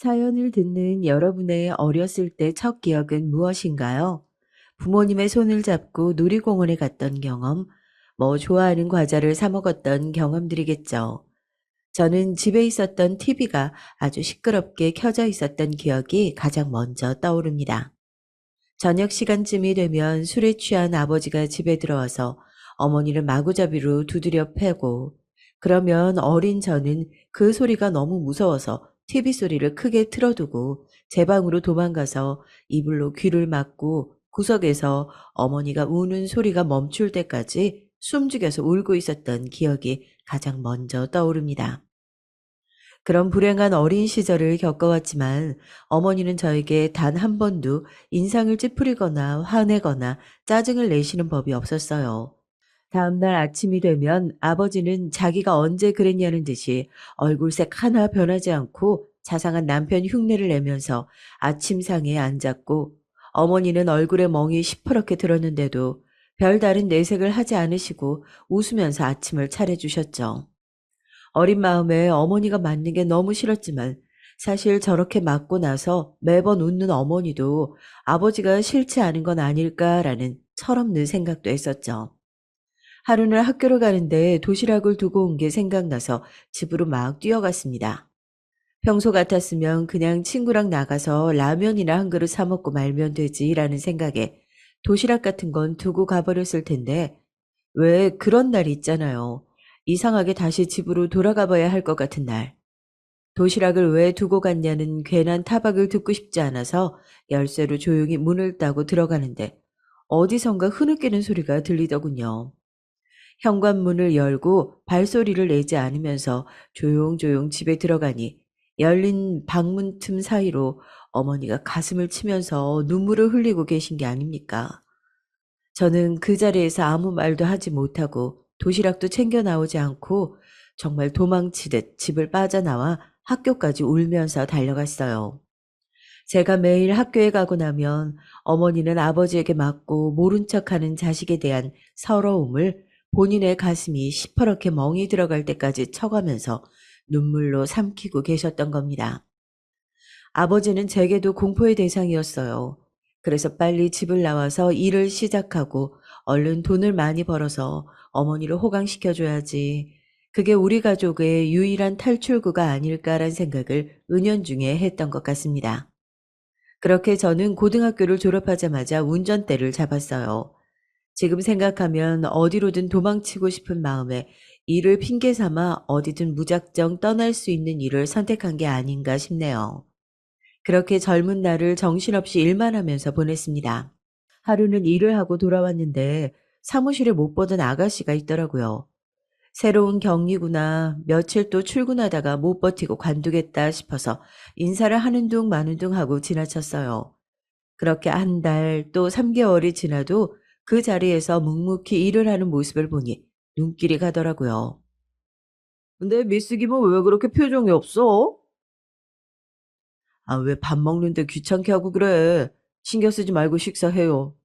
사연을 듣는 여러분의 어렸을 때 첫 기억은 무엇인가요? 부모님의 손을 잡고 놀이공원에 갔던 경험, 좋아하는 과자를 사 먹었던 경험들이겠죠. 저는 집에 있었던 TV가 아주 시끄럽게 켜져 있었던 기억이 가장 먼저 떠오릅니다. 저녁 시간쯤이 되면 술에 취한 아버지가 집에 들어와서 어머니를 마구잡이로 두드려 패고, 그러면 어린 저는 그 소리가 너무 무서워서 TV 소리를 크게 틀어두고 제 방으로 도망가서 이불로 귀를 막고 구석에서 어머니가 우는 소리가 멈출 때까지 숨죽여서 울고 있었던 기억이 가장 먼저 떠오릅니다. 그런 불행한 어린 시절을 겪어왔지만 어머니는 저에게 단 한 번도 인상을 찌푸리거나 화내거나 짜증을 내시는 법이 없었어요. 다음날 아침이 되면 아버지는 자기가 언제 그랬냐는 듯이 얼굴색 하나 변하지 않고 자상한 남편 흉내를 내면서 아침상에 앉았고, 어머니는 얼굴에 멍이 시퍼렇게 들었는데도 별다른 내색을 하지 않으시고 웃으면서 아침을 차려주셨죠. 어린 마음에 어머니가 맞는 게 너무 싫었지만 사실 저렇게 맞고 나서 매번 웃는 어머니도 아버지가 싫지 않은 건 아닐까라는 철없는 생각도 했었죠. 하루는 학교를 가는데 도시락을 두고 온 게 생각나서 집으로 막 뛰어갔습니다. 평소 같았으면 그냥 친구랑 나가서 라면이나 한 그릇 사 먹고 말면 되지라는 생각에 도시락 같은 건 두고 가버렸을 텐데, 왜 그런 날이 있잖아요. 이상하게 다시 집으로 돌아가 봐야 할 것 같은 날. 도시락을 왜 두고 갔냐는 괜한 타박을 듣고 싶지 않아서 열쇠로 조용히 문을 따고 들어가는데 어디선가 흐느끼는 소리가 들리더군요. 현관문을 열고 발소리를 내지 않으면서 조용조용 집에 들어가니 열린 방문 틈 사이로 어머니가 가슴을 치면서 눈물을 흘리고 계신 게 아닙니까? 저는 그 자리에서 아무 말도 하지 못하고 도시락도 챙겨 나오지 않고 정말 도망치듯 집을 빠져나와 학교까지 울면서 달려갔어요. 제가 매일 학교에 가고 나면 어머니는 아버지에게 맞고 모른 척하는 자식에 대한 서러움을 본인의 가슴이 시퍼렇게 멍이 들어갈 때까지 쳐가면서 눈물로 삼키고 계셨던 겁니다. 아버지는 제게도 공포의 대상이었어요. 그래서 빨리 집을 나와서 일을 시작하고 얼른 돈을 많이 벌어서 어머니를 호강시켜줘야지. 그게 우리 가족의 유일한 탈출구가 아닐까란 생각을 은연중에 했던 것 같습니다. 그렇게 저는 고등학교를 졸업하자마자 운전대를 잡았어요. 지금 생각하면 어디로든 도망치고 싶은 마음에 일을 핑계 삼아 어디든 무작정 떠날 수 있는 일을 선택한 게 아닌가 싶네요. 그렇게 젊은 날을 정신없이 일만 하면서 보냈습니다. 하루는 일을 하고 돌아왔는데 사무실에 못 보던 아가씨가 있더라고요. 새로운 격리구나. 며칠 또 출근하다가 못 버티고 관두겠다 싶어서 인사를 하는 둥 마는 둥 하고 지나쳤어요. 그렇게 한 달 또 3개월이 지나도 그 자리에서 묵묵히 일을 하는 모습을 보니 눈길이 가더라고요. 근데 미스 김은 왜 그렇게 표정이 없어? 아, 왜 밥 먹는데 귀찮게 하고 그래? 신경 쓰지 말고 식사해요.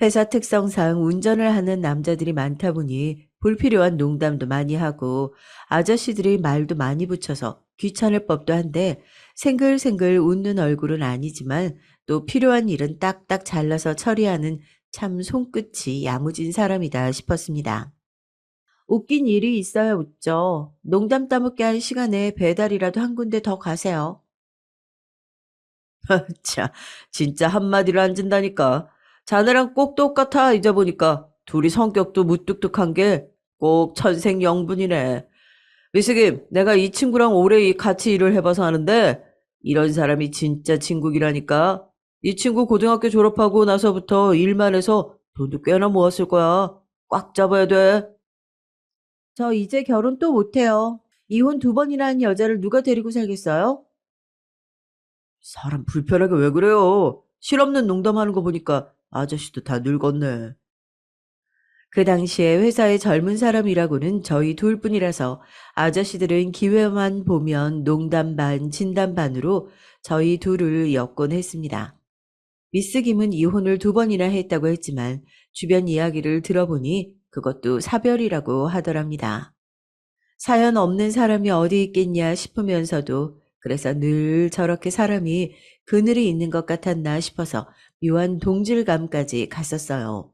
회사 특성상 운전을 하는 남자들이 많다 보니 불필요한 농담도 많이 하고 아저씨들이 말도 많이 붙여서 귀찮을 법도 한데, 생글생글 웃는 얼굴은 아니지만 또 필요한 일은 딱딱 잘라서 처리하는 참 손끝이 야무진 사람이다 싶었습니다. 웃긴 일이 있어야 웃죠. 농담 따먹게 할 시간에 배달이라도 한 군데 더 가세요. 자, 진짜 한마디로 안 진다니까. 자네랑 꼭 똑같아, 이제 보니까. 둘이 성격도 무뚝뚝한 게 꼭 천생연분이네. 미스김, 내가 이 친구랑 오래 같이 일을 해봐서 아는데, 이런 사람이 진짜 친구기라니까. 이 친구 고등학교 졸업하고 나서부터 일만 해서 돈도 꽤나 모았을 거야. 꽉 잡아야 돼. 저 이제 결혼 또 못해요. 이혼 2번이나 한 여자를 누가 데리고 살겠어요? 사람 불편하게 왜 그래요? 실없는 농담하는 거 보니까 아저씨도 다 늙었네. 그 당시에 회사의 젊은 사람이라고는 저희 둘뿐이라서 아저씨들은 기회만 보면 농담 반, 진담 반으로 저희 둘을 엮곤 했습니다. 미스 김은 이혼을 2번이나 했다고 했지만 주변 이야기를 들어보니 그것도 사별이라고 하더랍니다. 사연 없는 사람이 어디 있겠냐 싶으면서도 그래서 늘 저렇게 사람이 그늘이 있는 것 같았나 싶어서 묘한 동질감까지 갔었어요.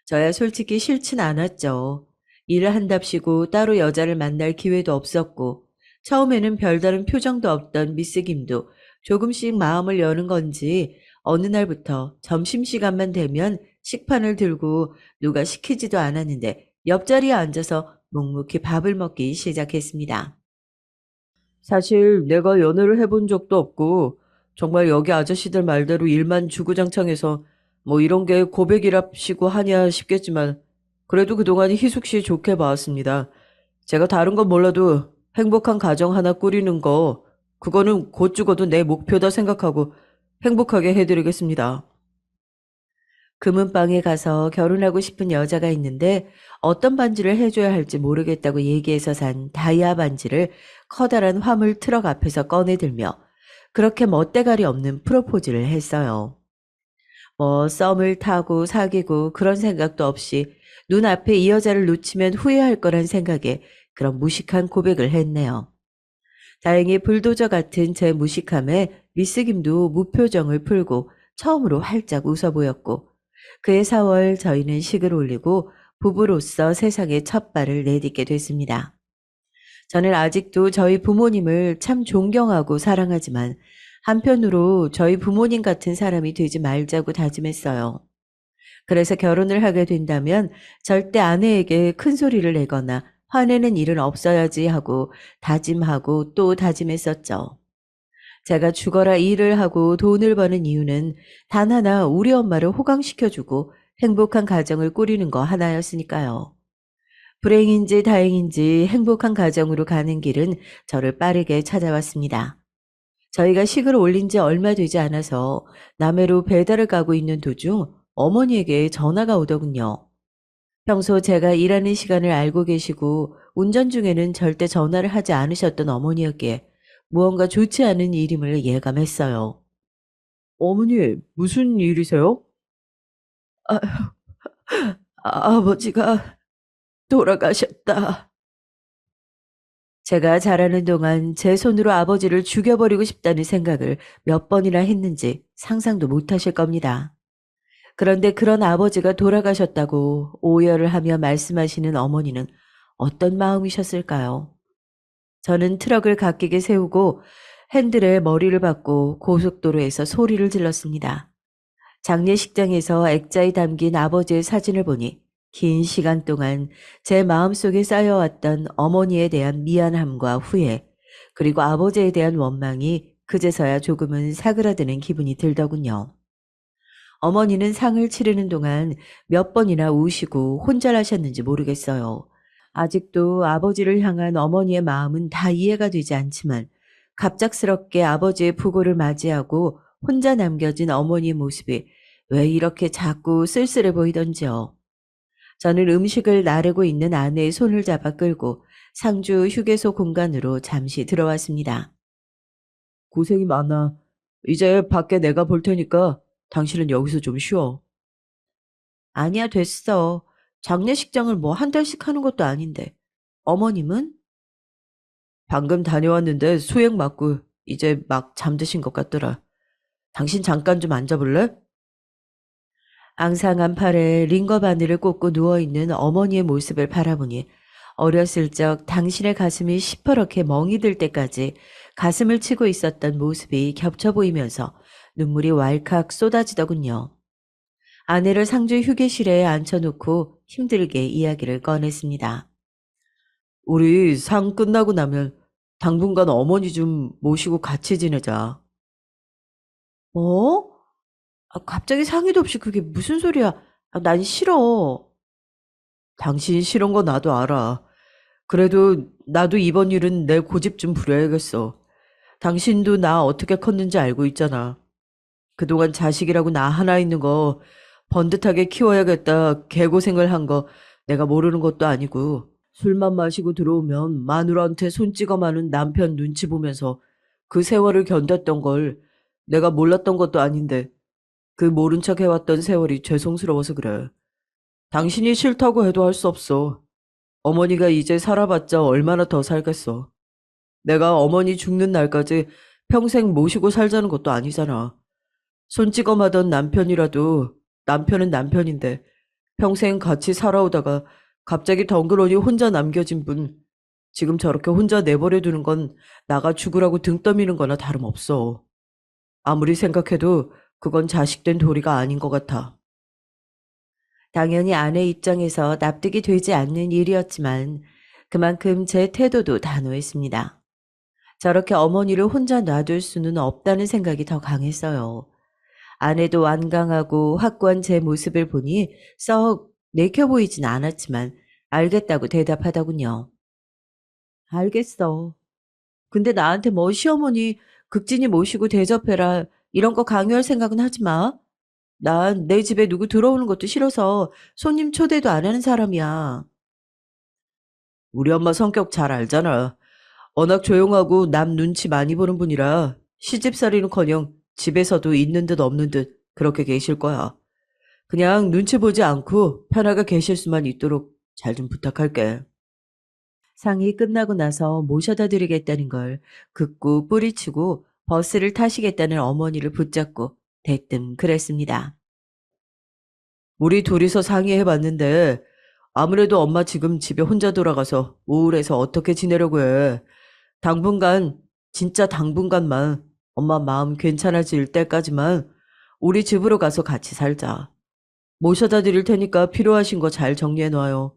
저야 솔직히 싫진 않았죠. 일을 한답시고 따로 여자를 만날 기회도 없었고, 처음에는 별다른 표정도 없던 미스 김도 조금씩 마음을 여는 건지 어느 날부터 점심시간만 되면 식판을 들고 누가 시키지도 않았는데 옆자리에 앉아서 묵묵히 밥을 먹기 시작했습니다. 사실 내가 연애를 해본 적도 없고 정말 여기 아저씨들 말대로 일만 주구장창해서 뭐 이런 게 고백이랍시고 하냐 싶겠지만 그래도 그동안 희숙 씨 좋게 봐왔습니다. 제가 다른 건 몰라도 행복한 가정 하나 꾸리는 거 그거는 곧 죽어도 내 목표다 생각하고 행복하게 해드리겠습니다. 금은방에 가서 결혼하고 싶은 여자가 있는데 어떤 반지를 해줘야 할지 모르겠다고 얘기해서 산 다이아 반지를 커다란 화물 트럭 앞에서 꺼내들며 그렇게 멋대가리 없는 프로포즈를 했어요. 뭐 썸을 타고 사귀고 그런 생각도 없이 눈앞에 이 여자를 놓치면 후회할 거란 생각에 그런 무식한 고백을 했네요. 다행히 불도저 같은 제 무식함에 미스 김도 무표정을 풀고 처음으로 활짝 웃어 보였고 그해 4월 저희는 식을 올리고 부부로서 세상에 첫 발을 내딛게 됐습니다. 저는 아직도 저희 부모님을 참 존경하고 사랑하지만 한편으로 저희 부모님 같은 사람이 되지 말자고 다짐했어요. 그래서 결혼을 하게 된다면 절대 아내에게 큰 소리를 내거나 화내는 일은 없어야지 하고 다짐하고 또 다짐했었죠. 제가 죽어라 일을 하고 돈을 버는 이유는 단 하나 우리 엄마를 호강시켜주고 행복한 가정을 꾸리는 거 하나였으니까요. 불행인지 다행인지 행복한 가정으로 가는 길은 저를 빠르게 찾아왔습니다. 저희가 식을 올린 지 얼마 되지 않아서 남해로 배달을 가고 있는 도중 어머니에게 전화가 오더군요. 평소 제가 일하는 시간을 알고 계시고 운전 중에는 절대 전화를 하지 않으셨던 어머니였기에 무언가 좋지 않은 일임을 예감했어요. 어머니, 무슨 일이세요? 아, 아버지가 돌아가셨다. 제가 자라는 동안 제 손으로 아버지를 죽여버리고 싶다는 생각을 몇 번이나 했는지 상상도 못하실 겁니다. 그런데 그런 아버지가 돌아가셨다고 오열을 하며 말씀하시는 어머니는 어떤 마음이셨을까요? 저는 트럭을 갓기게 세우고 핸들에 머리를 박고 고속도로에서 소리를 질렀습니다. 장례식장에서 액자에 담긴 아버지의 사진을 보니 긴 시간 동안 제 마음속에 쌓여왔던 어머니에 대한 미안함과 후회, 그리고 아버지에 대한 원망이 그제서야 조금은 사그라드는 기분이 들더군요. 어머니는 상을 치르는 동안 몇 번이나 우시고 혼절하셨는지 모르겠어요. 아직도 아버지를 향한 어머니의 마음은 다 이해가 되지 않지만 갑작스럽게 아버지의 부고를 맞이하고 혼자 남겨진 어머니의 모습이 왜 이렇게 자꾸 쓸쓸해 보이던지요. 저는 음식을 나르고 있는 아내의 손을 잡아 끌고 상주 휴게소 공간으로 잠시 들어왔습니다. 고생이 많아. 이제 밖에 내가 볼 테니까 당신은 여기서 좀 쉬어. 아니야, 됐어. 장례식장을 뭐 한 달씩 하는 것도 아닌데. 어머님은? 방금 다녀왔는데 수액 맞고 이제 막 잠드신 것 같더라. 당신 잠깐 좀 앉아볼래? 앙상한 팔에 링거 바늘을 꽂고 누워있는 어머니의 모습을 바라보니 어렸을 적 당신의 가슴이 시퍼렇게 멍이 들 때까지 가슴을 치고 있었던 모습이 겹쳐 보이면서 눈물이 왈칵 쏟아지더군요. 아내를 상주 휴게실에 앉혀놓고 힘들게 이야기를 꺼냈습니다. 우리 상 끝나고 나면 당분간 어머니 좀 모시고 같이 지내자. 뭐? 갑자기 상의도 없이 그게 무슨 소리야? 난 싫어. 당신 싫은 거 나도 알아. 그래도 나도 이번 일은 내 고집 좀 부려야겠어. 당신도 나 어떻게 컸는지 알고 있잖아. 그동안 자식이라고 나 하나 있는 거 번듯하게 키워야겠다 개고생을 한 거 내가 모르는 것도 아니고 술만 마시고 들어오면 마누라한테 손 찍어 마는 남편 눈치 보면서 그 세월을 견뎠던 걸 내가 몰랐던 것도 아닌데 그 모른 척 해왔던 세월이 죄송스러워서 그래. 당신이 싫다고 해도 할 수 없어. 어머니가 이제 살아봤자 얼마나 더 살겠어. 내가 어머니 죽는 날까지 평생 모시고 살자는 것도 아니잖아. 손찌검하던 남편이라도 남편은 남편인데 평생 같이 살아오다가 갑자기 덩그러니 혼자 남겨진 분, 지금 저렇게 혼자 내버려 두는 건 나가 죽으라고 등 떠미는 거나 다름없어. 아무리 생각해도 그건 자식된 도리가 아닌 것 같아. 당연히 아내 입장에서 납득이 되지 않는 일이었지만 그만큼 제 태도도 단호했습니다. 저렇게 어머니를 혼자 놔둘 수는 없다는 생각이 더 강했어요. 아내도 완강하고 확고한 제 모습을 보니 썩 내켜 보이진 않았지만 알겠다고 대답하더군요. 알겠어. 근데 나한테 뭐 시어머니 극진히 모시고 대접해라 이런 거 강요할 생각은 하지 마. 난 내 집에 누구 들어오는 것도 싫어서 손님 초대도 안 하는 사람이야. 우리 엄마 성격 잘 알잖아. 워낙 조용하고 남 눈치 많이 보는 분이라 시집살이는커녕 집에서도 있는 듯 없는 듯 그렇게 계실 거야. 그냥 눈치 보지 않고 편하게 계실 수만 있도록 잘 좀 부탁할게. 상이 끝나고 나서 모셔다 드리겠다는 걸 극구 뿌리치고 버스를 타시겠다는 어머니를 붙잡고 대뜸 그랬습니다. 우리 둘이서 상의해봤는데 아무래도 엄마 지금 집에 혼자 돌아가서 우울해서 어떻게 지내려고 해. 당분간, 진짜 당분간만 엄마 마음 괜찮아질 때까지만 우리 집으로 가서 같이 살자. 모셔다 드릴 테니까 필요하신 거 잘 정리해 놔요.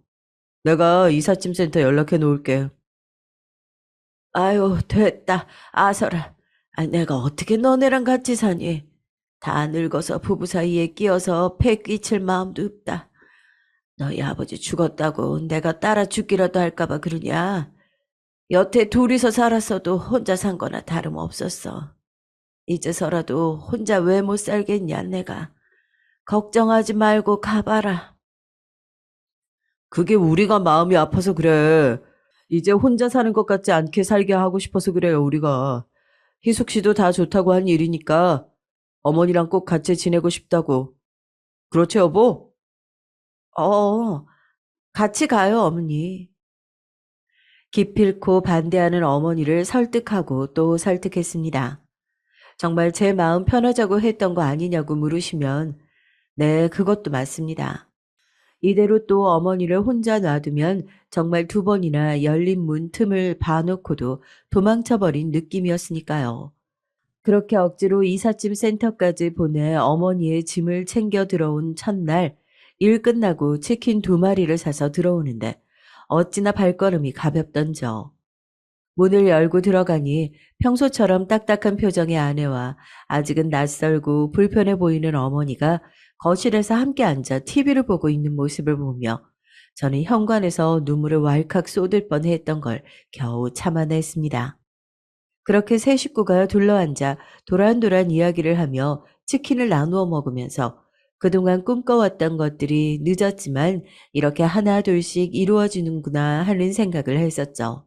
내가 이삿짐 센터 연락해 놓을게. 아유, 됐다. 아서라. 내가 어떻게 너네랑 같이 사니? 다 늙어서 부부 사이에 끼어서 패 끼칠 마음도 없다. 너희 아버지 죽었다고 내가 따라 죽기라도 할까봐 그러냐? 여태 둘이서 살았어도 혼자 산 거나 다름없었어. 이제서라도 혼자 왜 못 살겠냐, 내가. 걱정하지 말고 가봐라. 그게 우리가 마음이 아파서 그래. 이제 혼자 사는 것 같지 않게 살게 하고 싶어서 그래요, 우리가. 희숙 씨도 다 좋다고 한 일이니까 어머니랑 꼭 같이 지내고 싶다고. 그렇지, 여보? 어, 같이 가요, 어머니. 기필코 반대하는 어머니를 설득하고 또 설득했습니다. 정말 제 마음 편하자고 했던 거 아니냐고 물으시면, 네, 그것도 맞습니다. 이대로 또 어머니를 혼자 놔두면 정말 두 번이나 열린 문 틈을 봐놓고도 도망쳐버린 느낌이었으니까요. 그렇게 억지로 이삿짐 센터까지 보내 어머니의 짐을 챙겨 들어온 첫날, 일 끝나고 치킨 2마리를 사서 들어오는데 어찌나 발걸음이 가볍던 저. 문을 열고 들어가니 평소처럼 딱딱한 표정의 아내와 아직은 낯설고 불편해 보이는 어머니가 거실에서 함께 앉아 TV를 보고 있는 모습을 보며 저는 현관에서 눈물을 왈칵 쏟을 뻔했던 걸 겨우 참아냈습니다. 그렇게 세 식구가 둘러앉아 도란도란 이야기를 하며 치킨을 나누어 먹으면서 그동안 꿈꿔왔던 것들이 늦었지만 이렇게 하나 둘씩 이루어지는구나 하는 생각을 했었죠.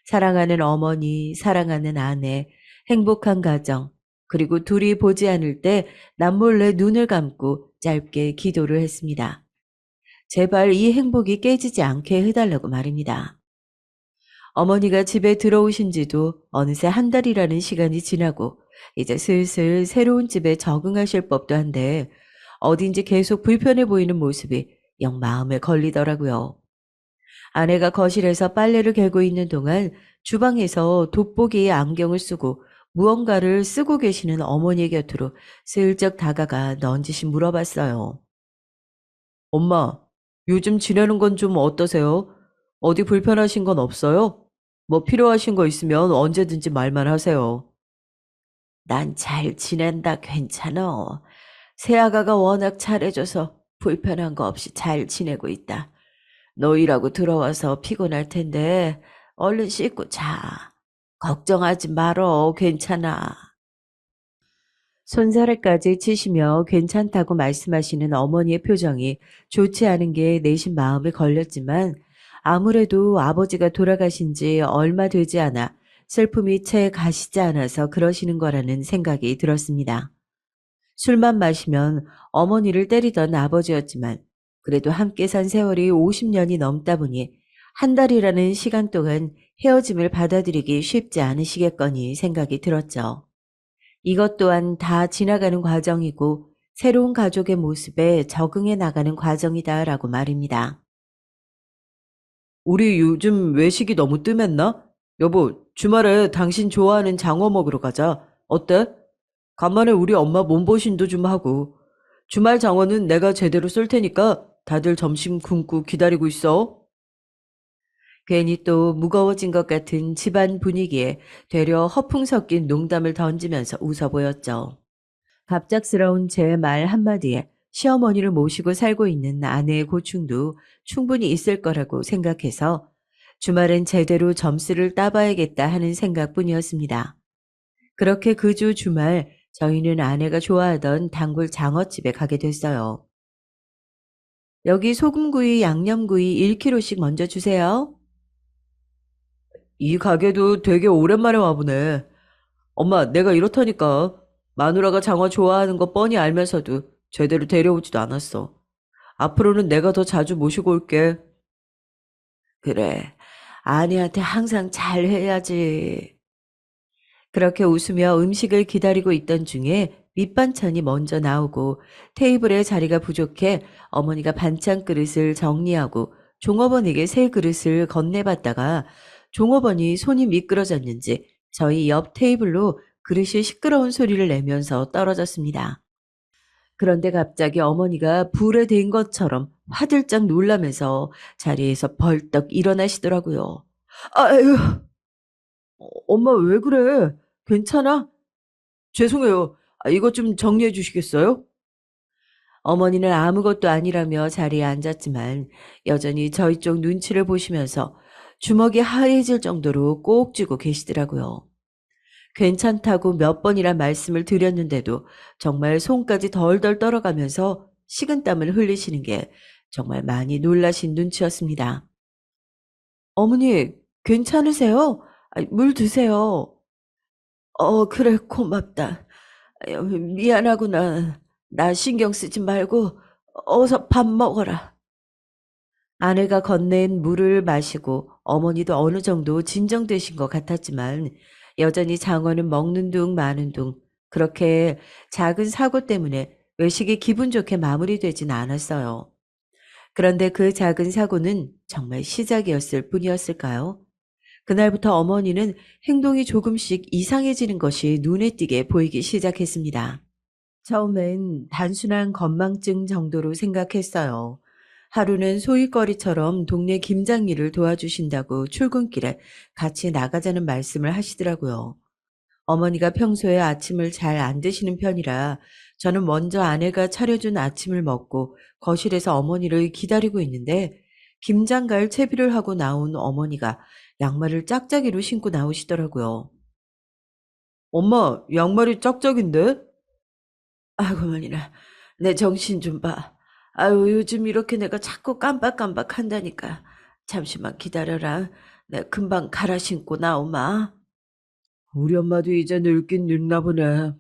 사랑하는 어머니, 사랑하는 아내, 행복한 가정, 그리고 둘이 보지 않을 때 남몰래 눈을 감고 짧게 기도를 했습니다. 제발 이 행복이 깨지지 않게 해달라고 말입니다. 어머니가 집에 들어오신 지도 어느새 한 달이라는 시간이 지나고 이제 슬슬 새로운 집에 적응하실 법도 한데 어딘지 계속 불편해 보이는 모습이 영 마음에 걸리더라고요. 아내가 거실에서 빨래를 개고 있는 동안 주방에서 돋보기에 안경을 쓰고 무언가를 쓰고 계시는 어머니 곁으로 슬쩍 다가가 넌지시 물어봤어요. 엄마, 요즘 지내는 건 좀 어떠세요? 어디 불편하신 건 없어요? 뭐 필요하신 거 있으면 언제든지 말만 하세요. 난 잘 지낸다, 괜찮어. 새아가가 워낙 잘해줘서 불편한 거 없이 잘 지내고 있다. 너 일하고 들어와서 피곤할 텐데 얼른 씻고 자. 걱정하지 말어, 괜찮아. 손사래까지 치시며 괜찮다고 말씀하시는 어머니의 표정이 좋지 않은 게 내심 마음에 걸렸지만 아무래도 아버지가 돌아가신 지 얼마 되지 않아 슬픔이 채 가시지 않아서 그러시는 거라는 생각이 들었습니다. 술만 마시면 어머니를 때리던 아버지였지만 그래도 함께 산 세월이 50년이 넘다 보니 한 달이라는 시간 동안 헤어짐을 받아들이기 쉽지 않으시겠거니 생각이 들었죠. 이것 또한 다 지나가는 과정이고 새로운 가족의 모습에 적응해 나가는 과정이다라고 말입니다. 우리 요즘 외식이 너무 뜸했나? 여보, 주말에 당신 좋아하는 장어 먹으러 가자. 어때? 간만에 우리 엄마 몸보신도 좀 하고. 주말 장어는 내가 제대로 쏠 테니까 다들 점심 굶고 기다리고 있어. 괜히 또 무거워진 것 같은 집안 분위기에 되려 허풍 섞인 농담을 던지면서 웃어 보였죠. 갑작스러운 제 말 한마디에 시어머니를 모시고 살고 있는 아내의 고충도 충분히 있을 거라고 생각해서 주말엔 제대로 점수를 따봐야겠다 하는 생각뿐이었습니다. 그렇게 그 주 주말 저희는 아내가 좋아하던 단골 장어집에 가게 됐어요. 여기 소금구이, 양념구이 1kg씩 먼저 주세요. 이 가게도 되게 오랜만에 와보네. 엄마, 내가 이렇다니까. 마누라가 장어 좋아하는 거 뻔히 알면서도 제대로 데려오지도 않았어. 앞으로는 내가 더 자주 모시고 올게. 그래, 아내한테 항상 잘해야지. 그렇게 웃으며 음식을 기다리고 있던 중에 밑반찬이 먼저 나오고 테이블에 자리가 부족해 어머니가 반찬 그릇을 정리하고 종업원에게 새 그릇을 건네봤다가 종업원이 손이 미끄러졌는지 저희 옆 테이블로 그릇이 시끄러운 소리를 내면서 떨어졌습니다. 그런데 갑자기 어머니가 불에 댄 것처럼 화들짝 놀라면서 자리에서 벌떡 일어나시더라고요. 아유, 엄마 왜 그래? 괜찮아? 죄송해요. 이것 좀 정리해 주시겠어요? 어머니는 아무것도 아니라며 자리에 앉았지만 여전히 저희 쪽 눈치를 보시면서 주먹이 하얘질 정도로 꼭 쥐고 계시더라고요. 괜찮다고 몇 번이나 말씀을 드렸는데도 정말 손까지 덜덜 떨어가면서 식은땀을 흘리시는 게 정말 많이 놀라신 눈치였습니다. 어머니, 괜찮으세요? 물 드세요. 그래, 고맙다. 미안하구나. 나 신경 쓰지 말고 어서 밥 먹어라. 아내가 건넨 물을 마시고 어머니도 어느 정도 진정되신 것 같았지만 여전히 장어는 먹는 둥 마는 둥 그렇게 작은 사고 때문에 외식이 기분 좋게 마무리되진 않았어요. 그런데 그 작은 사고는 정말 시작이었을 뿐이었을까요? 그날부터 어머니는 행동이 조금씩 이상해지는 것이 눈에 띄게 보이기 시작했습니다. 처음엔 단순한 건망증 정도로 생각했어요. 하루는 소일거리처럼 동네 김장일을 도와주신다고 출근길에 같이 나가자는 말씀을 하시더라고요. 어머니가 평소에 아침을 잘 안 드시는 편이라 저는 먼저 아내가 차려준 아침을 먹고 거실에서 어머니를 기다리고 있는데 김장 갈 채비를 하고 나온 어머니가 양말을 짝짝이로 신고 나오시더라고요. 엄마, 양말이 짝짝인데? 아이고, 머니나, 내 정신 좀 봐. 아유, 요즘 이렇게 내가 자꾸 깜빡깜빡 한다니까. 잠시만 기다려라. 내 금방 갈아 신고 나오마. 우리 엄마도 이제 늙긴 늙나 보네.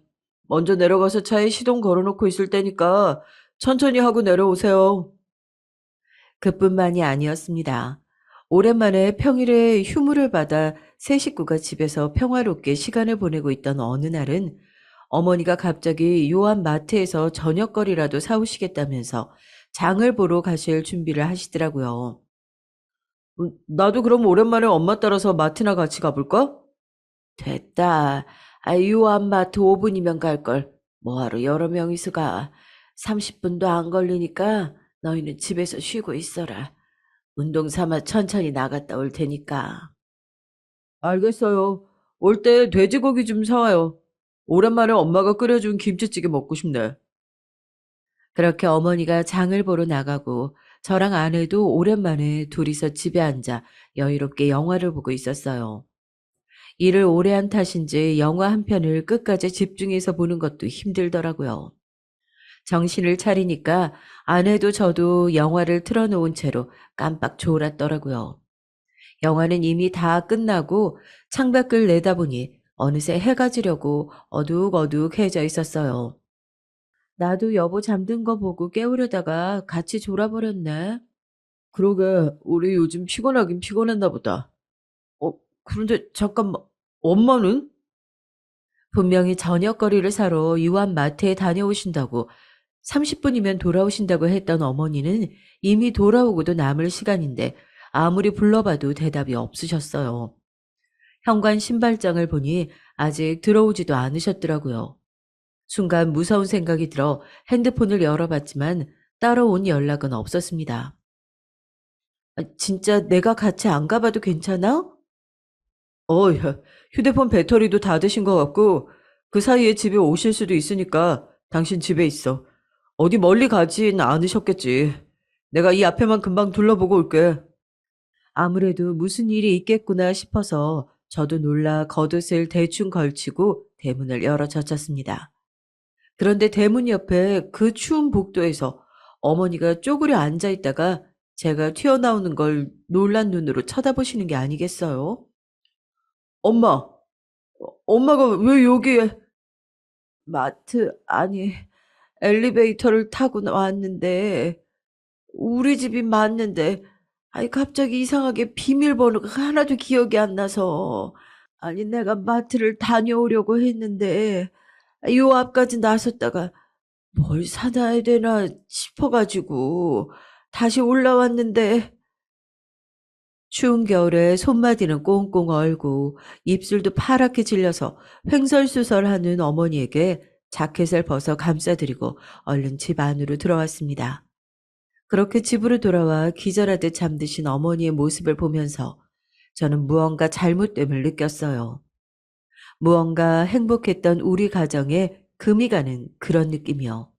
먼저 내려가서 차에 시동 걸어놓고 있을 테니까 천천히 하고 내려오세요. 그뿐만이 아니었습니다. 오랜만에 평일에 휴무를 받아 세 식구가 집에서 평화롭게 시간을 보내고 있던 어느 날은 어머니가 갑자기 요한 마트에서 저녁거리라도 사오시겠다면서 장을 보러 가실 준비를 하시더라고요. 나도 그럼 오랜만에 엄마 따라서 마트나 같이 가볼까? 됐다. 요한 마트 5분이면 갈걸. 뭐하러 여러 명이서 가. 30분도 안 걸리니까 너희는 집에서 쉬고 있어라. 운동 삼아 천천히 나갔다 올 테니까. 알겠어요. 올 때 돼지고기 좀 사와요. 오랜만에 엄마가 끓여준 김치찌개 먹고 싶네. 그렇게 어머니가 장을 보러 나가고 저랑 아내도 오랜만에 둘이서 집에 앉아 여유롭게 영화를 보고 있었어요. 일을 오래 한 탓인지 영화 한 편을 끝까지 집중해서 보는 것도 힘들더라고요. 정신을 차리니까 아내도 저도 영화를 틀어놓은 채로 깜빡 졸았더라고요. 영화는 이미 다 끝나고 창밖을 내다보니 어느새 해가 지려고 어둑어둑해져 있었어요. 나도 여보 잠든 거 보고 깨우려다가 같이 졸아버렸네. 그러게, 우리 요즘 피곤하긴 피곤했나 보다. 그런데 잠깐만, 엄마는? 분명히 저녁거리를 사러 유한 마트에 다녀오신다고 30분이면 돌아오신다고 했던 어머니는 이미 돌아오고도 남을 시간인데 아무리 불러봐도 대답이 없으셨어요. 현관 신발장을 보니 아직 들어오지도 않으셨더라고요. 순간 무서운 생각이 들어 핸드폰을 열어봤지만 따로 온 연락은 없었습니다. 아, 진짜 내가 같이 안 가봐도 괜찮아? 야, 휴대폰 배터리도 다 드신 것 같고, 그 사이에 집에 오실 수도 있으니까 당신 집에 있어. 어디 멀리 가진 않으셨겠지. 내가 이 앞에만 금방 둘러보고 올게. 아무래도 무슨 일이 있겠구나 싶어서 저도 놀라 겉옷을 대충 걸치고 대문을 열어젖혔습니다. 그런데 대문 옆에 그 추운 복도에서 어머니가 쪼그려 앉아 있다가 제가 튀어나오는 걸 놀란 눈으로 쳐다보시는 게 아니겠어요? 엄마, 엄마가 왜 여기에? 마트, 아니, 엘리베이터를 타고 왔는데, 우리 집이 맞는데, 아니, 갑자기 이상하게 비밀번호가 하나도 기억이 안 나서, 아니, 내가 마트를 다녀오려고 했는데, 요 앞까지 나섰다가 뭘 사놔야 되나 싶어가지고, 다시 올라왔는데, 추운 겨울에 손마디는 꽁꽁 얼고 입술도 파랗게 질려서 횡설수설하는 어머니에게 자켓을 벗어 감싸드리고 얼른 집 안으로 들어왔습니다. 그렇게 집으로 돌아와 기절하듯 잠드신 어머니의 모습을 보면서 저는 무언가 잘못됨을 느꼈어요. 무언가 행복했던 우리 가정에 금이 가는 그런 느낌이요.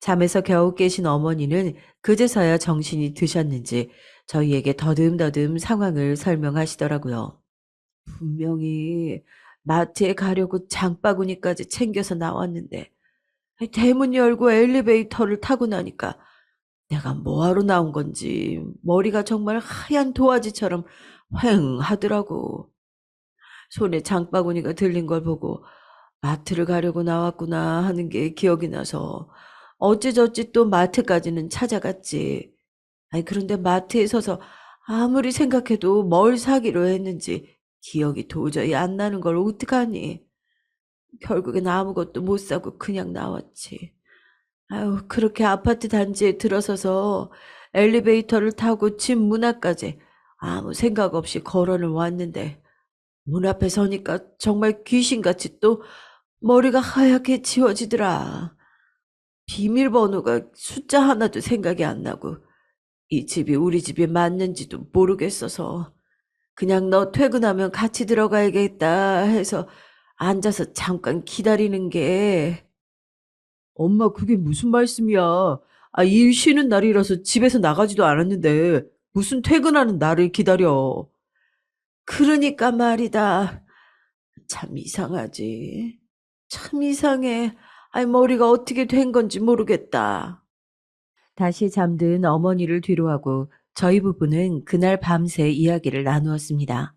잠에서 겨우 깨신 어머니는 그제서야 정신이 드셨는지 저희에게 더듬더듬 상황을 설명하시더라고요. 분명히 마트에 가려고 장바구니까지 챙겨서 나왔는데 대문 열고 엘리베이터를 타고 나니까 내가 뭐하러 나온 건지 머리가 정말 하얀 도화지처럼 휑 하더라고. 손에 장바구니가 들린 걸 보고 마트를 가려고 나왔구나 하는 게 기억이 나서 어찌저찌 또 마트까지는 찾아갔지. 아니, 그런데 마트에 서서 아무리 생각해도 뭘 사기로 했는지 기억이 도저히 안 나는 걸 어떡하니. 결국엔 아무것도 못 사고 그냥 나왔지. 아유, 그렇게 아파트 단지에 들어서서 엘리베이터를 타고 집 문 앞까지 아무 생각 없이 걸어는 왔는데 문 앞에 서니까 정말 귀신같이 또 머리가 하얗게 지워지더라. 비밀번호가 숫자 하나도 생각이 안 나고 이 집이 우리 집이 맞는지도 모르겠어서 그냥 너 퇴근하면 같이 들어가야겠다 해서 앉아서 잠깐 기다리는 게. 엄마, 그게 무슨 말씀이야? 일 쉬는 날이라서 집에서 나가지도 않았는데, 무슨 퇴근하는 나를 기다려. 그러니까 말이다. 참 이상하지. 참 이상해. 아이, 머리가 어떻게 된 건지 모르겠다. 다시 잠든 어머니를 뒤로하고 저희 부부는 그날 밤새 이야기를 나누었습니다.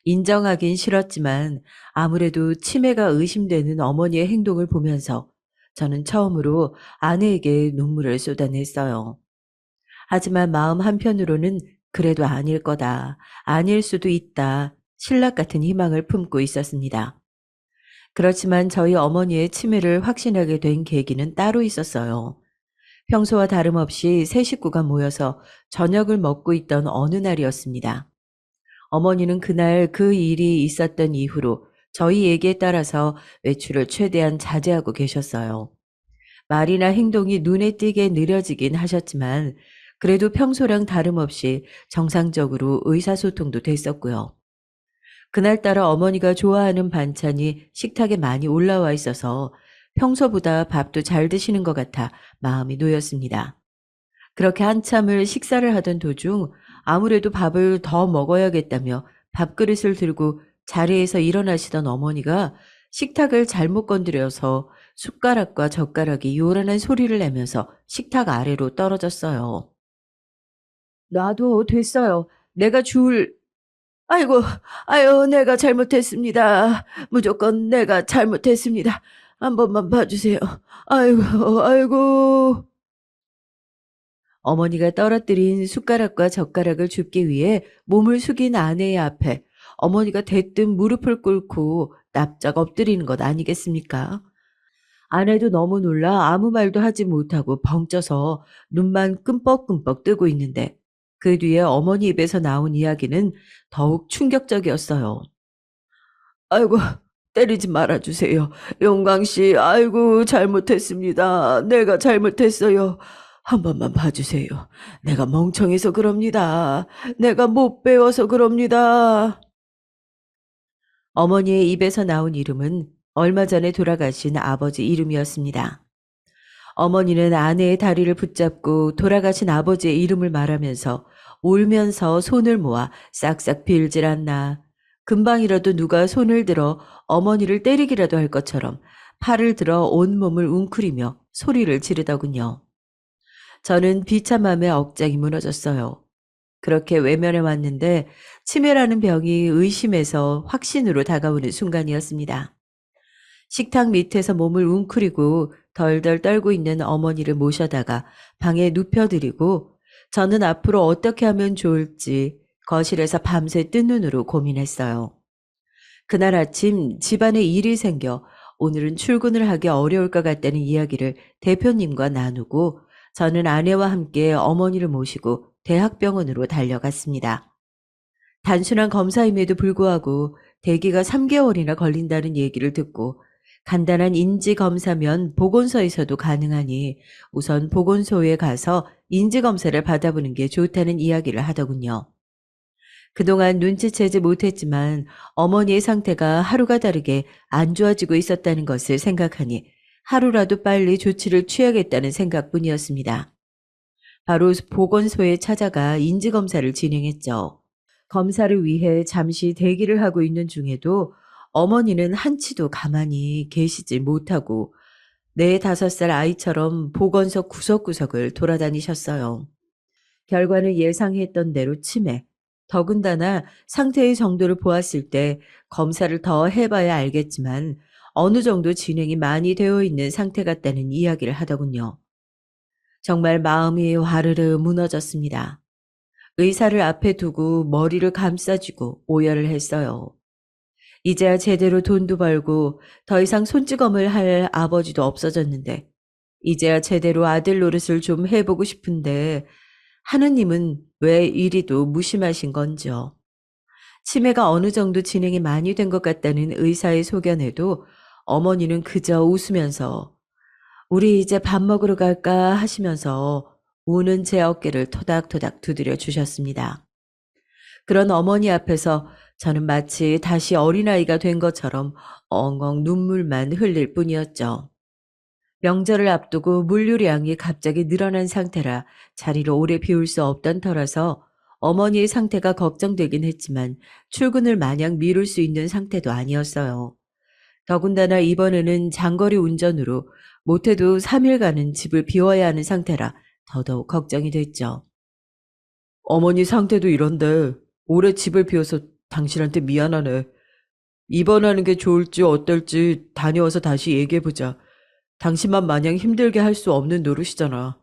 인정하긴 싫었지만 아무래도 치매가 의심되는 어머니의 행동을 보면서 저는 처음으로 아내에게 눈물을 쏟아냈어요. 하지만 마음 한편으로는 그래도 아닐 거다, 아닐 수도 있다, 신락 같은 희망을 품고 있었습니다. 그렇지만 저희 어머니의 치매를 확신하게 된 계기는 따로 있었어요. 평소와 다름없이 세 식구가 모여서 저녁을 먹고 있던 어느 날이었습니다. 어머니는 그날 그 일이 있었던 이후로 저희 얘기에 따라서 외출을 최대한 자제하고 계셨어요. 말이나 행동이 눈에 띄게 느려지긴 하셨지만 그래도 평소랑 다름없이 정상적으로 의사소통도 됐었고요. 그날따라 어머니가 좋아하는 반찬이 식탁에 많이 올라와 있어서 평소보다 밥도 잘 드시는 것 같아 마음이 놓였습니다. 그렇게 한참을 식사를 하던 도중 아무래도 밥을 더 먹어야겠다며 밥그릇을 들고 자리에서 일어나시던 어머니가 식탁을 잘못 건드려서 숟가락과 젓가락이 요란한 소리를 내면서 식탁 아래로 떨어졌어요. 놔도 됐어요. 내가 아이고, 아유, 내가 잘못했습니다. 무조건 내가 잘못했습니다. 한 번만 봐주세요. 아이고, 아이고. 어머니가 떨어뜨린 숟가락과 젓가락을 줍기 위해 몸을 숙인 아내의 앞에 어머니가 대뜸 무릎을 꿇고 납작 엎드리는 것 아니겠습니까? 아내도 너무 놀라 아무 말도 하지 못하고 벙쪄서 눈만 끔뻑끔뻑 뜨고 있는데 그 뒤에 어머니 입에서 나온 이야기는 더욱 충격적이었어요. 아이고, 때리지 말아주세요. 영광 씨, 아이고, 잘못했습니다. 내가 잘못했어요. 한 번만 봐주세요. 내가 멍청해서 그럽니다. 내가 못 배워서 그럽니다. 어머니의 입에서 나온 이름은 얼마 전에 돌아가신 아버지 이름이었습니다. 어머니는 아내의 다리를 붙잡고 돌아가신 아버지의 이름을 말하면서 울면서 손을 모아 싹싹 빌질 않나. 금방이라도 누가 손을 들어 어머니를 때리기라도 할 것처럼 팔을 들어 온몸을 웅크리며 소리를 지르더군요. 저는 비참함에 억장이 무너졌어요. 그렇게 외면해 왔는데 치매라는 병이 의심에서 확신으로 다가오는 순간이었습니다. 식탁 밑에서 몸을 웅크리고 덜덜 떨고 있는 어머니를 모셔다가 방에 눕혀드리고 저는 앞으로 어떻게 하면 좋을지 거실에서 밤새 뜬 눈으로 고민했어요. 그날 아침 집안에 일이 생겨 오늘은 출근을 하기 어려울 것 같다는 이야기를 대표님과 나누고 저는 아내와 함께 어머니를 모시고 대학병원으로 달려갔습니다. 단순한 검사임에도 불구하고 대기가 3개월이나 걸린다는 얘기를 듣고 간단한 인지검사면 보건소에서도 가능하니 우선 보건소에 가서 인지검사를 받아보는 게 좋다는 이야기를 하더군요. 그동안 눈치채지 못했지만 어머니의 상태가 하루가 다르게 안 좋아지고 있었다는 것을 생각하니 하루라도 빨리 조치를 취하겠다는 생각뿐이었습니다. 바로 보건소에 찾아가 인지검사를 진행했죠. 검사를 위해 잠시 대기를 하고 있는 중에도 어머니는 한치도 가만히 계시지 못하고 4~5살 아이처럼 보건소 구석구석을 돌아다니셨어요. 결과는 예상했던 대로 치매. 더군다나 상태의 정도를 보았을 때 검사를 더 해봐야 알겠지만 어느 정도 진행이 많이 되어 있는 상태 같다는 이야기를 하더군요. 정말 마음이 와르르 무너졌습니다. 의사를 앞에 두고 머리를 감싸쥐고 오열을 했어요. 이제야 제대로 돈도 벌고 더 이상 손찌검을 할 아버지도 없어졌는데 이제야 제대로 아들 노릇을 좀 해보고 싶은데 하느님은 왜 이리도 무심하신 건지요. 치매가 어느 정도 진행이 많이 된 것 같다는 의사의 소견에도 어머니는 그저 웃으면서 우리 이제 밥 먹으러 갈까 하시면서 우는 제 어깨를 토닥토닥 두드려 주셨습니다. 그런 어머니 앞에서 저는 마치 다시 어린아이가 된 것처럼 엉엉 눈물만 흘릴 뿐이었죠. 명절을 앞두고 물류량이 갑자기 늘어난 상태라 자리를 오래 비울 수 없던 터라서 어머니의 상태가 걱정되긴 했지만 출근을 마냥 미룰 수 있는 상태도 아니었어요. 더군다나 이번에는 장거리 운전으로 못해도 3일간은 집을 비워야 하는 상태라 더더욱 걱정이 됐죠. 어머니 상태도 이런데 오래 집을 비워서 당신한테 미안하네. 입원하는 게 좋을지 어떨지 다녀와서 다시 얘기해보자. 당신만 마냥 힘들게 할 수 없는 노릇이잖아.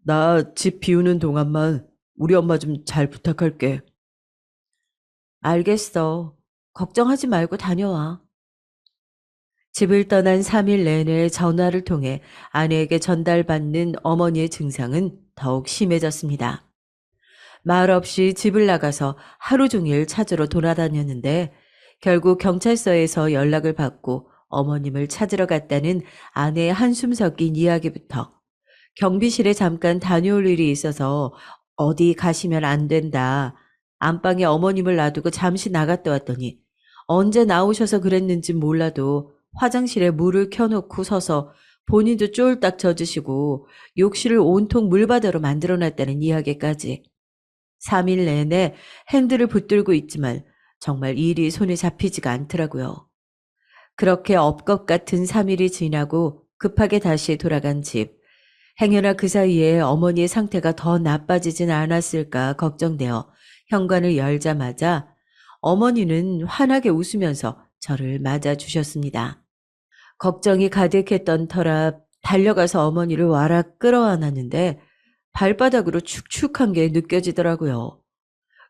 나 집 비우는 동안만 우리 엄마 좀 잘 부탁할게. 알겠어. 걱정하지 말고 다녀와. 집을 떠난 3일 내내 전화를 통해 아내에게 전달받는 어머니의 증상은 더욱 심해졌습니다. 말 없이 집을 나가서 하루 종일 찾으러 돌아다녔는데 결국 경찰서에서 연락을 받고 어머님을 찾으러 갔다는 아내의 한숨 섞인 이야기부터 경비실에 잠깐 다녀올 일이 있어서 어디 가시면 안 된다. 안방에 어머님을 놔두고 잠시 나갔다 왔더니 언제 나오셔서 그랬는지 몰라도 화장실에 물을 켜놓고 서서 본인도 쫄딱 젖으시고 욕실을 온통 물바다로 만들어놨다는 이야기까지. 3일 내내 핸들을 붙들고 있지만 정말 일이 손에 잡히지가 않더라고요. 그렇게 업것 같은 3일이 지나고 급하게 다시 돌아간 집. 행여나 그 사이에 어머니의 상태가 더 나빠지진 않았을까 걱정되어 현관을 열자마자 어머니는 환하게 웃으면서 저를 맞아주셨습니다. 걱정이 가득했던 터라 달려가서 어머니를 와락 끌어안았는데 발바닥으로 축축한 게 느껴지더라고요.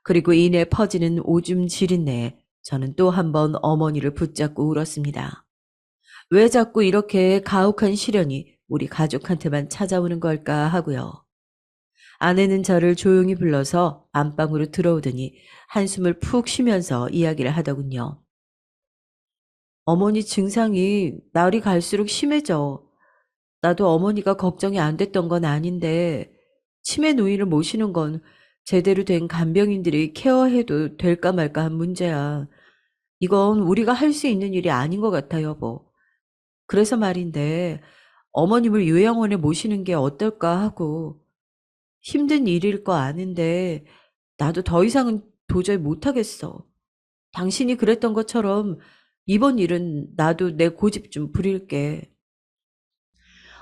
그리고 이내 퍼지는 오줌 지린내에 저는 또 한 번 어머니를 붙잡고 울었습니다. 왜 자꾸 이렇게 가혹한 시련이 우리 가족한테만 찾아오는 걸까 하고요. 아내는 저를 조용히 불러서 안방으로 들어오더니 한숨을 푹 쉬면서 이야기를 하더군요. 어머니 증상이 날이 갈수록 심해져. 나도 어머니가 걱정이 안 됐던 건 아닌데 치매 노인을 모시는 건 제대로 된 간병인들이 케어해도 될까 말까 한 문제야. 이건 우리가 할 수 있는 일이 아닌 것 같아, 여보. 그래서 말인데 어머님을 요양원에 모시는 게 어떨까 하고. 힘든 일일 거 아는데 나도 더 이상은 도저히 못하겠어. 당신이 그랬던 것처럼 이번 일은 나도 내 고집 좀 부릴게.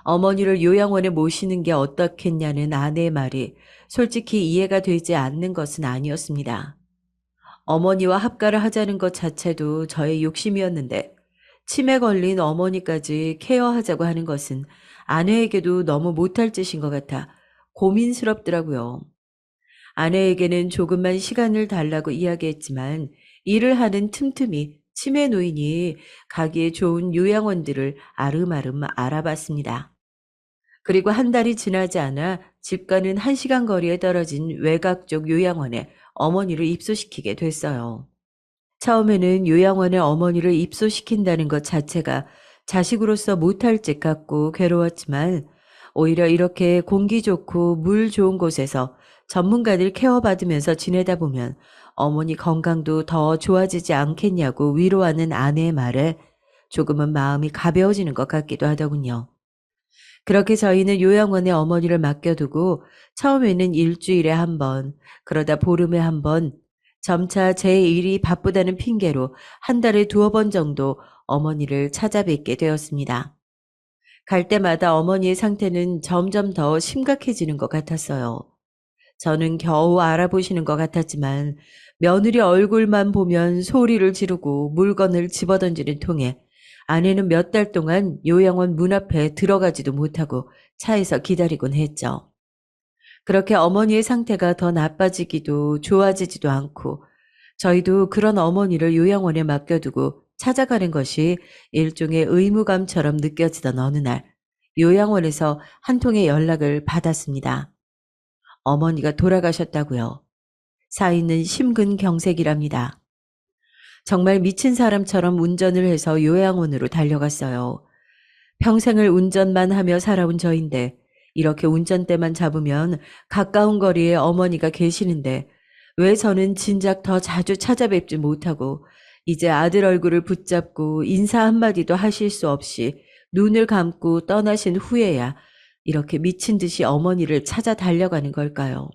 어머니를 요양원에 모시는 게 어떻겠냐는 아내의 말이 솔직히 이해가 되지 않는 것은 아니었습니다. 어머니와 합가를 하자는 것 자체도 저의 욕심이었는데 치매 걸린 어머니까지 케어하자고 하는 것은 아내에게도 너무 못할 짓인 것 같아 고민스럽더라고요. 아내에게는 조금만 시간을 달라고 이야기했지만 일을 하는 틈틈이 치매 노인이 가기에 좋은 요양원들을 아름아름 알아봤습니다. 그리고 한 달이 지나지 않아 집과는 1시간 거리에 떨어진 외곽 쪽 요양원에 어머니를 입소시키게 됐어요. 처음에는 요양원에 어머니를 입소시킨다는 것 자체가 자식으로서 못할 짓 같고 괴로웠지만 오히려 이렇게 공기 좋고 물 좋은 곳에서 전문가들 케어받으면서 지내다 보면 어머니 건강도 더 좋아지지 않겠냐고 위로하는 아내의 말에 조금은 마음이 가벼워지는 것 같기도 하더군요. 그렇게 저희는 요양원에 어머니를 맡겨두고 처음에는 일주일에 한 번, 그러다 보름에 한 번, 점차 제 일이 바쁘다는 핑계로 한 달에 2번 정도 어머니를 찾아뵙게 되었습니다. 갈 때마다 어머니의 상태는 점점 더 심각해지는 것 같았어요. 저는 겨우 알아보시는 것 같았지만 며느리 얼굴만 보면 소리를 지르고 물건을 집어던지는 통에 아내는 몇 달 동안 요양원 문 앞에 들어가지도 못하고 차에서 기다리곤 했죠. 그렇게 어머니의 상태가 더 나빠지기도 좋아지지도 않고 저희도 그런 어머니를 요양원에 맡겨두고 찾아가는 것이 일종의 의무감처럼 느껴지던 어느 날 요양원에서 한 통의 연락을 받았습니다. 어머니가 돌아가셨다고요. 사인은 심근경색이랍니다. 정말 미친 사람처럼 운전을 해서 요양원으로 달려갔어요. 평생을 운전만 하며 살아온 저인데 이렇게 운전대만 잡으면 가까운 거리에 어머니가 계시는데 왜 저는 진작 더 자주 찾아뵙지 못하고 이제 아들 얼굴을 붙잡고 인사 한마디도 하실 수 없이 눈을 감고 떠나신 후에야 이렇게 미친 듯이 어머니를 찾아 달려가는 걸까요?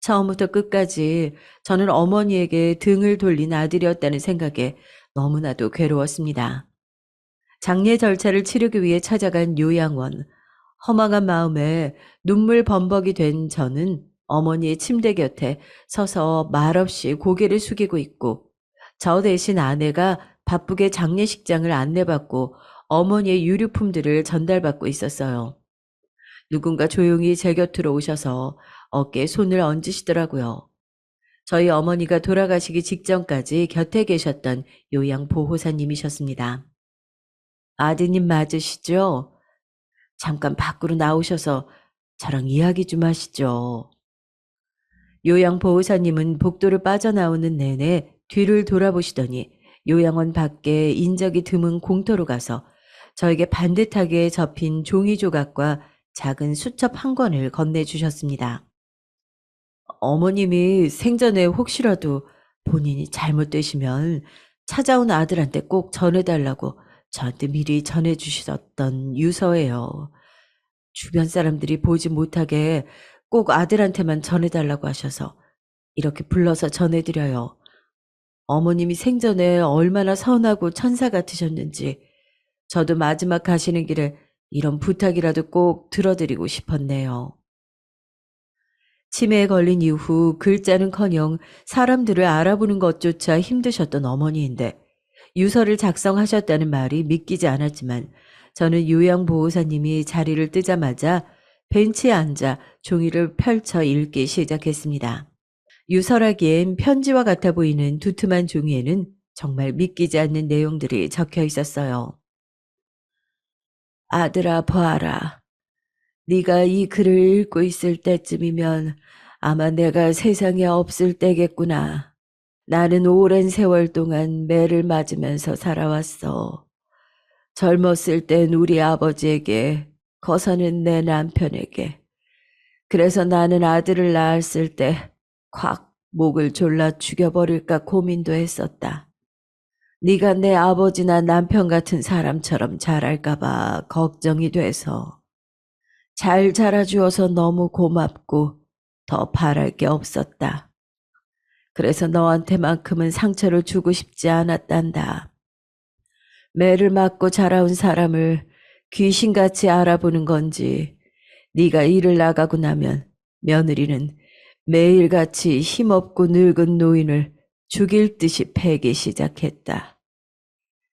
처음부터 끝까지 저는 어머니에게 등을 돌린 아들이었다는 생각에 너무나도 괴로웠습니다. 장례 절차를 치르기 위해 찾아간 요양원. 허망한 마음에 눈물 범벅이 된 저는 어머니의 침대 곁에 서서 말없이 고개를 숙이고 있고 저 대신 아내가 바쁘게 장례식장을 안내받고 어머니의 유류품들을 전달받고 있었어요. 누군가 조용히 제 곁으로 오셔서 어깨에 손을 얹으시더라고요. 저희 어머니가 돌아가시기 직전까지 곁에 계셨던 요양보호사님이셨습니다. 아드님 맞으시죠? 잠깐 밖으로 나오셔서 저랑 이야기 좀 하시죠. 요양보호사님은 복도를 빠져나오는 내내 뒤를 돌아보시더니 요양원 밖에 인적이 드문 공터로 가서 저에게 반듯하게 접힌 종이 조각과 작은 수첩 한 권을 건네주셨습니다. 어머님이 생전에 혹시라도 본인이 잘못되시면 찾아온 아들한테 꼭 전해달라고 저한테 미리 전해주셨던 유서예요. 주변 사람들이 보지 못하게 꼭 아들한테만 전해달라고 하셔서 이렇게 불러서 전해드려요. 어머님이 생전에 얼마나 선하고 천사 같으셨는지 저도 마지막 가시는 길에 이런 부탁이라도 꼭 들어드리고 싶었네요. 치매에 걸린 이후 글자는커녕 사람들을 알아보는 것조차 힘드셨던 어머니인데 유서를 작성하셨다는 말이 믿기지 않았지만 저는 요양보호사님이 자리를 뜨자마자 벤치에 앉아 종이를 펼쳐 읽기 시작했습니다. 유설하기엔 편지와 같아 보이는 두툼한 종이에는 정말 믿기지 않는 내용들이 적혀 있었어요. 아들아 보아라. 네가 이 글을 읽고 있을 때쯤이면 아마 내가 세상에 없을 때겠구나. 나는 오랜 세월 동안 매를 맞으면서 살아왔어. 젊었을 땐 우리 아버지에게, 커서는 내 남편에게. 그래서 나는 아들을 낳았을 때 콱 목을 졸라 죽여버릴까 고민도 했었다. 네가 내 아버지나 남편 같은 사람처럼 자랄까봐 걱정이 돼서. 잘 자라주어서 너무 고맙고 더 바랄 게 없었다. 그래서 너한테만큼은 상처를 주고 싶지 않았단다. 매를 맞고 자라온 사람을 귀신같이 알아보는 건지 네가 일을 나가고 나면 며느리는 매일같이 힘없고 늙은 노인을 죽일 듯이 패기 시작했다.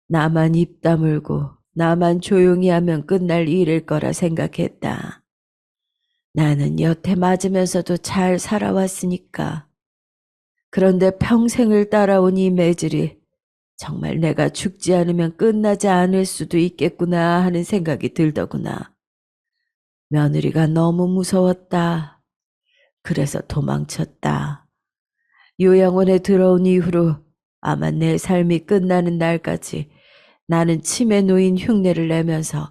나만 입 다물고 나만 조용히 하면 끝날 일일 거라 생각했다. 나는 여태 맞으면서도 잘 살아왔으니까. 그런데 평생을 따라온 이 매질이 정말 내가 죽지 않으면 끝나지 않을 수도 있겠구나 하는 생각이 들더구나. 며느리가 너무 무서웠다. 그래서 도망쳤다. 요양원에 들어온 이후로 아마 내 삶이 끝나는 날까지 나는 치매 노인 흉내를 내면서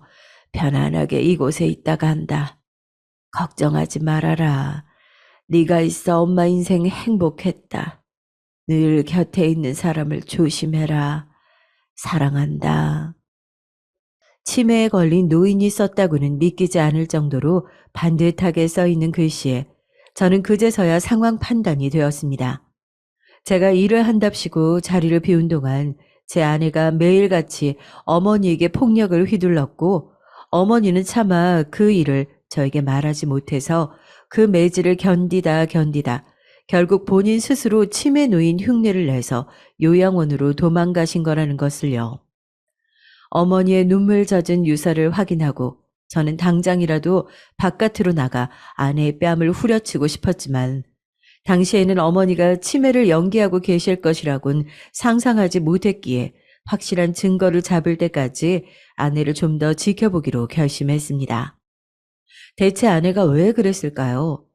편안하게 이곳에 있다가 한다. 걱정하지 말아라. 네가 있어 엄마 인생 행복했다. 늘 곁에 있는 사람을 조심해라. 사랑한다. 치매에 걸린 노인이 썼다고는 믿기지 않을 정도로 반듯하게 써있는 글씨에 저는 그제서야 상황 판단이 되었습니다. 제가 일을 한답시고 자리를 비운 동안 제 아내가 매일같이 어머니에게 폭력을 휘둘렀고 어머니는 차마 그 일을 저에게 말하지 못해서 그 매질을 견디다 결국 본인 스스로 치매 노인 흉내를 내서 요양원으로 도망가신 거라는 것을요. 어머니의 눈물 젖은 유서를 확인하고 저는 당장이라도 바깥으로 나가 아내의 뺨을 후려치고 싶었지만 당시에는 어머니가 치매를 연기하고 계실 것이라곤 상상하지 못했기에 확실한 증거를 잡을 때까지 아내를 좀 더 지켜보기로 결심했습니다. 대체 아내가 왜 그랬을까요?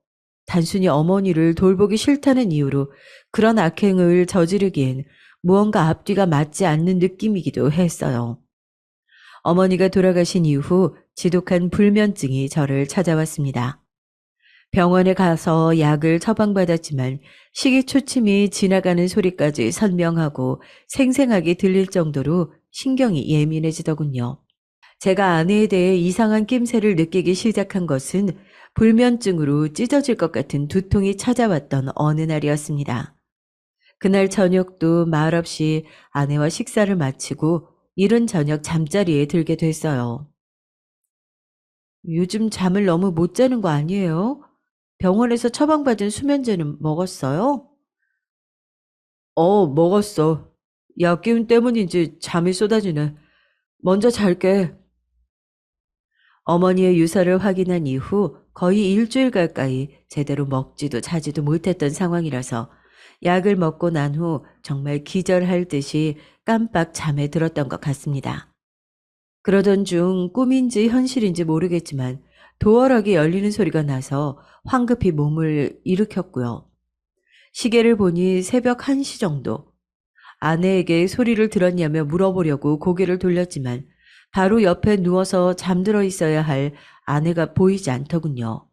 단순히 어머니를 돌보기 싫다는 이유로 그런 악행을 저지르기엔 무언가 앞뒤가 맞지 않는 느낌이기도 했어요. 어머니가 돌아가신 이후 지독한 불면증이 저를 찾아왔습니다. 병원에 가서 약을 처방받았지만 식이초침이 지나가는 소리까지 선명하고 생생하게 들릴 정도로 신경이 예민해지더군요. 제가 아내에 대해 이상한 낌새를 느끼기 시작한 것은 불면증으로 찢어질 것 같은 두통이 찾아왔던 어느 날이었습니다. 그날 저녁도 말없이 아내와 식사를 마치고 이른 저녁 잠자리에 들게 됐어요. 요즘 잠을 너무 못 자는 거 아니에요? 병원에서 처방받은 수면제는 먹었어요? 먹었어. 약 기운 때문인지 잠이 쏟아지네. 먼저 잘게. 어머니의 유서를 확인한 이후 거의 일주일 가까이 제대로 먹지도 자지도 못했던 상황이라서 약을 먹고 난 후 정말 기절할 듯이 깜빡 잠에 들었던 것 같습니다. 그러던 중 꿈인지 현실인지 모르겠지만 도어락이 열리는 소리가 나서 황급히 몸을 일으켰고요. 시계를 보니 새벽 1시 정도. 아내에게 소리를 들었냐며 물어보려고 고개를 돌렸지만 바로 옆에 누워서 잠들어 있어야 할 아내가 보이지 않더군요.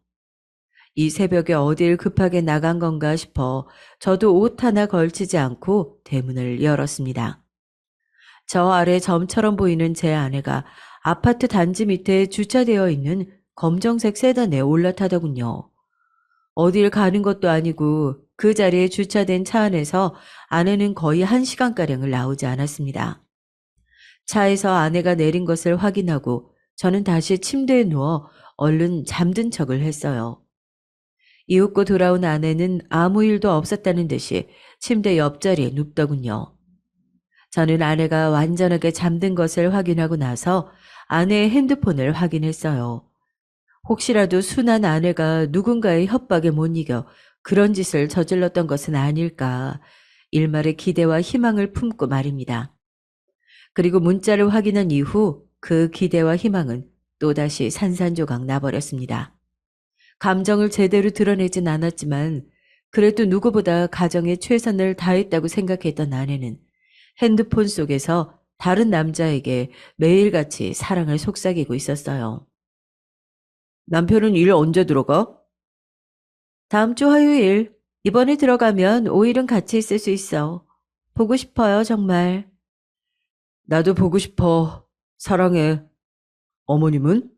이 새벽에 어딜 급하게 나간 건가 싶어 저도 옷 하나 걸치지 않고 대문을 열었습니다. 저 아래 점처럼 보이는 제 아내가 아파트 단지 밑에 주차되어 있는 검정색 세단에 올라타더군요. 어딜 가는 것도 아니고 그 자리에 주차된 차 안에서 아내는 거의 1시간가량을 나오지 않았습니다. 차에서 아내가 내린 것을 확인하고 저는 다시 침대에 누워 얼른 잠든 척을 했어요. 이윽고 돌아온 아내는 아무 일도 없었다는 듯이 침대 옆자리에 눕더군요. 저는 아내가 완전하게 잠든 것을 확인하고 나서 아내의 핸드폰을 확인했어요. 혹시라도 순한 아내가 누군가의 협박에 못 이겨 그런 짓을 저질렀던 것은 아닐까 일말의 기대와 희망을 품고 말입니다. 그리고 문자를 확인한 이후 그 기대와 희망은 또다시 산산조각 나버렸습니다. 감정을 제대로 드러내진 않았지만 그래도 누구보다 가정에 최선을 다했다고 생각했던 아내는 핸드폰 속에서 다른 남자에게 매일같이 사랑을 속삭이고 있었어요. 남편은 일 언제 들어가? 다음 주 화요일, 이번에 들어가면 5일은 같이 있을 수 있어. 보고 싶어요, 정말. 나도 보고 싶어. 사랑해. 어머님은?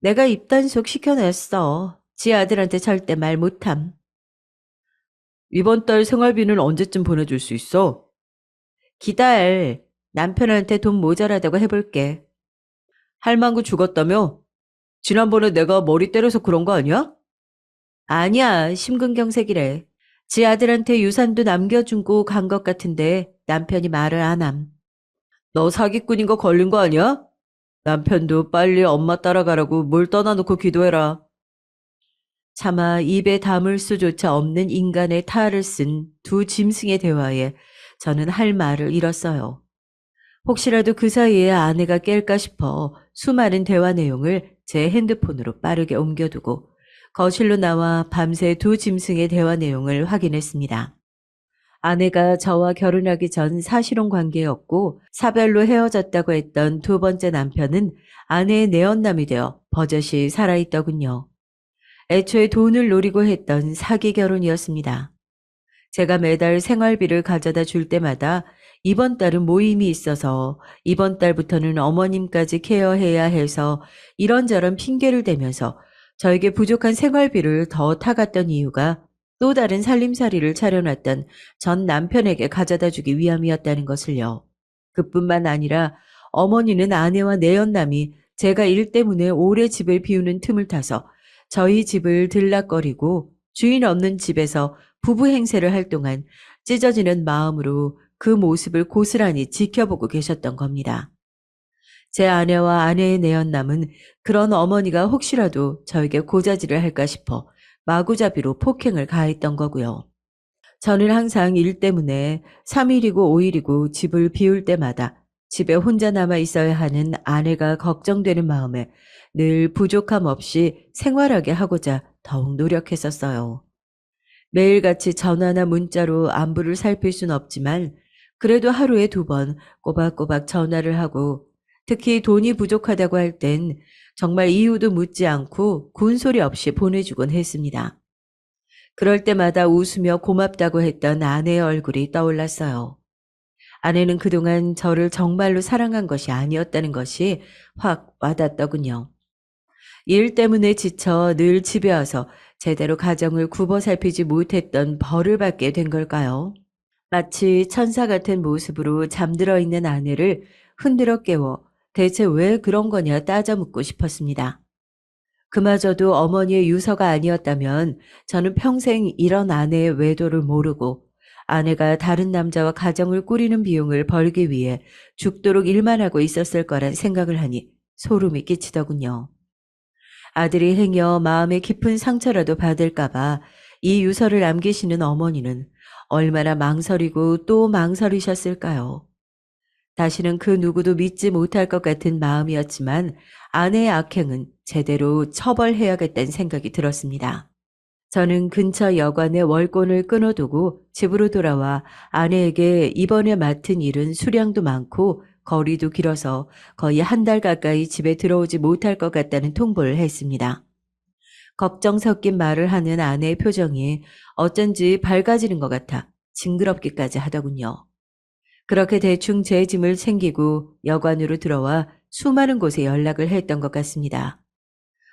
내가 입단속 시켜놨어. 지 아들한테 절대 말 못함. 이번 달 생활비는 언제쯤 보내줄 수 있어? 기다려. 남편한테 돈 모자라다고 해볼게. 할망구 죽었다며? 지난번에 내가 머리 때려서 그런 거 아니야? 아니야, 심근경색이래. 지 아들한테 유산도 남겨주고 간 것 같은데 남편이 말을 안 함. 너 사기꾼인 거 걸린 거 아니야? 남편도 빨리 엄마 따라가라고 물 떠나놓고 기도해라. 차마 입에 담을 수조차 없는 인간의 탈을 쓴 두 짐승의 대화에 저는 할 말을 잃었어요. 혹시라도 그 사이에 아내가 깰까 싶어 수많은 대화 내용을 제 핸드폰으로 빠르게 옮겨두고 거실로 나와 밤새 두 짐승의 대화 내용을 확인했습니다. 아내가 저와 결혼하기 전 사실혼 관계였고 사별로 헤어졌다고 했던 두 번째 남편은 아내의 내연남이 되어 버젓이 살아있더군요. 애초에 돈을 노리고 했던 사기 결혼이었습니다. 제가 매달 생활비를 가져다 줄 때마다 이번 달은 모임이 있어서 이번 달부터는 어머님까지 케어해야 해서 이런저런 핑계를 대면서 저에게 부족한 생활비를 더 타갔던 이유가 또 다른 살림살이를 차려놨던 전 남편에게 가져다 주기 위함이었다는 것을요. 그뿐만 아니라 어머니는 아내와 내연남이 제가 일 때문에 오래 집을 비우는 틈을 타서 저희 집을 들락거리고 주인 없는 집에서 부부 행세를 할 동안 찢어지는 마음으로 그 모습을 고스란히 지켜보고 계셨던 겁니다. 제 아내와 아내의 내연남은 그런 어머니가 혹시라도 저에게 고자질을 할까 싶어 마구잡이로 폭행을 가했던 거고요. 저는 항상 일 때문에 3일이고 5일이고 집을 비울 때마다 집에 혼자 남아 있어야 하는 아내가 걱정되는 마음에 늘 부족함 없이 생활하게 하고자 더욱 노력했었어요. 매일같이 전화나 문자로 안부를 살필 순 없지만 그래도 하루에 2번 꼬박꼬박 전화를 하고 특히 돈이 부족하다고 할 땐 정말 이유도 묻지 않고 군소리 없이 보내주곤 했습니다. 그럴 때마다 웃으며 고맙다고 했던 아내의 얼굴이 떠올랐어요. 아내는 그동안 저를 정말로 사랑한 것이 아니었다는 것이 확 와닿더군요. 일 때문에 지쳐 늘 집에 와서 제대로 가정을 굽어 살피지 못했던 벌을 받게 된 걸까요? 마치 천사 같은 모습으로 잠들어 있는 아내를 흔들어 깨워 대체 왜 그런 거냐 따져 묻고 싶었습니다. 그마저도 어머니의 유서가 아니었다면 저는 평생 이런 아내의 외도를 모르고 아내가 다른 남자와 가정을 꾸리는 비용을 벌기 위해 죽도록 일만 하고 있었을 거란 생각을 하니 소름이 끼치더군요. 아들이 행여 마음에 깊은 상처라도 받을까봐 이 유서를 남기시는 어머니는 얼마나 망설이고 또 망설이셨을까요? 다시는 그 누구도 믿지 못할 것 같은 마음이었지만 아내의 악행은 제대로 처벌해야겠다는 생각이 들었습니다. 저는 근처 여관에 월권을 끊어두고 집으로 돌아와 아내에게 이번에 맡은 일은 수량도 많고 거리도 길어서 거의 한 달 가까이 집에 들어오지 못할 것 같다는 통보를 했습니다. 걱정 섞인 말을 하는 아내의 표정이 어쩐지 밝아지는 것 같아 징그럽기까지 하더군요. 그렇게 대충 제 짐을 챙기고 여관으로 들어와 수많은 곳에 연락을 했던 것 같습니다.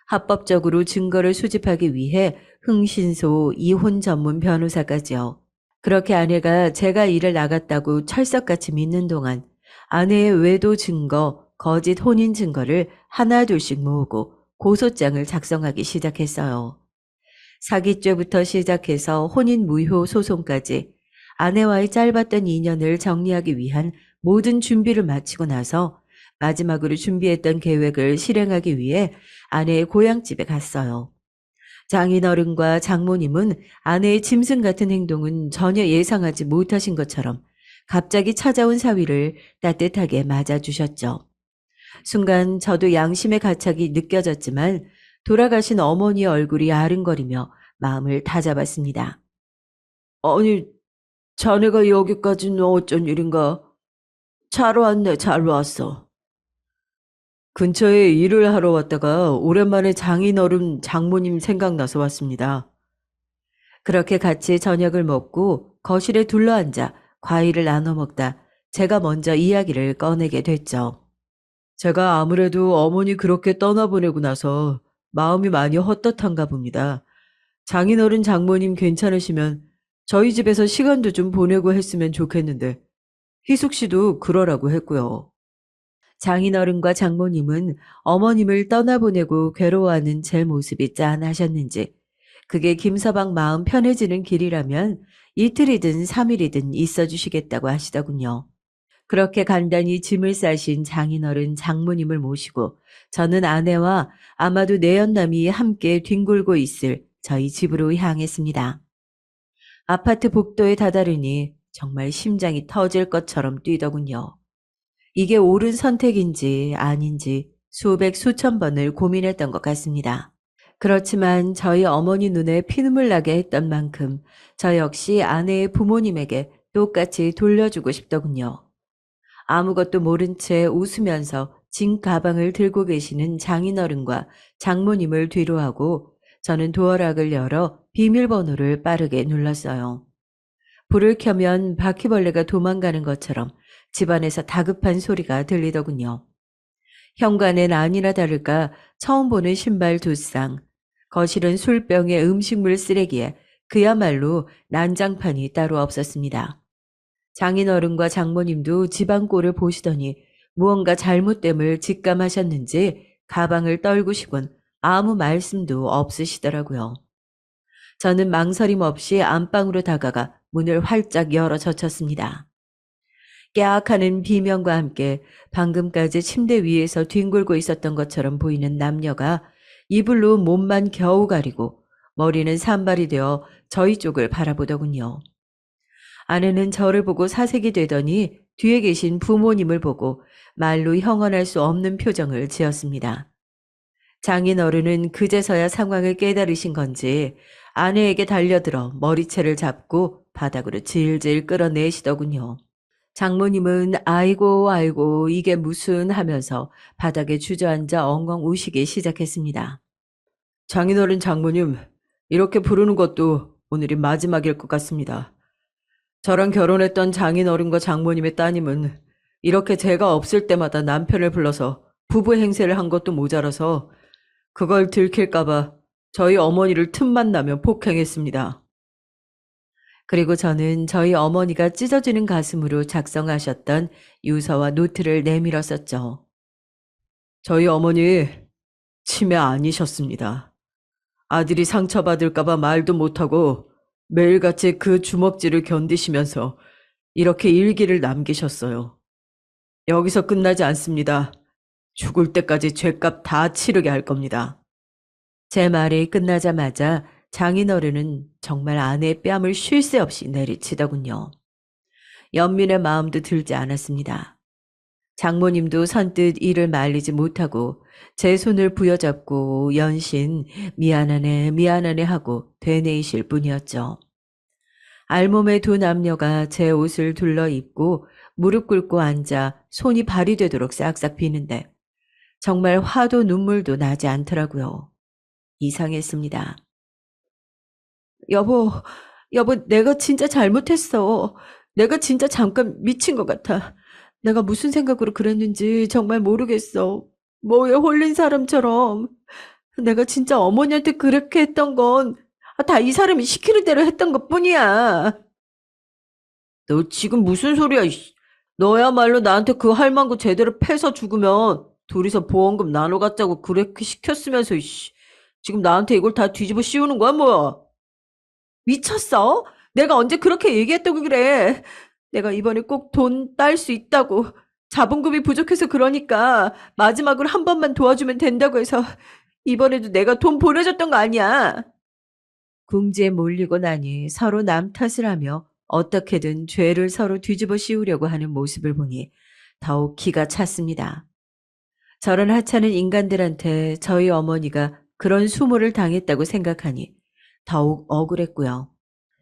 합법적으로 증거를 수집하기 위해 흥신소 이혼 전문 변호사까지요. 그렇게 아내가 제가 일을 나갔다고 철석같이 믿는 동안 아내의 외도 증거, 거짓 혼인 증거를 하나둘씩 모으고 고소장을 작성하기 시작했어요. 사기죄부터 시작해서 혼인 무효 소송까지 아내와의 짧았던 인연을 정리하기 위한 모든 준비를 마치고 나서 마지막으로 준비했던 계획을 실행하기 위해 아내의 고향집에 갔어요. 장인어른과 장모님은 아내의 짐승 같은 행동은 전혀 예상하지 못하신 것처럼 갑자기 찾아온 사위를 따뜻하게 맞아주셨죠. 순간 저도 양심의 가책이 느껴졌지만 돌아가신 어머니의 얼굴이 아른거리며 마음을 다잡았습니다. 아니, 자네가 여기까지는 어쩐 일인가? 잘 왔네, 잘 왔어. 근처에 일을 하러 왔다가 오랜만에 장인어른 장모님 생각나서 왔습니다. 그렇게 같이 저녁을 먹고 거실에 둘러앉아 과일을 나눠 먹다 제가 먼저 이야기를 꺼내게 됐죠. 제가 아무래도 어머니 그렇게 떠나보내고 나서 마음이 많이 헛헛한가 봅니다. 장인어른 장모님 괜찮으시면 저희 집에서 시간도 좀 보내고 했으면 좋겠는데 희숙 씨도 그러라고 했고요. 장인어른과 장모님은 어머님을 떠나보내고 괴로워하는 제 모습이 짠하셨는지 그게 김서방 마음 편해지는 길이라면 이틀이든 3일이든 있어주시겠다고 하시더군요. 그렇게 간단히 짐을 싸신 장인어른 장모님을 모시고 저는 아내와 아마도 내연남이 함께 뒹굴고 있을 저희 집으로 향했습니다. 아파트 복도에 다다르니 정말 심장이 터질 것처럼 뛰더군요. 이게 옳은 선택인지 아닌지 수백 수천 번을 고민했던 것 같습니다. 그렇지만 저희 어머니 눈에 피눈물 나게 했던 만큼 저 역시 아내의 부모님에게 똑같이 돌려주고 싶더군요. 아무것도 모른 채 웃으면서 진 가방을 들고 계시는 장인어른과 장모님을 뒤로하고 저는 도어락을 열어 비밀번호를 빠르게 눌렀어요. 불을 켜면 바퀴벌레가 도망가는 것처럼 집안에서 다급한 소리가 들리더군요. 현관엔 아니나 다를까 처음 보는 신발 2쌍, 거실은 술병에 음식물 쓰레기에 그야말로 난장판이 따로 없었습니다. 장인어른과 장모님도 집안 꼴을 보시더니 무언가 잘못됨을 직감하셨는지 가방을 떨구시곤 아무 말씀도 없으시더라고요. 저는 망설임 없이 안방으로 다가가 문을 활짝 열어 젖혔습니다. 깨악하는 비명과 함께 방금까지 침대 위에서 뒹굴고 있었던 것처럼 보이는 남녀가 이불로 몸만 겨우 가리고 머리는 산발이 되어 저희 쪽을 바라보더군요. 아내는 저를 보고 사색이 되더니 뒤에 계신 부모님을 보고 말로 형언할 수 없는 표정을 지었습니다. 장인어른은 그제서야 상황을 깨달으신 건지 아내에게 달려들어 머리채를 잡고 바닥으로 질질 끌어내시더군요. 장모님은 아이고 아이고 이게 무슨 하면서 바닥에 주저앉아 엉엉 우시기 시작했습니다. 장인어른 장모님, 이렇게 부르는 것도 오늘이 마지막일 것 같습니다. 저랑 결혼했던 장인어른과 장모님의 따님은 이렇게 제가 없을 때마다 남편을 불러서 부부 행세를 한 것도 모자라서 그걸 들킬까봐 저희 어머니를 틈만 나면 폭행했습니다. 그리고 저는 저희 어머니가 찢어지는 가슴으로 작성하셨던 유서와 노트를 내밀었었죠. 저희 어머니 치매 아니셨습니다. 아들이 상처받을까봐 말도 못하고 매일같이 그 주먹질을 견디시면서 이렇게 일기를 남기셨어요. 여기서 끝나지 않습니다. 죽을 때까지 죗값 다 치르게 할 겁니다. 제 말이 끝나자마자 장인어른은 정말 아내의 뺨을 쉴 새 없이 내리치더군요. 연민의 마음도 들지 않았습니다. 장모님도 선뜻 이를 말리지 못하고 제 손을 부여잡고 연신 미안하네 미안하네 하고 되뇌이실 뿐이었죠. 알몸의 2남녀가 제 옷을 둘러 입고 무릎 꿇고 앉아 손이 발이 되도록 싹싹 비는데 정말 화도 눈물도 나지 않더라고요. 이상했습니다. 여보, 여보, 내가 진짜 잘못했어. 내가 진짜 잠깐 미친 것 같아. 내가 무슨 생각으로 그랬는지 정말 모르겠어. 뭐에 홀린 사람처럼. 내가 진짜 어머니한테 그렇게 했던 건 다 이 사람이 시키는 대로 했던 것뿐이야. 너 지금 무슨 소리야, 이씨. 너야말로 나한테 그 할망구 제대로 패서 죽으면 둘이서 보험금 나눠 갖자고 그렇게 시켰으면서, 이씨. 지금 나한테 이걸 다 뒤집어 씌우는 거야, 뭐야? 미쳤어? 내가 언제 그렇게 얘기했다고 그래. 내가 이번에 꼭 돈 딸 수 있다고. 자본금이 부족해서 그러니까 마지막으로 한 번만 도와주면 된다고 해서 이번에도 내가 돈 보내줬던 거 아니야. 궁지에 몰리고 나니 서로 남 탓을 하며 어떻게든 죄를 서로 뒤집어 씌우려고 하는 모습을 보니 더욱 기가 찼습니다. 저런 하찮은 인간들한테 저희 어머니가 그런 수모를 당했다고 생각하니 더욱 억울했고요.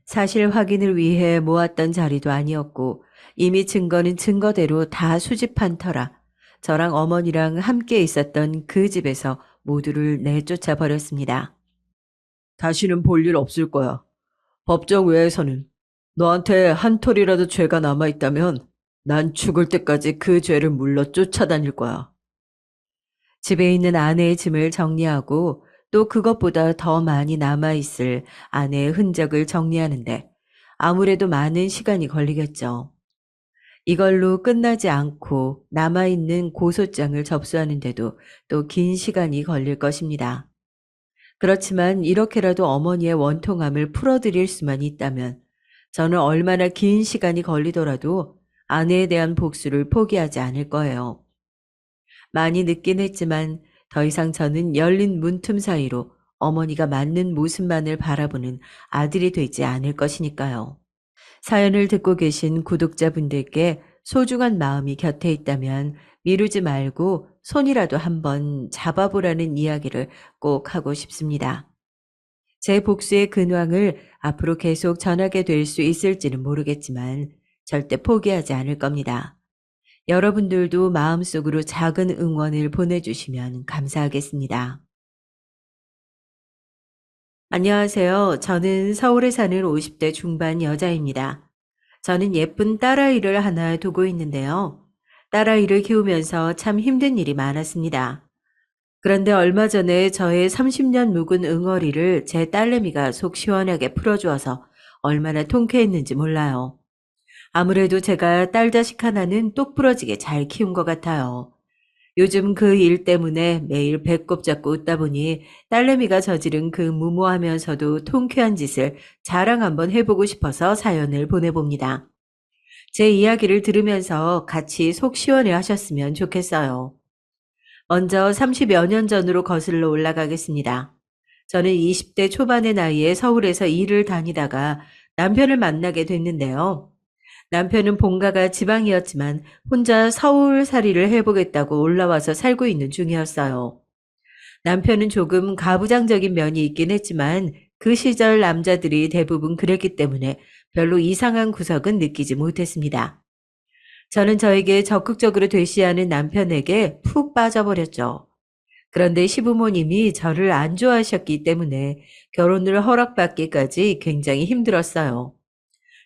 사실 확인을 위해 모았던 자리도 아니었고 이미 증거는 증거대로 다 수집한 터라 저랑 어머니랑 함께 있었던 그 집에서 모두를 내쫓아 버렸습니다. 다시는 볼 일 없을 거야. 법정 외에서는 너한테 한 톨이라도 죄가 남아있다면 난 죽을 때까지 그 죄를 물러 쫓아다닐 거야. 집에 있는 아내의 짐을 정리하고 또 그것보다 더 많이 남아있을 아내의 흔적을 정리하는데 아무래도 많은 시간이 걸리겠죠. 이걸로 끝나지 않고 남아있는 고소장을 접수하는데도 또 긴 시간이 걸릴 것입니다. 그렇지만 이렇게라도 어머니의 원통함을 풀어드릴 수만 있다면 저는 얼마나 긴 시간이 걸리더라도 아내에 대한 복수를 포기하지 않을 거예요. 많이 늦긴 했지만 더 이상 저는 열린 문틈 사이로 어머니가 맞는 모습만을 바라보는 아들이 되지 않을 것이니까요. 사연을 듣고 계신 구독자분들께 소중한 마음이 곁에 있다면 미루지 말고 손이라도 한번 잡아보라는 이야기를 꼭 하고 싶습니다. 제 복수의 근황을 앞으로 계속 전하게 될 수 있을지는 모르겠지만 절대 포기하지 않을 겁니다. 여러분들도 마음속으로 작은 응원을 보내주시면 감사하겠습니다. 안녕하세요. 저는 서울에 사는 50대 중반 여자입니다. 저는 예쁜 딸아이를 하나 두고 있는데요. 딸아이를 키우면서 참 힘든 일이 많았습니다. 그런데 얼마 전에 저의 30년 묵은 응어리를 제 딸내미가 속 시원하게 풀어주어서 얼마나 통쾌했는지 몰라요. 아무래도 제가 딸 자식 하나는 똑부러지게 잘 키운 것 같아요. 요즘 그 일 때문에 매일 배꼽 잡고 웃다 보니 딸내미가 저지른 그 무모하면서도 통쾌한 짓을 자랑 한번 해보고 싶어서 사연을 보내봅니다. 제 이야기를 들으면서 같이 속 시원해 하셨으면 좋겠어요. 먼저 30여 년 전으로 거슬러 올라가겠습니다. 저는 20대 초반의 나이에 서울에서 일을 다니다가 남편을 만나게 됐는데요. 남편은 본가가 지방이었지만 혼자 서울살이를 해보겠다고 올라와서 살고 있는 중이었어요. 남편은 조금 가부장적인 면이 있긴 했지만 그 시절 남자들이 대부분 그랬기 때문에 별로 이상한 구석은 느끼지 못했습니다. 저는 저에게 적극적으로 대시하는 남편에게 푹 빠져버렸죠. 그런데 시부모님이 저를 안 좋아하셨기 때문에 결혼을 허락받기까지 굉장히 힘들었어요.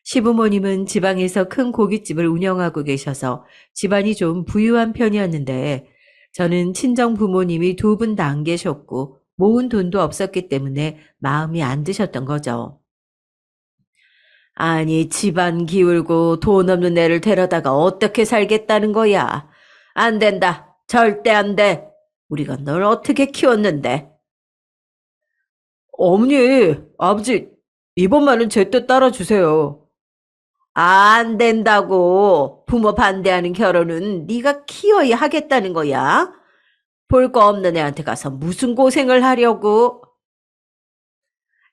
시부모님은 지방에서 큰 고깃집을 운영하고 계셔서 집안이 좀 부유한 편이었는데 저는 친정 부모님이 두 분 다 안 계셨고 모은 돈도 없었기 때문에 마음이 안 드셨던 거죠. 아니, 집안 기울고 돈 없는 애를 데려다가 어떻게 살겠다는 거야? 안 된다. 절대 안 돼. 우리가 널 어떻게 키웠는데? 어머니, 아버지, 이번만은 제 뜻 따라주세요. 안 된다고. 부모 반대하는 결혼은 네가 키워야 하겠다는 거야. 볼 거 없는 애한테 가서 무슨 고생을 하려고.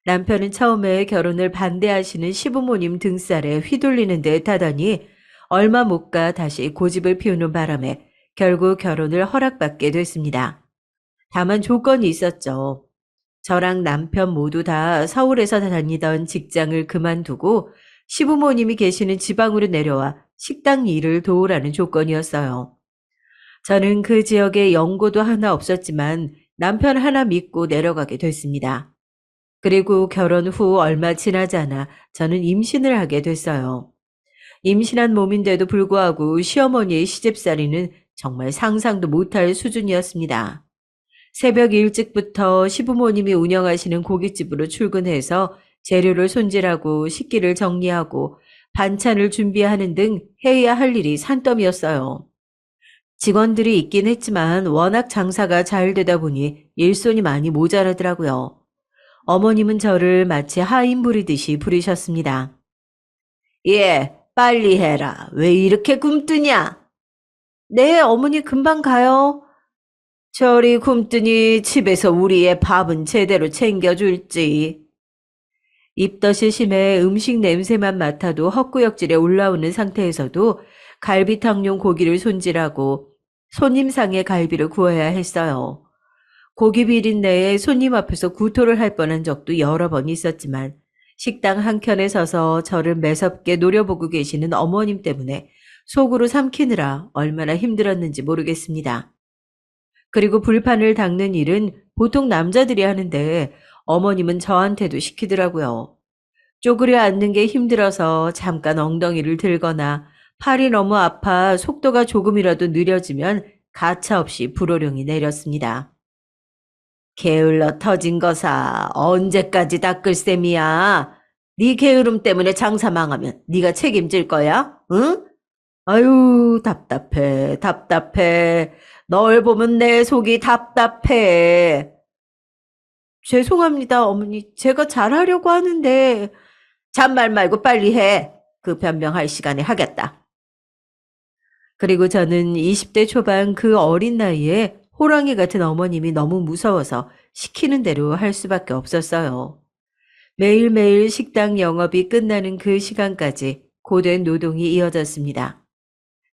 남편은 처음에 결혼을 반대하시는 시부모님 등살에 휘둘리는 듯 하더니 얼마 못 가 다시 고집을 피우는 바람에 결국 결혼을 허락받게 됐습니다. 다만 조건이 있었죠. 저랑 남편 모두 다 서울에서 다니던 직장을 그만두고 시부모님이 계시는 지방으로 내려와 식당 일을 도우라는 조건이었어요. 저는 그 지역에 연고도 하나 없었지만 남편 하나 믿고 내려가게 됐습니다. 그리고 결혼 후 얼마 지나지 않아 저는 임신을 하게 됐어요. 임신한 몸인데도 불구하고 시어머니의 시집살이는 정말 상상도 못할 수준이었습니다. 새벽 일찍부터 시부모님이 운영하시는 고깃집으로 출근해서 재료를 손질하고 식기를 정리하고 반찬을 준비하는 등 해야 할 일이 산더미였어요. 직원들이 있긴 했지만 워낙 장사가 잘 되다 보니 일손이 많이 모자라더라고요. 어머님은 저를 마치 하인 부리듯이 부리셨습니다. 예, 빨리 해라. 왜 이렇게 굶뜨냐? 네, 어머니 금방 가요. 저리 굶뜨니 집에서 우리의 밥은 제대로 챙겨줄지. 입덧이 심해 음식 냄새만 맡아도 헛구역질에 올라오는 상태에서도 갈비탕용 고기를 손질하고 손님상의 갈비를 구워야 했어요. 고기 비린내에 손님 앞에서 구토를 할 뻔한 적도 여러 번 있었지만 식당 한켠에 서서 저를 매섭게 노려보고 계시는 어머님 때문에 속으로 삼키느라 얼마나 힘들었는지 모르겠습니다. 그리고 불판을 닦는 일은 보통 남자들이 하는데 어머님은 저한테도 시키더라고요. 쪼그려 앉는 게 힘들어서 잠깐 엉덩이를 들거나 팔이 너무 아파 속도가 조금이라도 느려지면 가차없이 불호령이 내렸습니다. 게을러 터진 거사 언제까지 닦을 셈이야? 네 게으름 때문에 장사 망하면 네가 책임질 거야? 응? 아유 답답해 답답해. 널 보면 내 속이 답답해. 죄송합니다 어머니. 제가 잘하려고 하는데. 잔말 말고 빨리 해. 그 변명할 시간에 하겠다. 그리고 저는 20대 초반 그 어린 나이에 호랑이 같은 어머님이 너무 무서워서 시키는 대로 할 수밖에 없었어요. 매일매일 식당 영업이 끝나는 그 시간까지 고된 노동이 이어졌습니다.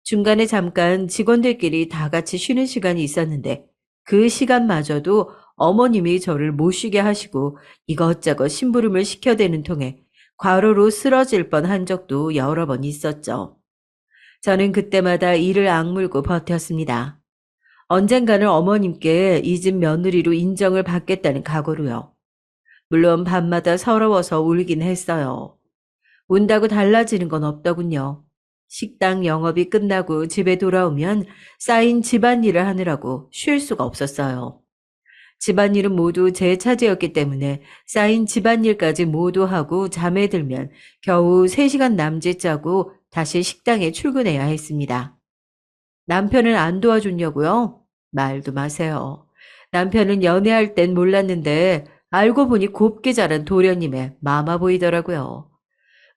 중간에 잠깐 직원들끼리 다 같이 쉬는 시간이 있었는데 그 시간마저도 어머님이 저를 못 쉬게 하시고 이것저것 심부름을 시켜대는 통에 과로로 쓰러질 뻔한 적도 여러 번 있었죠. 저는 그때마다 이를 악물고 버텼습니다. 언젠가는 어머님께 이 집 며느리로 인정을 받겠다는 각오로요. 물론 밤마다 서러워서 울긴 했어요. 운다고 달라지는 건 없더군요. 식당 영업이 끝나고 집에 돌아오면 쌓인 집안일을 하느라고 쉴 수가 없었어요. 집안일은 모두 제 차지였기 때문에 쌓인 집안일까지 모두 하고 잠에 들면 겨우 3시간 남짓 자고 다시 식당에 출근해야 했습니다. 남편은 안 도와줬냐고요? 말도 마세요. 남편은 연애할 땐 몰랐는데 알고 보니 곱게 자란 도련님의 마마 보이더라고요.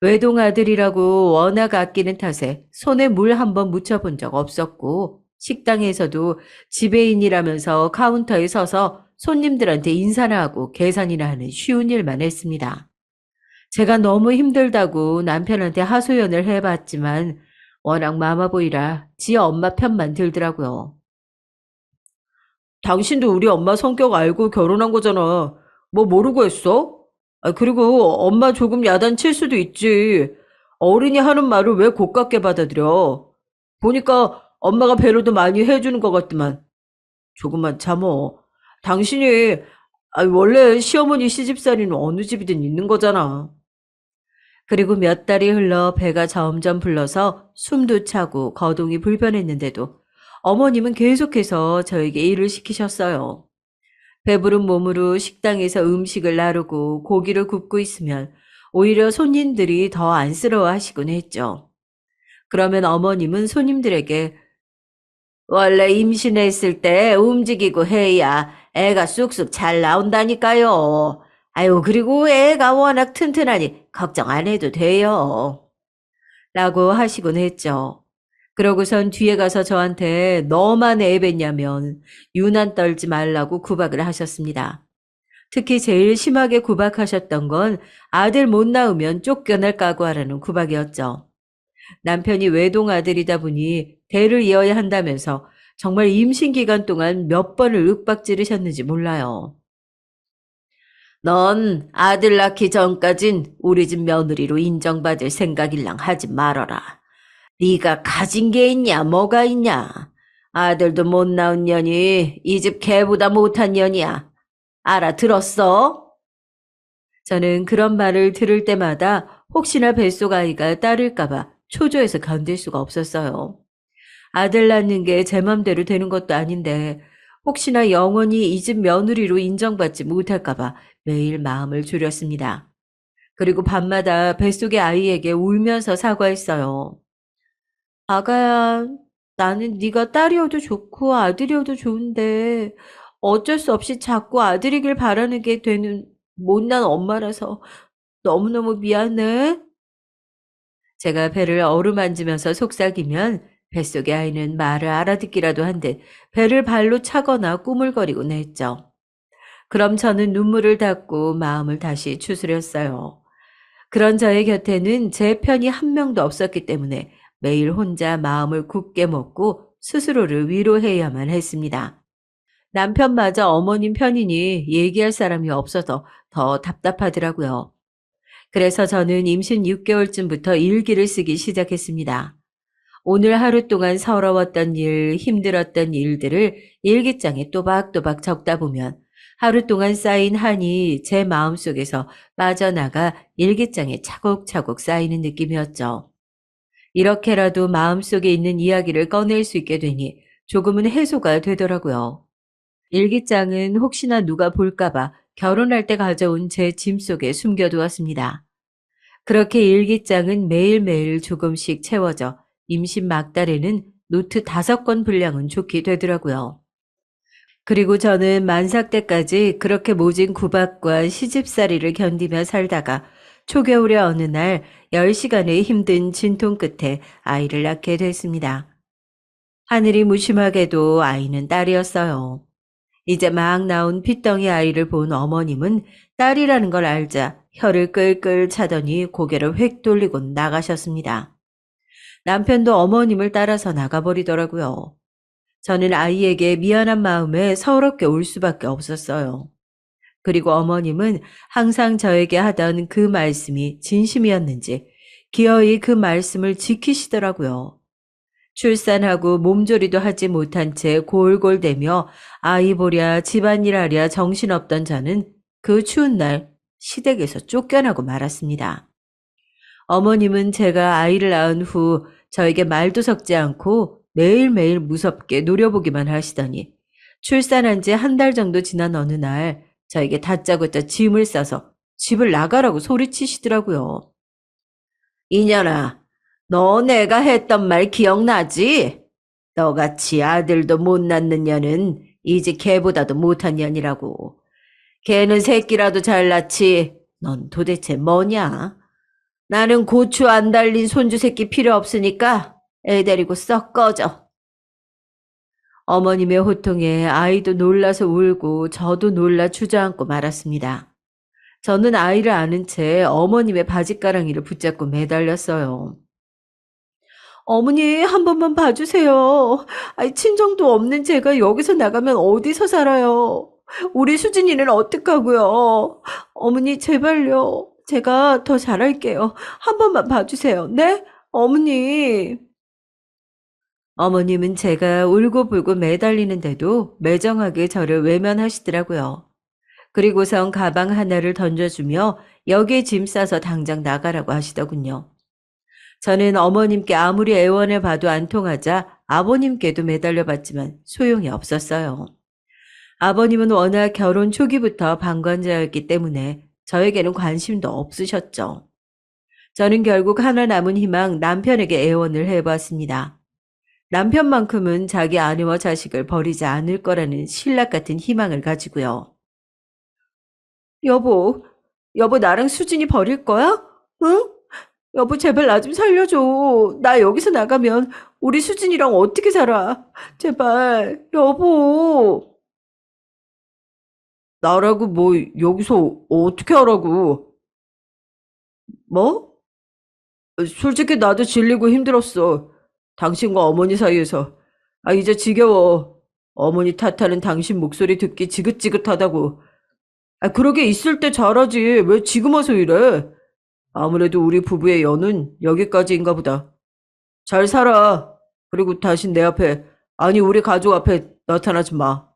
외동아들이라고 워낙 아끼는 탓에 손에 물 한 번 묻혀본 적 없었고 식당에서도 지배인이라면서 카운터에 서서 손님들한테 인사나 하고 계산이나 하는 쉬운 일만 했습니다. 제가 너무 힘들다고 남편한테 하소연을 해봤지만 워낙 마마보이라 지 엄마 편만 들더라고요. 당신도 우리 엄마 성격 알고 결혼한 거잖아. 뭐 모르고 했어? 그리고 엄마 조금 야단칠 수도 있지. 어른이 하는 말을 왜 고깝게 받아들여? 보니까 엄마가 배려도 많이 해주는 것 같지만 조금만 참어. 당신이 원래 시어머니 시집살이는 어느 집이든 있는 거잖아. 그리고 몇 달이 흘러 배가 점점 불러서 숨도 차고 거동이 불편했는데도 어머님은 계속해서 저에게 일을 시키셨어요. 배부른 몸으로 식당에서 음식을 나르고 고기를 굽고 있으면 오히려 손님들이 더 안쓰러워하시곤 했죠. 그러면 어머님은 손님들에게 원래 임신했을 때 움직이고 해야 애가 쑥쑥 잘 나온다니까요. 아유, 그리고 애가 워낙 튼튼하니 걱정 안 해도 돼요. 라고 하시곤 했죠. 그러고선 뒤에 가서 저한테 너만 애뱉냐면 유난 떨지 말라고 구박을 하셨습니다. 특히 제일 심하게 구박하셨던 건 아들 못 낳으면 쫓겨날 각오하라는 구박이었죠. 남편이 외동아들이다 보니 대를 이어야 한다면서 정말 임신 기간 동안 몇 번을 윽박 지르셨는지 몰라요. 넌 아들 낳기 전까진 우리 집 며느리로 인정받을 생각일랑 하지 말어라. 네가 가진 게 있냐 뭐가 있냐. 아들도 못 낳은 년이 이 집 개보다 못한 년이야. 알아들었어? 저는 그런 말을 들을 때마다 혹시나 뱃속 아이가 딸일까봐 초조해서 견딜 수가 없었어요. 아들 낳는 게 제 맘대로 되는 것도 아닌데 혹시나 영원히 이 집 며느리로 인정받지 못할까봐 매일 마음을 졸였습니다. 그리고 밤마다 뱃속의 아이에게 울면서 사과했어요. 아가야, 나는 네가 딸이어도 좋고 아들이어도 좋은데 어쩔 수 없이 자꾸 아들이길 바라는 게 되는 못난 엄마라서 너무너무 미안해. 제가 배를 어루만지면서 속삭이면 뱃속의 아이는 말을 알아듣기라도 한 듯 배를 발로 차거나 꾸물거리곤 했죠. 그럼 저는 눈물을 닦고 마음을 다시 추스렸어요. 그런 저의 곁에는 제 편이 한 명도 없었기 때문에 매일 혼자 마음을 굳게 먹고 스스로를 위로해야만 했습니다. 남편마저 어머님 편이니 얘기할 사람이 없어서 더 답답하더라고요. 그래서 저는 임신 6개월쯤부터 일기를 쓰기 시작했습니다. 오늘 하루 동안 서러웠던 일, 힘들었던 일들을 일기장에 또박또박 적다 보면 하루 동안 쌓인 한이 제 마음속에서 빠져나가 일기장에 차곡차곡 쌓이는 느낌이었죠. 이렇게라도 마음속에 있는 이야기를 꺼낼 수 있게 되니 조금은 해소가 되더라고요. 일기장은 혹시나 누가 볼까봐 결혼할 때 가져온 제 짐 속에 숨겨두었습니다. 그렇게 일기장은 매일매일 조금씩 채워져 임신 막달에는 노트 5권 분량은 좋게 되더라고요. 그리고 저는 만삭 때까지 그렇게 모진 구박과 시집살이를 견디며 살다가 초겨울의 어느 날 10시간의 힘든 진통 끝에 아이를 낳게 됐습니다. 하늘이 무심하게도 아이는 딸이었어요. 이제 막 나온 핏덩이 아이를 본 어머님은 딸이라는 걸 알자 혀를 끌끌 차더니 고개를 획 돌리고 나가셨습니다. 남편도 어머님을 따라서 나가버리더라고요. 저는 아이에게 미안한 마음에 서럽게 울 수밖에 없었어요. 그리고 어머님은 항상 저에게 하던 그 말씀이 진심이었는지 기어이 그 말씀을 지키시더라고요. 출산하고 몸조리도 하지 못한 채 골골대며 아이 보랴 집안일 하랴 정신없던 저는 그 추운 날 시댁에서 쫓겨나고 말았습니다. 어머님은 제가 아이를 낳은 후 저에게 말도 섞지 않고 매일매일 무섭게 노려보기만 하시더니 출산한 지 한 달 정도 지난 어느 날 저에게 다짜고짜 짐을 싸서 집을 나가라고 소리치시더라고요. 이년아, 너 내가 했던 말 기억나지? 너같이 아들도 못 낳는 년은 이제 걔보다도 못한 년이라고. 걔는 새끼라도 잘 낳지. 넌 도대체 뭐냐? 나는 고추 안 달린 손주 새끼 필요 없으니까 애 데리고 썩 꺼져. 어머님의 호통에 아이도 놀라서 울고 저도 놀라 주저앉고 말았습니다. 저는 아이를 안은 채 어머님의 바짓가랑이를 붙잡고 매달렸어요. 어머니, 한 번만 봐주세요. 아이, 친정도 없는 제가 여기서 나가면 어디서 살아요? 우리 수진이는 어떡하고요? 어머니, 제발요. 제가 더 잘할게요. 한 번만 봐주세요. 네? 어머니. 어머님은 제가 울고불고 매달리는데도 매정하게 저를 외면하시더라고요. 그리고선 가방 하나를 던져주며 여기에 짐 싸서 당장 나가라고 하시더군요. 저는 어머님께 아무리 애원해 봐도 안 통하자 아버님께도 매달려 봤지만 소용이 없었어요. 아버님은 워낙 결혼 초기부터 방관자였기 때문에 저에게는 관심도 없으셨죠. 저는 결국 하나 남은 희망 남편에게 애원을 해봤습니다. 남편만큼은 자기 아내와 자식을 버리지 않을 거라는 신락 같은 희망을 가지고요. 여보, 나랑 수진이 버릴 거야? 응? 여보, 제발 나 좀 살려줘. 나 여기서 나가면 우리 수진이랑 어떻게 살아? 제발, 여보. 나라고 뭐 여기서 어떻게 하라고? 뭐? 솔직히 나도 질리고 힘들었어. 당신과 어머니 사이에서. 이제 지겨워. 어머니 탓하는 당신 목소리 듣기 지긋지긋하다고. 그러게 있을 때 잘하지. 왜 지금 와서 이래? 아무래도 우리 부부의 연은 여기까지인가 보다. 잘 살아. 그리고 다시 내 앞에, 아니 우리 가족 앞에 나타나지 마.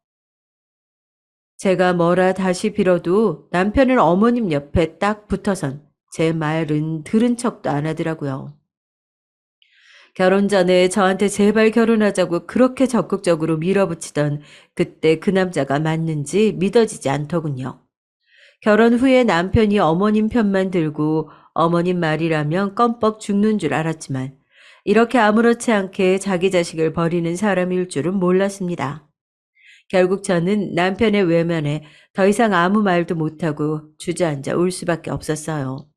제가 뭐라 다시 빌어도 남편은 어머님 옆에 딱 붙어선 제 말은 들은 척도 안 하더라고요. 결혼 전에 저한테 제발 결혼하자고 그렇게 적극적으로 밀어붙이던 그때 그 남자가 맞는지 믿어지지 않더군요. 결혼 후에 남편이 어머님 편만 들고 어머님 말이라면 껌뻑 죽는 줄 알았지만 이렇게 아무렇지 않게 자기 자식을 버리는 사람일 줄은 몰랐습니다. 결국 저는 남편의 외면에 더 이상 아무 말도 못하고 주저앉아 울 수밖에 없었어요.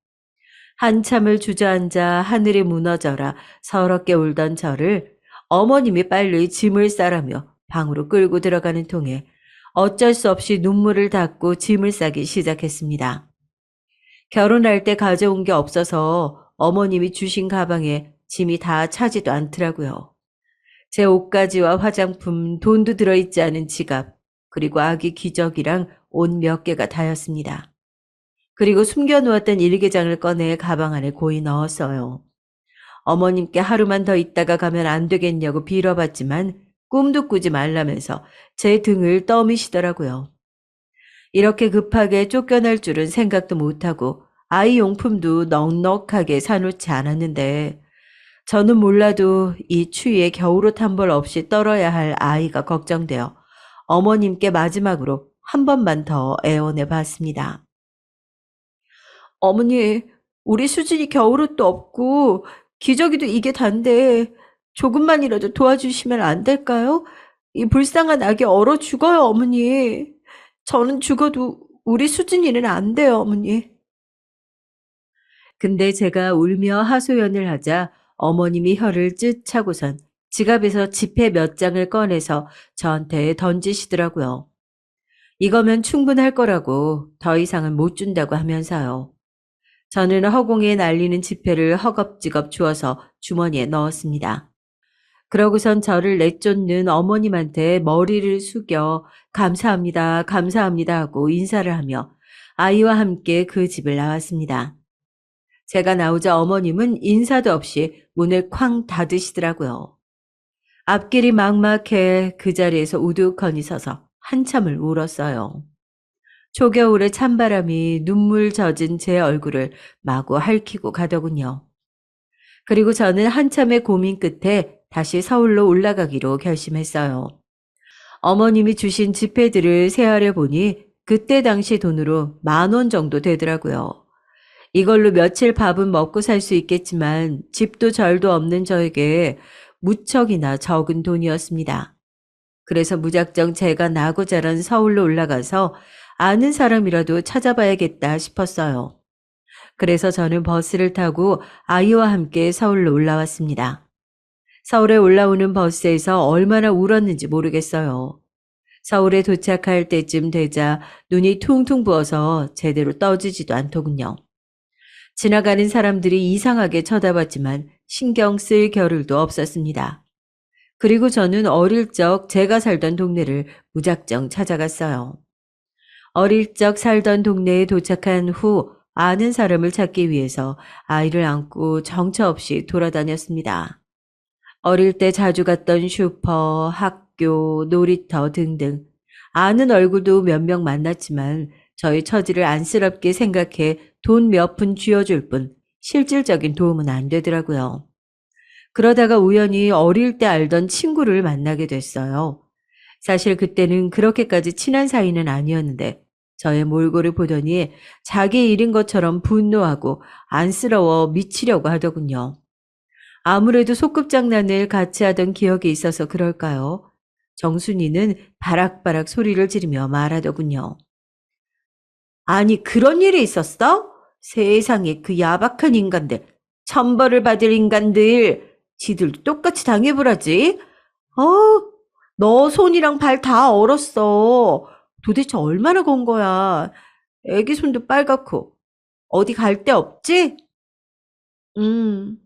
한참을 주저앉아 하늘이 무너져라 서럽게 울던 저를 어머님이 빨리 짐을 싸라며 방으로 끌고 들어가는 통에 어쩔 수 없이 눈물을 닦고 짐을 싸기 시작했습니다. 결혼할 때 가져온 게 없어서 어머님이 주신 가방에 짐이 다 차지도 않더라고요. 제 옷가지와 화장품, 돈도 들어있지 않은 지갑, 그리고 아기 기저귀랑 옷 몇 개가 다였습니다. 그리고 숨겨놓았던 일기장을 꺼내 가방 안에 고이 넣었어요. 어머님께 하루만 더 있다가 가면 안 되겠냐고 빌어봤지만 꿈도 꾸지 말라면서 제 등을 떠미시더라고요. 이렇게 급하게 쫓겨날 줄은 생각도 못하고 아이 용품도 넉넉하게 사놓지 않았는데 저는 몰라도 이 추위에 겨울옷 한 벌 없이 떨어야 할 아이가 걱정되어 어머님께 마지막으로 한 번만 더 애원해 봤습니다. 어머니, 우리 수진이 겨울옷도 없고 기저귀도 이게 단데 조금만이라도 도와주시면 안 될까요? 이 불쌍한 아기 얼어 죽어요, 어머니. 저는 죽어도 우리 수진이는 안 돼요, 어머니. 근데 제가 울며 하소연을 하자 어머님이 혀를 쯧 차고선 지갑에서 지폐 몇 장을 꺼내서 저한테 던지시더라고요. 이거면 충분할 거라고 더 이상은 못 준다고 하면서요. 저는 허공에 날리는 지폐를 허겁지겁 주워서 주머니에 넣었습니다. 그러고선 저를 내쫓는 어머님한테 머리를 숙여 감사합니다, 감사합니다 하고 인사를 하며 아이와 함께 그 집을 나왔습니다. 제가 나오자 어머님은 인사도 없이 문을 쾅 닫으시더라고요. 앞길이 막막해 그 자리에서 우두커니 서서 한참을 울었어요. 초겨울의 찬바람이 눈물 젖은 제 얼굴을 마구 핥히고 가더군요. 그리고 저는 한참의 고민 끝에 다시 서울로 올라가기로 결심했어요. 어머님이 주신 지폐들을 세어려 보니 그때 당시 돈으로 10,000원 정도 되더라고요. 이걸로 며칠 밥은 먹고 살 수 있겠지만 집도 절도 없는 저에게 무척이나 적은 돈이었습니다. 그래서 무작정 제가 나고 자란 서울로 올라가서 아는 사람이라도 찾아봐야겠다 싶었어요. 그래서 저는 버스를 타고 아이와 함께 서울로 올라왔습니다. 서울에 올라오는 버스에서 얼마나 울었는지 모르겠어요. 서울에 도착할 때쯤 되자 눈이 퉁퉁 부어서 제대로 떠지지도 않더군요. 지나가는 사람들이 이상하게 쳐다봤지만 신경 쓸 겨를도 없었습니다. 그리고 저는 어릴 적 제가 살던 동네를 무작정 찾아갔어요. 어릴 적 살던 동네에 도착한 후 아는 사람을 찾기 위해서 아이를 안고 정처 없이 돌아다녔습니다. 어릴 때 자주 갔던 슈퍼, 학교, 놀이터 등등 아는 얼굴도 몇 명 만났지만 저희 처지를 안쓰럽게 생각해 돈 몇 푼 쥐어줄 뿐 실질적인 도움은 안 되더라고요. 그러다가 우연히 어릴 때 알던 친구를 만나게 됐어요. 사실 그때는 그렇게까지 친한 사이는 아니었는데 저의 몰골을 보더니 자기 일인 것처럼 분노하고 안쓰러워 미치려고 하더군요. 아무래도 소꿉장난을 같이 하던 기억이 있어서 그럴까요? 정순이는 바락바락 소리를 지르며 말하더군요. 아니, 그런 일이 있었어? 세상에 그 야박한 인간들, 천벌을 받을 인간들, 지들도 똑같이 당해보라지. 너 손이랑 발 다 얼었어. 도대체 얼마나 건 거야? 애기 손도 빨갛고. 어디 갈 데 없지? 음,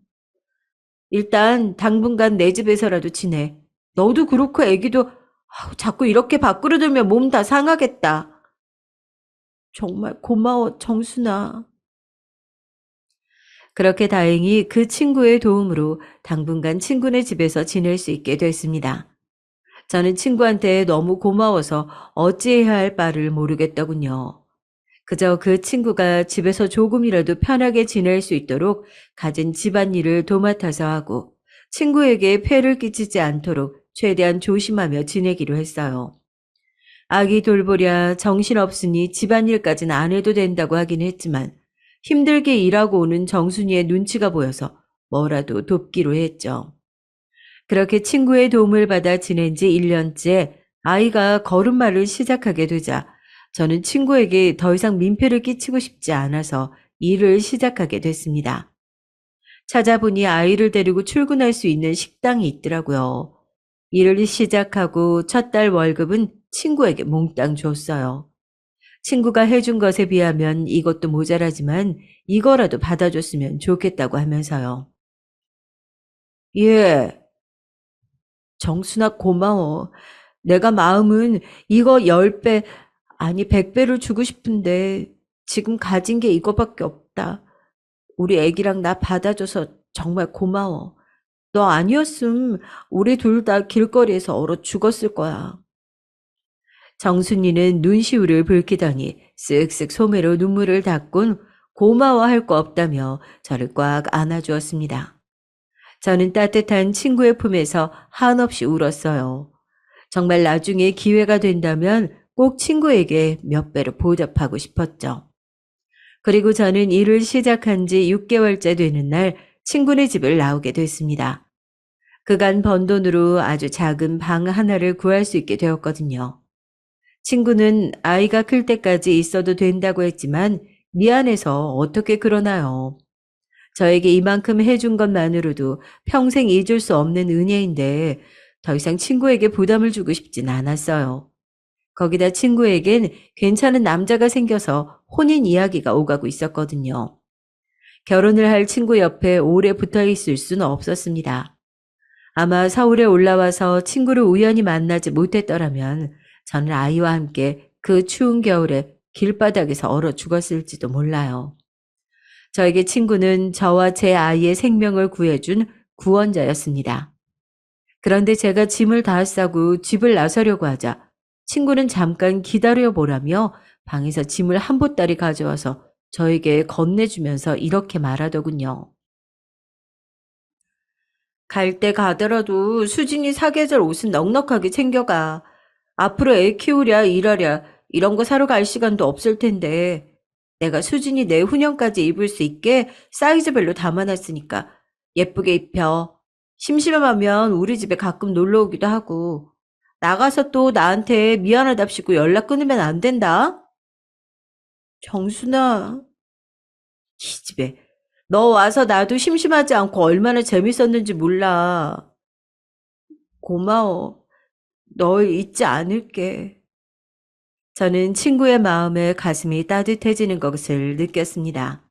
일단 당분간 내 집에서라도 지내. 너도 그렇고 애기도 자꾸 이렇게 밖으로 들면 몸 다 상하겠다. 정말 고마워, 정순아. 그렇게 다행히 그 친구의 도움으로 당분간 친구네 집에서 지낼 수 있게 됐습니다. 저는 친구한테 너무 고마워서 어찌해야 할 바를 모르겠더군요. 그저 그 친구가 집에서 조금이라도 편하게 지낼 수 있도록 가진 집안일을 도맡아서 하고 친구에게 폐를 끼치지 않도록 최대한 조심하며 지내기로 했어요. 아기 돌보랴 정신없으니 집안일까지는 안 해도 된다고 하긴 했지만 힘들게 일하고 오는 정순이의 눈치가 보여서 뭐라도 돕기로 했죠. 그렇게 친구의 도움을 받아 지낸 지 1년째 아이가 걸음마를 시작하게 되자 저는 친구에게 더 이상 민폐를 끼치고 싶지 않아서 일을 시작하게 됐습니다. 찾아보니 아이를 데리고 출근할 수 있는 식당이 있더라고요. 일을 시작하고 첫 달 월급은 친구에게 몽땅 줬어요. 친구가 해준 것에 비하면 이것도 모자라지만 이거라도 받아줬으면 좋겠다고 하면서요. 예, 정순아 고마워. 내가 마음은 이거 10배, 아니 100배를 주고 싶은데 지금 가진 게 이거밖에 없다. 우리 애기랑 나 받아줘서 정말 고마워. 너 아니었음 우리 둘 다 길거리에서 얼어 죽었을 거야. 정순이는 눈시울을 붉히더니 쓱쓱 소매로 눈물을 닦곤 고마워할 거 없다며 저를 꽉 안아주었습니다. 저는 따뜻한 친구의 품에서 한없이 울었어요. 정말 나중에 기회가 된다면 꼭 친구에게 몇 배로 보답하고 싶었죠. 그리고 저는 일을 시작한 지 6개월째 되는 날 친구네 집을 나오게 됐습니다. 그간 번 돈으로 아주 작은 방 하나를 구할 수 있게 되었거든요. 친구는 아이가 클 때까지 있어도 된다고 했지만 미안해서 어떻게 그러나요? 저에게 이만큼 해준 것만으로도 평생 잊을 수 없는 은혜인데 더 이상 친구에게 부담을 주고 싶진 않았어요. 거기다 친구에겐 괜찮은 남자가 생겨서 혼인 이야기가 오가고 있었거든요. 결혼을 할 친구 옆에 오래 붙어 있을 수는 없었습니다. 아마 서울에 올라와서 친구를 우연히 만나지 못했더라면 저는 아이와 함께 그 추운 겨울에 길바닥에서 얼어 죽었을지도 몰라요. 저에게 친구는 저와 제 아이의 생명을 구해준 구원자였습니다. 그런데 제가 짐을 다 싸고 집을 나서려고 하자 친구는 잠깐 기다려보라며 방에서 짐을 한 보따리 가져와서 저에게 건네주면서 이렇게 말하더군요. 갈 때 가더라도 수진이 사계절 옷은 넉넉하게 챙겨가. 앞으로 애 키우랴 일하랴 이런 거 사러 갈 시간도 없을 텐데 내가 수진이 내후년까지 입을 수 있게 사이즈별로 담아놨으니까 예쁘게 입혀. 심심하면 우리 집에 가끔 놀러 오기도 하고 나가서 또 나한테 미안하답시고 연락 끊으면 안 된다. 정순아, 기집애. 너 와서 나도 심심하지 않고 얼마나 재밌었는지 몰라. 고마워. 널 잊지 않을게. 저는 친구의 마음에 가슴이 따뜻해지는 것을 느꼈습니다.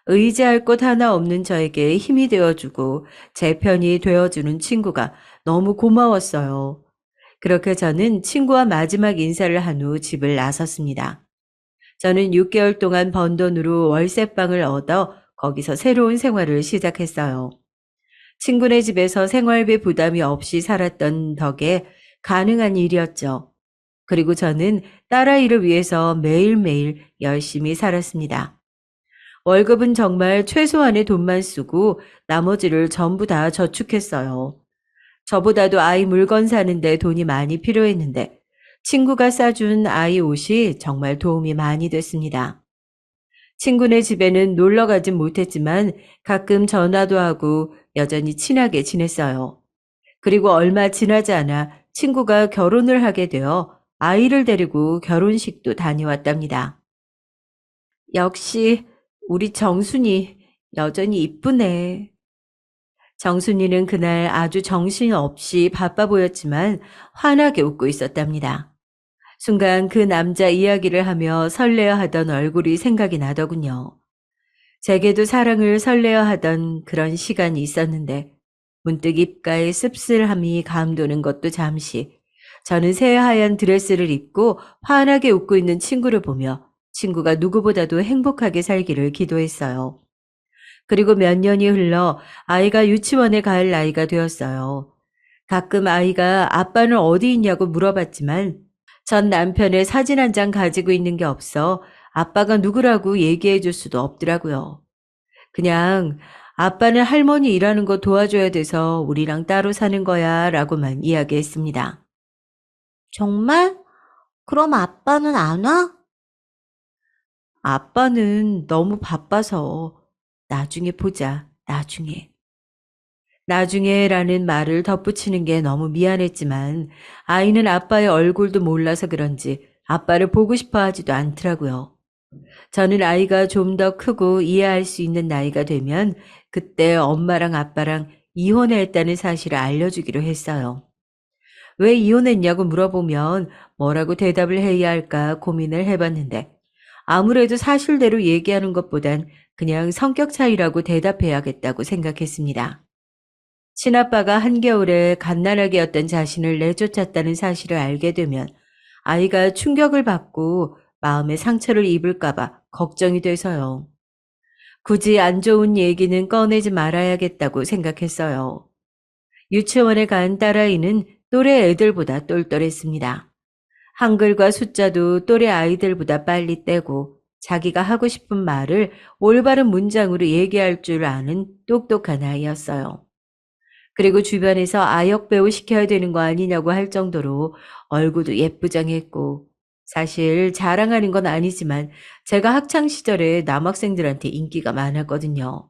의지할 곳 하나 없는 저에게 힘이 되어주고 제 편이 되어주는 친구가 너무 고마웠어요. 그렇게 저는 친구와 마지막 인사를 한 후 집을 나섰습니다. 저는 6개월 동안 번 돈으로 월세방을 얻어 거기서 새로운 생활을 시작했어요. 친구네 집에서 생활비 부담이 없이 살았던 덕에 가능한 일이었죠. 그리고 저는 딸아이를 위해서 매일매일 열심히 살았습니다. 월급은 정말 최소한의 돈만 쓰고 나머지를 전부 다 저축했어요. 저보다도 아이 물건 사는데 돈이 많이 필요했는데 친구가 싸준 아이 옷이 정말 도움이 많이 됐습니다. 친구네 집에는 놀러 가진 못했지만 가끔 전화도 하고 여전히 친하게 지냈어요. 그리고 얼마 지나지 않아 친구가 결혼을 하게 되어 아이를 데리고 결혼식도 다녀왔답니다. 역시 우리 정순이 여전히 이쁘네. 정순이는 그날 아주 정신없이 바빠 보였지만 환하게 웃고 있었답니다. 순간 그 남자 이야기를 하며 설레어 하던 얼굴이 생각이 나더군요. 제게도 사랑을 설레어 하던 그런 시간이 있었는데 문득 입가에 씁쓸함이 감도는 것도 잠시 저는 새하얀 드레스를 입고 환하게 웃고 있는 친구를 보며 친구가 누구보다도 행복하게 살기를 기도했어요. 그리고 몇 년이 흘러 아이가 유치원에 갈 나이가 되었어요. 가끔 아이가 아빠는 어디 있냐고 물어봤지만 전 남편의 사진 한 장 가지고 있는 게 없어 아빠가 누구라고 얘기해 줄 수도 없더라고요. 그냥 아빠는 할머니 일하는 거 도와줘야 돼서 우리랑 따로 사는 거야 라고만 이야기했습니다. 정말? 그럼 아빠는 안 와? 아빠는 너무 바빠서 나중에 보자, 나중에. 나중에라는 말을 덧붙이는 게 너무 미안했지만 아이는 아빠의 얼굴도 몰라서 그런지 아빠를 보고 싶어 하지도 않더라고요. 저는 아이가 좀 더 크고 이해할 수 있는 나이가 되면 그때 엄마랑 아빠랑 이혼했다는 사실을 알려주기로 했어요. 왜 이혼했냐고 물어보면 뭐라고 대답을 해야 할까 고민을 해봤는데 아무래도 사실대로 얘기하는 것보단 그냥 성격 차이라고 대답해야겠다고 생각했습니다. 친아빠가 한겨울에 갓난아기였던 자신을 내쫓았다는 사실을 알게 되면 아이가 충격을 받고 마음의 상처를 입을까봐 걱정이 돼서요. 굳이 안 좋은 얘기는 꺼내지 말아야겠다고 생각했어요. 유치원에 간 딸아이는 또래 애들보다 똘똘했습니다. 한글과 숫자도 또래 아이들보다 빨리 떼고 자기가 하고 싶은 말을 올바른 문장으로 얘기할 줄 아는 똑똑한 아이였어요. 그리고 주변에서 아역 배우 시켜야 되는 거 아니냐고 할 정도로 얼굴도 예쁘장했고, 사실 자랑하는 건 아니지만 제가 학창 시절에 남학생들한테 인기가 많았거든요.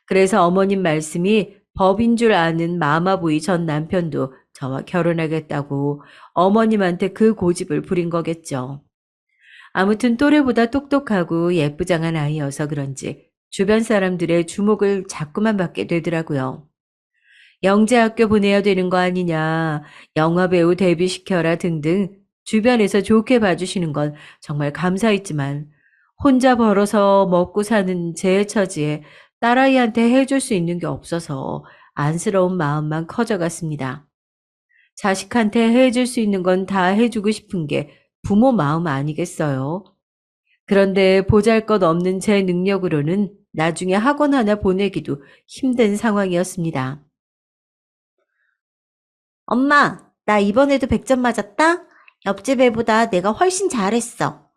그래서 어머님 말씀이 법인 줄 아는 마마보이 전 남편도 저와 결혼하겠다고 어머님한테 그 고집을 부린 거겠죠. 아무튼 또래보다 똑똑하고 예쁘장한 아이여서 그런지 주변 사람들의 주목을 자꾸만 받게 되더라고요. 영재학교 보내야 되는 거 아니냐, 영화배우 데뷔시켜라 등등 주변에서 좋게 봐주시는 건 정말 감사했지만 혼자 벌어서 먹고 사는 제 처지에 딸아이한테 해줄 수 있는 게 없어서 안쓰러운 마음만 커져갔습니다. 자식한테 해줄 수 있는 건 다 해주고 싶은 게 부모 마음 아니겠어요? 그런데 보잘것없는 제 능력으로는 나중에 학원 하나 보내기도 힘든 상황이었습니다. 엄마, 나 이번에도 100점 맞았다? 옆집 애보다 내가 훨씬 잘했어.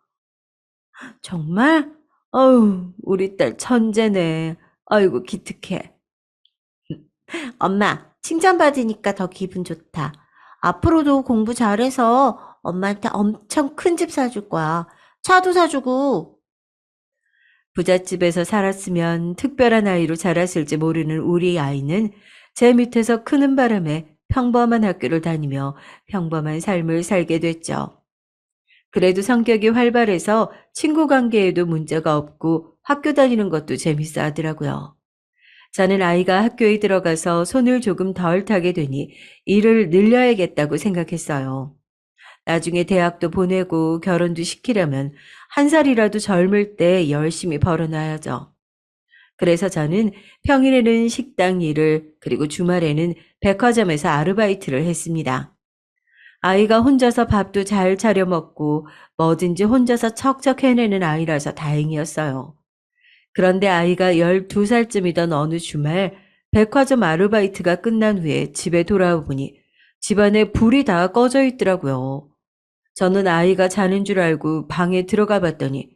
정말? 어우, 우리 딸 천재네. 아이고, 기특해. 엄마, 칭찬받으니까 더 기분 좋다. 앞으로도 공부 잘해서 엄마한테 엄청 큰 집 사줄 거야. 차도 사주고. 부잣집에서 살았으면 특별한 아이로 자랐을지 모르는 우리 아이는 제 밑에서 크는 바람에 평범한 학교를 다니며 평범한 삶을 살게 됐죠. 그래도 성격이 활발해서 친구 관계에도 문제가 없고 학교 다니는 것도 재밌어 하더라고요. 저는 아이가 학교에 들어가서 손을 조금 덜 타게 되니 일을 늘려야겠다고 생각했어요. 나중에 대학도 보내고 결혼도 시키려면 한 살이라도 젊을 때 열심히 벌어놔야죠. 그래서 저는 평일에는 식당 일을 그리고 주말에는 백화점에서 아르바이트를 했습니다. 아이가 혼자서 밥도 잘 차려 먹고 뭐든지 혼자서 척척 해내는 아이라서 다행이었어요. 그런데 아이가 12살쯤이던 어느 주말 백화점 아르바이트가 끝난 후에 집에 돌아오보니 집안에 불이 다 꺼져 있더라고요. 저는 아이가 자는 줄 알고 방에 들어가 봤더니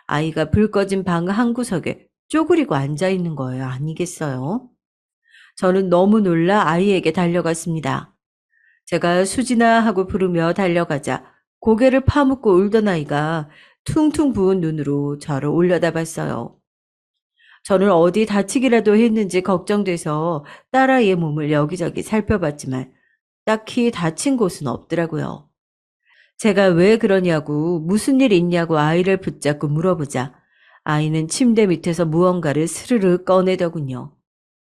아이가 불 꺼진 방 한 구석에 쪼그리고 앉아 있는 거예요. 아니겠어요? 저는 너무 놀라 아이에게 달려갔습니다. 제가 수진아 하고 부르며 달려가자 고개를 파묻고 울던 아이가 퉁퉁 부은 눈으로 저를 올려다봤어요. 저는 어디 다치기라도 했는지 걱정돼서 딸아이의 몸을 여기저기 살펴봤지만 딱히 다친 곳은 없더라고요. 제가 왜 그러냐고 무슨 일 있냐고 아이를 붙잡고 물어보자 아이는 침대 밑에서 무언가를 스르르 꺼내더군요.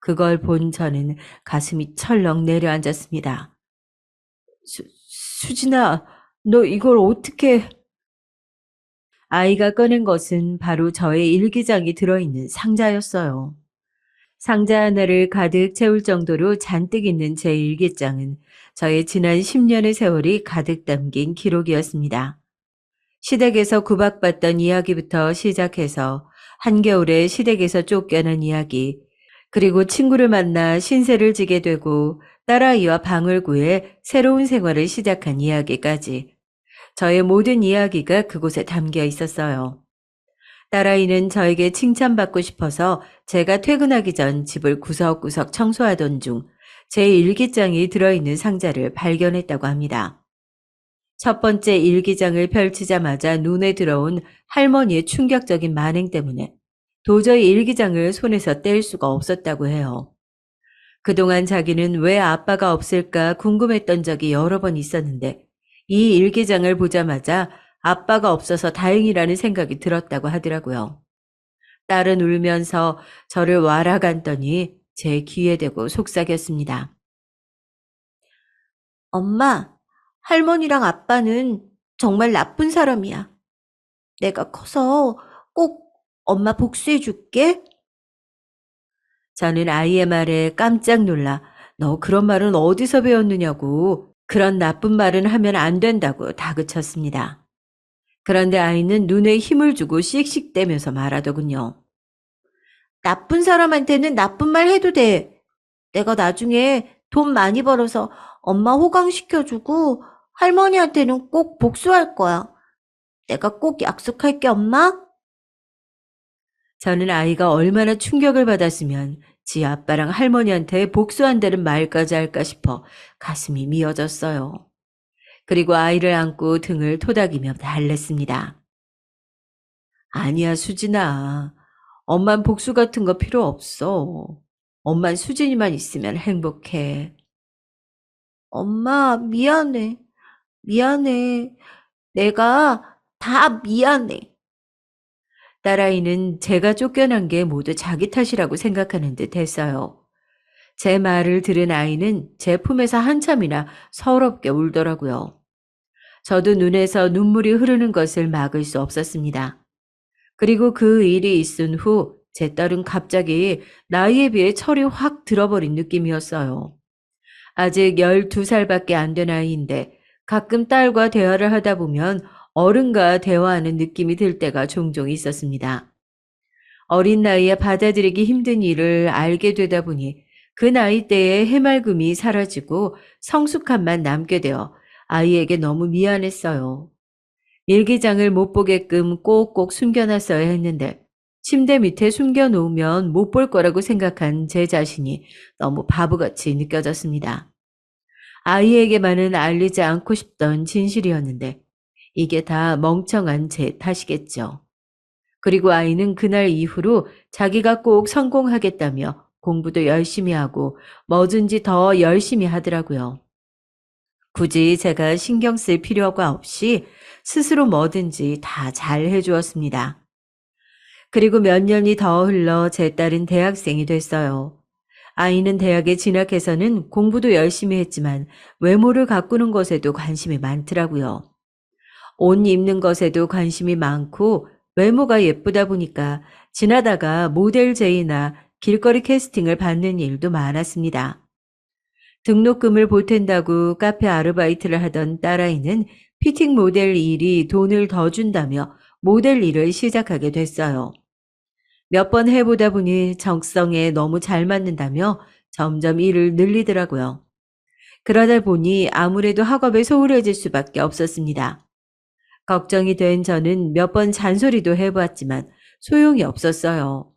그걸 본 저는 가슴이 철렁 내려앉았습니다. 수, 수진아, 너 이걸 어떻게... 아이가 꺼낸 것은 바로 저의 일기장이 들어있는 상자였어요. 상자 하나를 가득 채울 정도로 잔뜩 있는 제 일기장은 저의 지난 10년의 세월이 가득 담긴 기록이었습니다. 시댁에서 구박받던 이야기부터 시작해서 한겨울에 시댁에서 쫓겨난 이야기, 그리고 친구를 만나 신세를 지게 되고 딸아이와 방을 구해 새로운 생활을 시작한 이야기까지 저의 모든 이야기가 그곳에 담겨 있었어요. 딸아이는 저에게 칭찬받고 싶어서 제가 퇴근하기 전 집을 구석구석 청소하던 중 제 일기장이 들어있는 상자를 발견했다고 합니다. 첫 번째 일기장을 펼치자마자 눈에 들어온 할머니의 충격적인 만행 때문에 도저히 일기장을 손에서 뗄 수가 없었다고 해요. 그동안 자기는 왜 아빠가 없을까 궁금했던 적이 여러 번 있었는데 이 일기장을 보자마자 아빠가 없어서 다행이라는 생각이 들었다고 하더라고요. 딸은 울면서 저를 와라간더니 제 귀에 대고 속삭였습니다. 엄마, 할머니랑 아빠는 정말 나쁜 사람이야. 내가 커서 꼭 엄마 복수해 줄게. 저는 아이의 말에 깜짝 놀라 너 그런 말은 어디서 배웠느냐고 그런 나쁜 말은 하면 안 된다고 다그쳤습니다. 그런데 아이는 눈에 힘을 주고 씩씩대면서 말하더군요. 나쁜 사람한테는 나쁜 말 해도 돼. 내가 나중에 돈 많이 벌어서 엄마 호강시켜주고 할머니한테는 꼭 복수할 거야. 내가 꼭 약속할게, 엄마. 저는 아이가 얼마나 충격을 받았으면 지 아빠랑 할머니한테 복수한다는 말까지 할까 싶어 가슴이 미어졌어요. 그리고 아이를 안고 등을 토닥이며 달랬습니다. 아니야, 수진아. 엄만 복수 같은 거 필요 없어. 엄만 수진이만 있으면 행복해. 엄마, 미안해. 미안해. 내가 다 미안해. 딸아이는 제가 쫓겨난 게 모두 자기 탓이라고 생각하는 듯 했어요. 제 말을 들은 아이는 제 품에서 한참이나 서럽게 울더라고요. 저도 눈에서 눈물이 흐르는 것을 막을 수 없었습니다. 그리고 그 일이 있은 후 제 딸은 갑자기 나이에 비해 철이 확 들어버린 느낌이었어요. 아직 12살밖에 안 된 아이인데 가끔 딸과 대화를 하다 보면 어른과 대화하는 느낌이 들 때가 종종 있었습니다. 어린 나이에 받아들이기 힘든 일을 알게 되다 보니 그 나이대의 해맑음이 사라지고 성숙함만 남게 되어 아이에게 너무 미안했어요. 일기장을 못 보게끔 꼭꼭 숨겨놨어야 했는데 침대 밑에 숨겨놓으면 못 볼 거라고 생각한 제 자신이 너무 바보같이 느껴졌습니다. 아이에게만은 알리지 않고 싶던 진실이었는데 이게 다 멍청한 제 탓이겠죠. 그리고 아이는 그날 이후로 자기가 꼭 성공하겠다며 공부도 열심히 하고 뭐든지 더 열심히 하더라고요. 굳이 제가 신경 쓸 필요가 없이 스스로 뭐든지 다 잘 해주었습니다. 그리고 몇 년이 더 흘러 제 딸은 대학생이 됐어요. 아이는 대학에 진학해서는 공부도 열심히 했지만 외모를 가꾸는 것에도 관심이 많더라고요. 옷 입는 것에도 관심이 많고 외모가 예쁘다 보니까 지나다가 모델 제의나 길거리 캐스팅을 받는 일도 많았습니다. 등록금을 보탠다고 카페 아르바이트를 하던 딸아이는 피팅 모델 일이 돈을 더 준다며 모델 일을 시작하게 됐어요. 몇 번 해보다 보니 적성에 너무 잘 맞는다며 점점 일을 늘리더라고요. 그러다 보니 아무래도 학업에 소홀해질 수밖에 없었습니다. 걱정이 된 저는 몇 번 잔소리도 해보았지만 소용이 없었어요.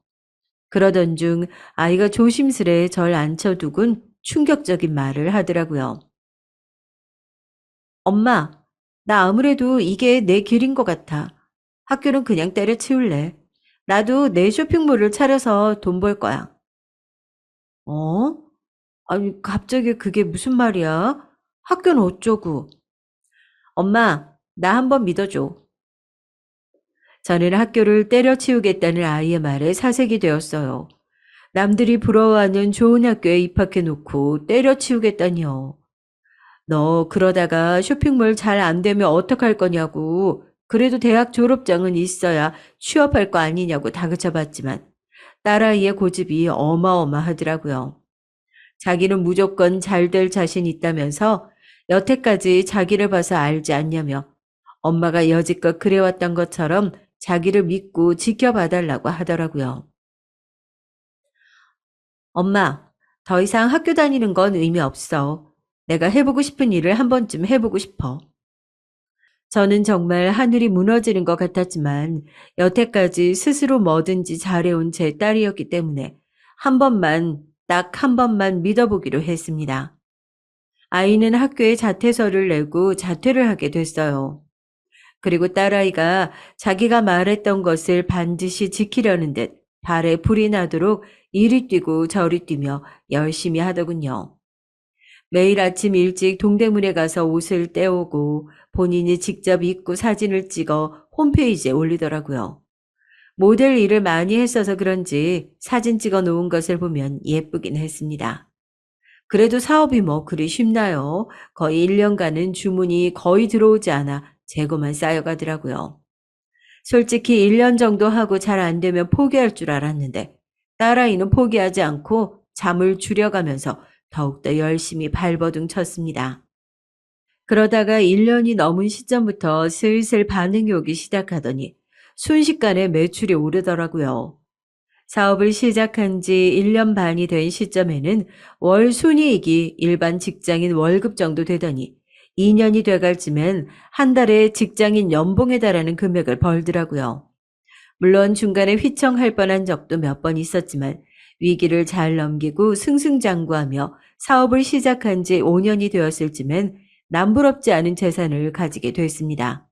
그러던 중 아이가 조심스레 절 앉혀두곤 충격적인 말을 하더라고요. 엄마, 나 아무래도 이게 내 길인 것 같아. 학교는 그냥 때려치울래. 나도 내 쇼핑몰을 차려서 돈 벌 거야. 어? 아니, 갑자기 그게 무슨 말이야? 학교는 어쩌고? 엄마, 나 한번 믿어줘. 저는 학교를 때려치우겠다는 아이의 말에 사색이 되었어요. 남들이 부러워하는 좋은 학교에 입학해 놓고 때려치우겠다니요. 너 그러다가 쇼핑몰 잘 안 되면 어떡할 거냐고. 그래도 대학 졸업장은 있어야 취업할 거 아니냐고 다그쳐봤지만 딸아이의 고집이 어마어마하더라고요. 자기는 무조건 잘 될 자신 있다면서 여태까지 자기를 봐서 알지 않냐며 엄마가 여지껏 그래왔던 것처럼 자기를 믿고 지켜봐달라고 하더라고요. 엄마, 더 이상 학교 다니는 건 의미 없어. 내가 해보고 싶은 일을 한 번쯤 해보고 싶어. 저는 정말 하늘이 무너지는 것 같았지만 여태까지 스스로 뭐든지 잘해온 제 딸이었기 때문에 한 번만, 딱 한 번만 믿어보기로 했습니다. 아이는 학교에 자퇴서를 내고 자퇴를 하게 됐어요. 그리고 딸아이가 자기가 말했던 것을 반드시 지키려는 듯 발에 불이 나도록 이리 뛰고 저리 뛰며 열심히 하더군요. 매일 아침 일찍 동대문에 가서 옷을 떼오고 본인이 직접 입고 사진을 찍어 홈페이지에 올리더라고요. 모델 일을 많이 했어서 그런지 사진 찍어 놓은 것을 보면 예쁘긴 했습니다. 그래도 사업이 뭐 그리 쉽나요? 거의 1년간은 주문이 거의 들어오지 않아 재고만 쌓여가더라고요. 솔직히 1년 정도 하고 잘 안 되면 포기할 줄 알았는데 딸아이는 포기하지 않고 잠을 줄여가면서 더욱더 열심히 발버둥 쳤습니다. 그러다가 1년이 넘은 시점부터 슬슬 반응이 오기 시작하더니 순식간에 매출이 오르더라고요. 사업을 시작한 지 1년 반이 된 시점에는 월 순이익이 일반 직장인 월급 정도 되더니 2년이 돼갈 쯤엔 한 달에 직장인 연봉에 달하는 금액을 벌더라고요. 물론 중간에 휘청할 뻔한 적도 몇 번 있었지만 위기를 잘 넘기고 승승장구하며 사업을 시작한 지 5년이 되었을 쯤엔 남부럽지 않은 재산을 가지게 됐습니다.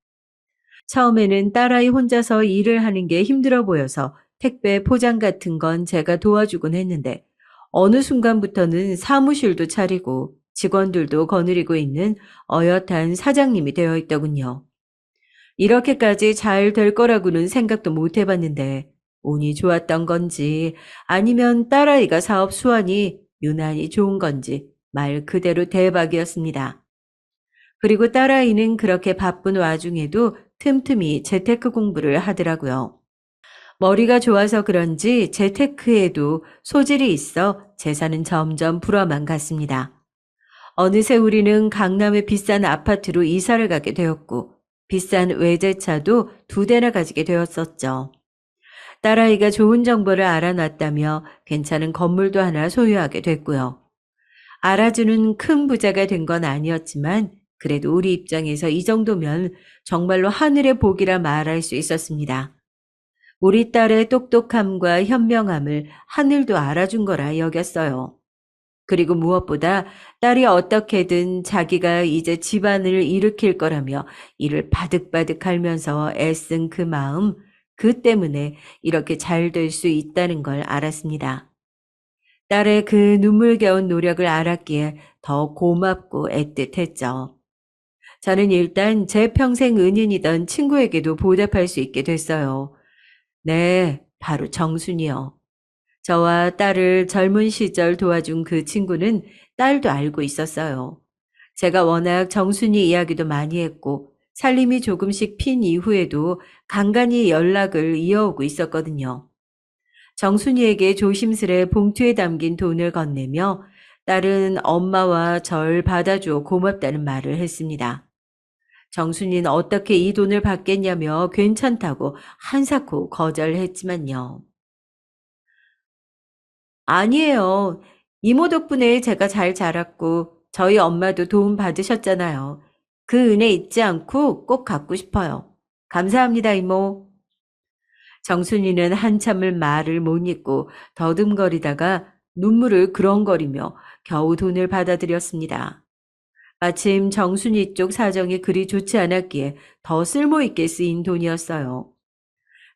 처음에는 딸아이 혼자서 일을 하는 게 힘들어 보여서 택배 포장 같은 건 제가 도와주곤 했는데 어느 순간부터는 사무실도 차리고 직원들도 거느리고 있는 어엿한 사장님이 되어 있더군요. 이렇게까지 잘 될 거라고는 생각도 못 해봤는데 운이 좋았던 건지 아니면 딸아이가 사업 수완이 유난히 좋은 건지 말 그대로 대박이었습니다. 그리고 딸아이는 그렇게 바쁜 와중에도 틈틈이 재테크 공부를 하더라고요. 머리가 좋아서 그런지 재테크에도 소질이 있어 재산은 점점 불어만 갔습니다. 어느새 우리는 강남의 비싼 아파트로 이사를 가게 되었고 비싼 외제차도 2대나 가지게 되었었죠. 딸아이가 좋은 정보를 알아놨다며 괜찮은 건물도 하나 소유하게 됐고요. 알아주는 큰 부자가 된 건 아니었지만 그래도 우리 입장에서 이 정도면 정말로 하늘의 복이라 말할 수 있었습니다. 우리 딸의 똑똑함과 현명함을 하늘도 알아준 거라 여겼어요. 그리고 무엇보다 딸이 어떻게든 자기가 이제 집안을 일으킬 거라며 이를 바득바득 갈면서 애쓴 그 마음, 그 때문에 이렇게 잘 될 수 있다는 걸 알았습니다. 딸의 그 눈물겨운 노력을 알았기에 더 고맙고 애틋했죠. 저는 일단 제 평생 은인이던 친구에게도 보답할 수 있게 됐어요. 네, 바로 정순이요. 저와 딸을 젊은 시절 도와준 그 친구는 딸도 알고 있었어요. 제가 워낙 정순이 이야기도 많이 했고 살림이 조금씩 핀 이후에도 간간히 연락을 이어오고 있었거든요. 정순이에게 조심스레 봉투에 담긴 돈을 건네며 딸은 엄마와 절 받아줘 고맙다는 말을 했습니다. 정순이는 어떻게 이 돈을 받겠냐며 괜찮다고 한사코 거절했지만요. 아니에요. 이모 덕분에 제가 잘 자랐고 저희 엄마도 도움 받으셨잖아요. 그 은혜 잊지 않고 꼭 갚고 싶어요. 감사합니다, 이모. 정순이는 한참을 말을 못 잇고 더듬거리다가 눈물을 그렁거리며 겨우 돈을 받아들였습니다. 마침 정순이 쪽 사정이 그리 좋지 않았기에 더 쓸모있게 쓰인 돈이었어요.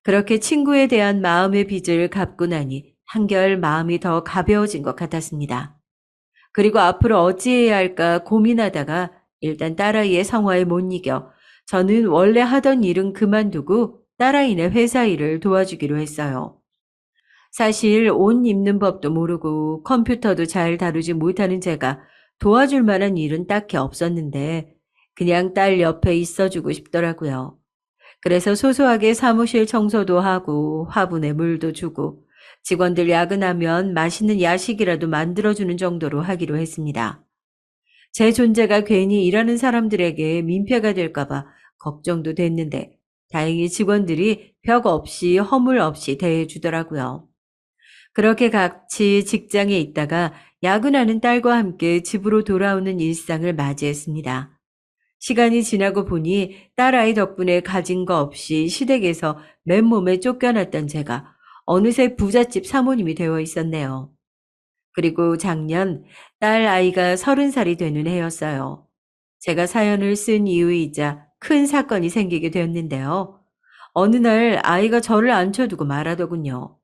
그렇게 친구에 대한 마음의 빚을 갚고 나니 한결 마음이 더 가벼워진 것 같았습니다. 그리고 앞으로 어찌해야 할까 고민하다가 일단 딸아이의 성화에 못 이겨 저는 원래 하던 일은 그만두고 딸아이네 회사 일을 도와주기로 했어요. 사실 옷 입는 법도 모르고 컴퓨터도 잘 다루지 못하는 제가 도와줄 만한 일은 딱히 없었는데 그냥 딸 옆에 있어주고 싶더라고요. 그래서 소소하게 사무실 청소도 하고 화분에 물도 주고 직원들 야근하면 맛있는 야식이라도 만들어주는 정도로 하기로 했습니다. 제 존재가 괜히 일하는 사람들에게 민폐가 될까봐 걱정도 됐는데 다행히 직원들이 벽 없이 허물 없이 대해주더라고요. 그렇게 같이 직장에 있다가 야근하는 딸과 함께 집으로 돌아오는 일상을 맞이했습니다. 시간이 지나고 보니 딸아이 덕분에 가진 거 없이 시댁에서 맨몸에 쫓겨났던 제가 어느새 부잣집 사모님이 되어 있었네요. 그리고 작년 딸 아이가 30살이 되는 해였어요. 제가 사연을 쓴 이유이자 큰 사건이 생기게 되었는데요. 어느 날 아이가 저를 앉혀두고 말하더군요.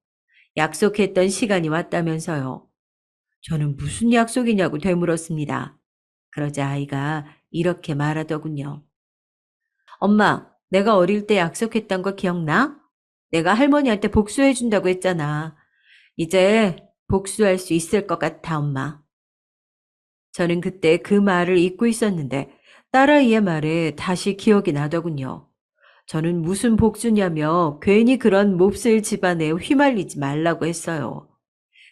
약속했던 시간이 왔다면서요. 저는 무슨 약속이냐고 되물었습니다. 그러자 아이가 이렇게 말하더군요. 엄마, 내가 어릴 때 약속했던 거 기억나? 내가 할머니한테 복수해준다고 했잖아. 이제 복수할 수 있을 것 같아, 엄마. 저는 그때 그 말을 잊고 있었는데 딸아이의 말에 다시 기억이 나더군요. 저는 무슨 복수냐며 괜히 그런 몹쓸 집안에 휘말리지 말라고 했어요.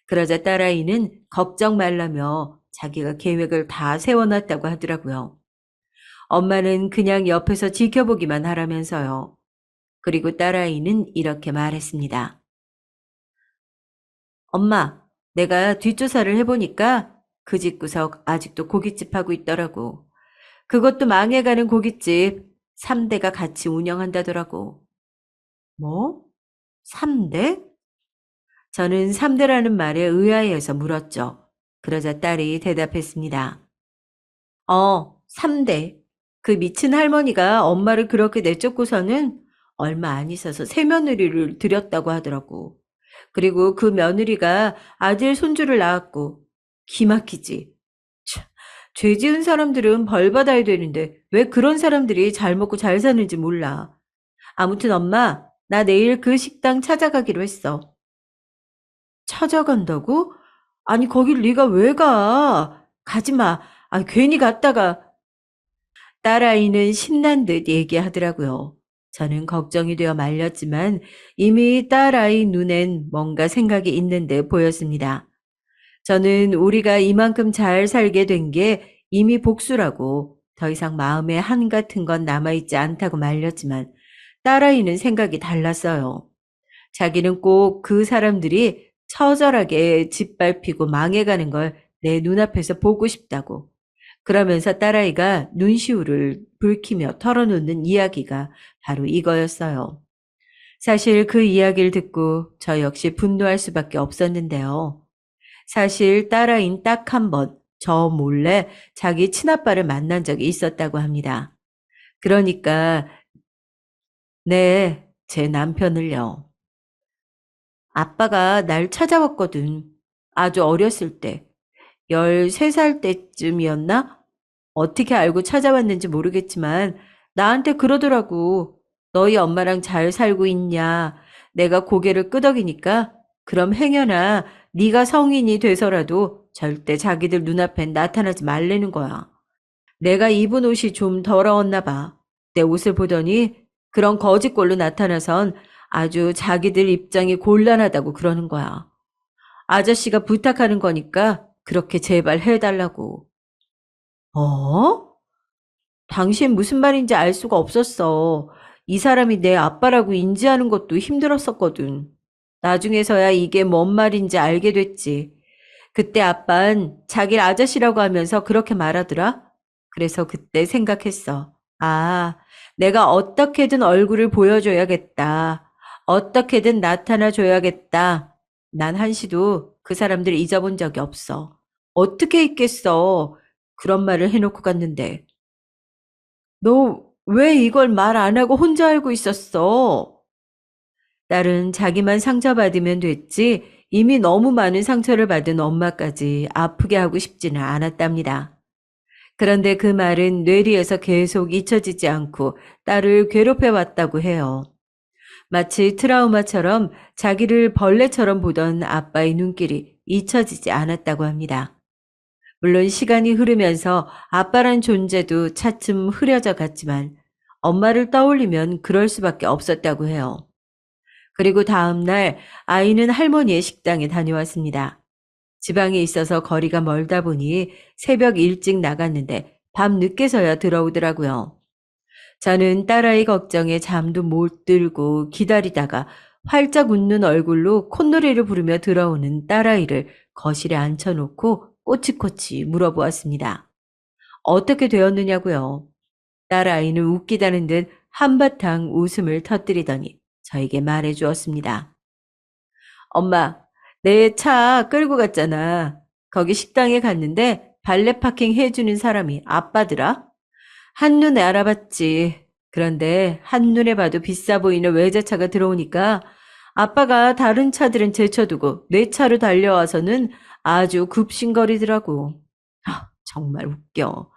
그러자 딸아이는 걱정 말라며 자기가 계획을 다 세워놨다고 하더라고요. 엄마는 그냥 옆에서 지켜보기만 하라면서요. 그리고 딸아이는 이렇게 말했습니다. 엄마, 내가 뒷조사를 해보니까 그 집구석 아직도 고깃집 하고 있더라고. 그것도 망해가는 고깃집 3대가 같이 운영한다더라고. 뭐? 3대? 저는 3대라는 말에 의아해서 물었죠. 그러자 딸이 대답했습니다. 3대. 그 미친 할머니가 엄마를 그렇게 내쫓고서는 얼마 안 있어서 새 며느리를 들였다고 하더라고. 그리고 그 며느리가 아들 손주를 낳았고. 기막히지. 참, 죄 지은 사람들은 벌 받아야 되는데 왜 그런 사람들이 잘 먹고 잘 사는지 몰라. 아무튼 엄마, 나 내일 그 식당 찾아가기로 했어. 찾아간다고? 아니, 거길 네가 왜 가? 가지 마. 아, 괜히 갔다가. 딸아이는 신난 듯 얘기하더라고요. 저는 걱정이 되어 말렸지만 이미 딸아이 눈엔 뭔가 생각이 있는 듯 보였습니다. 저는 우리가 이만큼 잘 살게 된 게 이미 복수라고 더 이상 마음에 한 같은 건 남아있지 않다고 말렸지만 딸아이는 생각이 달랐어요. 자기는 꼭 그 사람들이 처절하게 짓밟히고 망해가는 걸 내 눈앞에서 보고 싶다고. 그러면서 딸아이가 눈시울을 붉히며 털어놓는 이야기가 바로 이거였어요. 사실 그 이야기를 듣고 저 역시 분노할 수밖에 없었는데요. 사실 딸아이는 딱 한 번 저 몰래 자기 친아빠를 만난 적이 있었다고 합니다. 그러니까 네, 제 남편을요. 아빠가 날 찾아왔거든. 아주 어렸을 때. 13살 때쯤이었나? 어떻게 알고 찾아왔는지 모르겠지만 나한테 그러더라고. 너희 엄마랑 잘 살고 있냐? 내가 고개를 끄덕이니까 그럼 행여나 네가 성인이 돼서라도 절대 자기들 눈앞엔 나타나지 말라는 거야. 내가 입은 옷이 좀 더러웠나 봐. 내 옷을 보더니 그런 거짓꼴로 나타나선 아주 자기들 입장이 곤란하다고 그러는 거야. 아저씨가 부탁하는 거니까 그렇게 제발 해달라고. 어? 당신 무슨 말인지 알 수가 없었어. 이 사람이 내 아빠라고 인지하는 것도 힘들었었거든. 나중에서야 이게 뭔 말인지 알게 됐지. 그때 아빤 자기를 아저씨라고 하면서 그렇게 말하더라. 그래서 그때 생각했어. 아, 내가 어떻게든 얼굴을 보여줘야겠다. 어떻게든 나타나줘야겠다. 난 한시도 그 사람들 잊어본 적이 없어. 어떻게 있겠어. 그런 말을 해놓고 갔는데. 너 왜 이걸 말 안 하고 혼자 알고 있었어? 딸은 자기만 상처받으면 됐지 이미 너무 많은 상처를 받은 엄마까지 아프게 하고 싶지는 않았답니다. 그런데 그 말은 뇌리에서 계속 잊혀지지 않고 딸을 괴롭혀 왔다고 해요. 마치 트라우마처럼 자기를 벌레처럼 보던 아빠의 눈길이 잊혀지지 않았다고 합니다. 물론 시간이 흐르면서 아빠란 존재도 차츰 흐려져 갔지만 엄마를 떠올리면 그럴 수밖에 없었다고 해요. 그리고 다음 날 아이는 할머니의 식당에 다녀왔습니다. 지방에 있어서 거리가 멀다 보니 새벽 일찍 나갔는데 밤 늦게서야 들어오더라고요. 저는 딸아이 걱정에 잠도 못 들고 기다리다가 활짝 웃는 얼굴로 콧노래를 부르며 들어오는 딸아이를 거실에 앉혀놓고 꼬치꼬치 물어보았습니다. 어떻게 되었느냐고요. 딸아이는 웃기다는 듯 한바탕 웃음을 터뜨리더니 저에게 말해 주었습니다. 엄마, 내 차 끌고 갔잖아. 거기 식당에 갔는데 발레 파킹 해주는 사람이 아빠더라. 한눈에 알아봤지. 그런데 한눈에 봐도 비싸 보이는 외제차가 들어오니까 아빠가 다른 차들은 제쳐두고 내 차로 달려와서는 아주 굽신거리더라고. 정말 웃겨.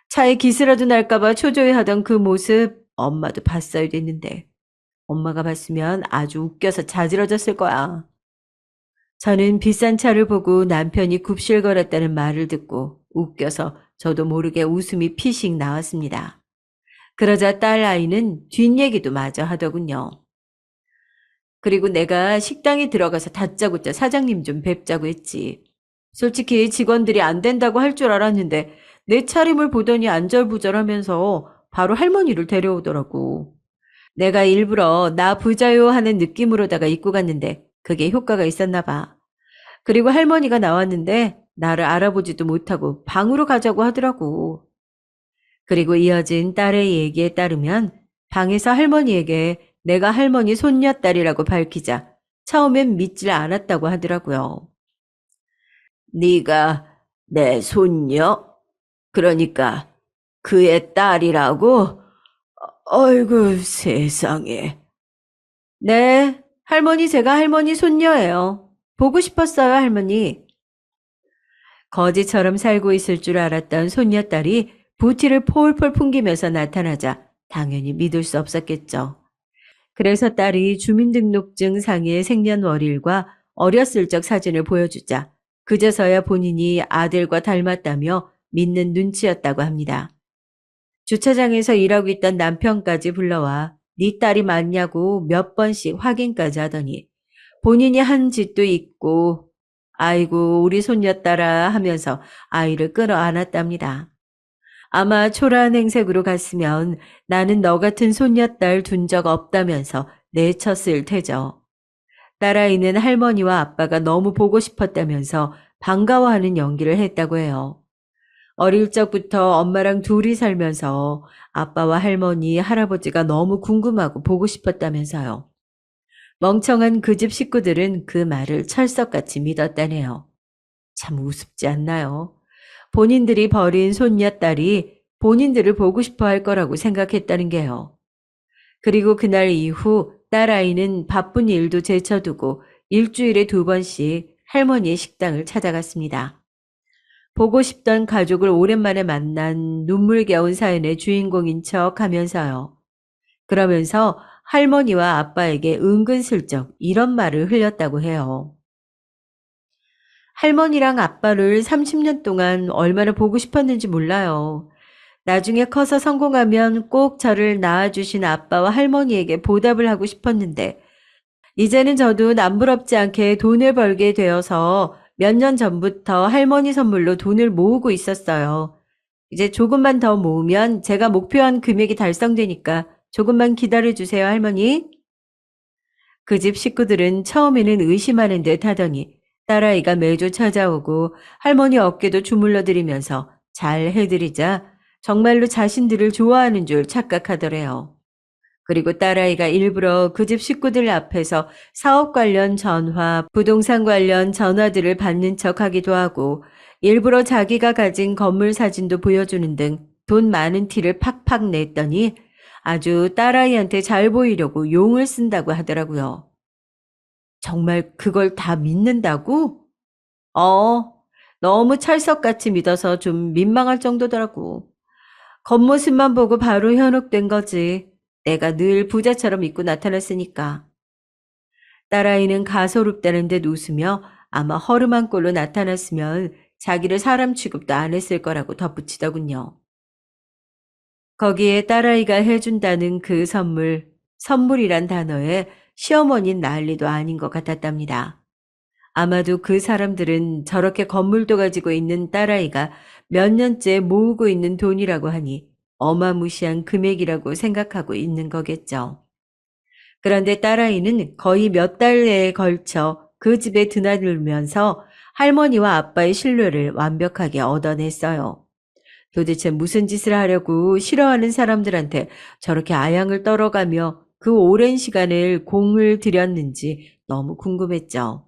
차에 기스라도 날까봐 초조해하던 그 모습 엄마도 봤어야 됐는데 엄마가 봤으면 아주 웃겨서 자지러졌을 거야. 저는 비싼 차를 보고 남편이 굽실거렸다는 말을 듣고 웃겨서 저도 모르게 웃음이 피식 나왔습니다. 그러자 딸 아이는 뒷얘기도 마저 하더군요. 그리고 내가 식당에 들어가서 다짜고짜 사장님 좀 뵙자고 했지. 솔직히 직원들이 안 된다고 할 줄 알았는데 내 차림을 보더니 안절부절하면서 바로 할머니를 데려오더라고. 내가 일부러 나 부자요 하는 느낌으로다가 입고 갔는데 그게 효과가 있었나 봐. 그리고 할머니가 나왔는데 나를 알아보지도 못하고 방으로 가자고 하더라고. 그리고 이어진 딸의 얘기에 따르면 방에서 할머니에게 내가 할머니 손녀딸이라고 밝히자 처음엔 믿질 않았다고 하더라고요. 네가 내 손녀? 그러니까 그의 딸이라고? 어이구 세상에. 네, 할머니 제가 할머니 손녀예요. 보고 싶었어요, 할머니. 거지처럼 살고 있을 줄 알았던 손녀딸이 부티를 폴폴 풍기면서 나타나자 당연히 믿을 수 없었겠죠. 그래서 딸이 주민등록증 상의 생년월일과 어렸을 적 사진을 보여주자 그제서야 본인이 아들과 닮았다며 믿는 눈치였다고 합니다. 주차장에서 일하고 있던 남편까지 불러와 네 딸이 맞냐고 몇 번씩 확인까지 하더니 본인이 한 짓도 있고 아이고 우리 손녀딸아 하면서 아이를 끌어안았답니다. 아마 초라한 행색으로 갔으면 나는 너 같은 손녀딸 둔 적 없다면서 내쳤을 테죠. 딸아이는 할머니와 아빠가 너무 보고 싶었다면서 반가워하는 연기를 했다고 해요. 어릴 적부터 엄마랑 둘이 살면서 아빠와 할머니, 할아버지가 너무 궁금하고 보고 싶었다면서요. 멍청한 그 집 식구들은 그 말을 철석같이 믿었다네요. 참 우습지 않나요? 본인들이 버린 손녀딸이 본인들을 보고 싶어 할 거라고 생각했다는 게요. 그리고 그날 이후 딸아이는 바쁜 일도 제쳐두고 일주일에 2번씩 할머니의 식당을 찾아갔습니다. 보고 싶던 가족을 오랜만에 만난 눈물겨운 사연의 주인공인 척 하면서요. 그러면서 할머니와 아빠에게 은근슬쩍 이런 말을 흘렸다고 해요. 할머니랑 아빠를 30년 동안 얼마나 보고 싶었는지 몰라요. 나중에 커서 성공하면 꼭 저를 낳아주신 아빠와 할머니에게 보답을 하고 싶었는데, 이제는 저도 남부럽지 않게 돈을 벌게 되어서 몇 년 전부터 할머니 선물로 돈을 모으고 있었어요. 이제 조금만 더 모으면 제가 목표한 금액이 달성되니까 조금만 기다려주세요, 할머니. 그 집 식구들은 처음에는 의심하는 듯 하더니 딸아이가 매주 찾아오고 할머니 어깨도 주물러 드리면서 잘 해드리자 정말로 자신들을 좋아하는 줄 착각하더래요. 그리고 딸아이가 일부러 그 집 식구들 앞에서 사업 관련 전화, 부동산 관련 전화들을 받는 척 하기도 하고 일부러 자기가 가진 건물 사진도 보여주는 등 돈 많은 티를 팍팍 냈더니 아주 딸아이한테 잘 보이려고 용을 쓴다고 하더라고요. 정말 그걸 다 믿는다고? 어, 너무 찰석같이 믿어서 좀 민망할 정도더라고. 겉모습만 보고 바로 현혹된 거지. 내가 늘 부자처럼 입고 나타났으니까. 딸아이는 가소롭다는 듯 웃으며 아마 허름한 꼴로 나타났으면 자기를 사람 취급도 안 했을 거라고 덧붙이더군요. 거기에 딸아이가 해준다는 그 선물이란 단어에 시어머니는 난리도 아닌 것 같았답니다. 아마도 그 사람들은 저렇게 건물도 가지고 있는 딸아이가 몇 년째 모으고 있는 돈이라고 하니 어마무시한 금액이라고 생각하고 있는 거겠죠. 그런데 딸아이는 거의 몇 달에 걸쳐 그 집에 드나들면서 할머니와 아빠의 신뢰를 완벽하게 얻어냈어요. 도대체 무슨 짓을 하려고 싫어하는 사람들한테 저렇게 아양을 떨어가며 그 오랜 시간을 공을 들였는지 너무 궁금했죠.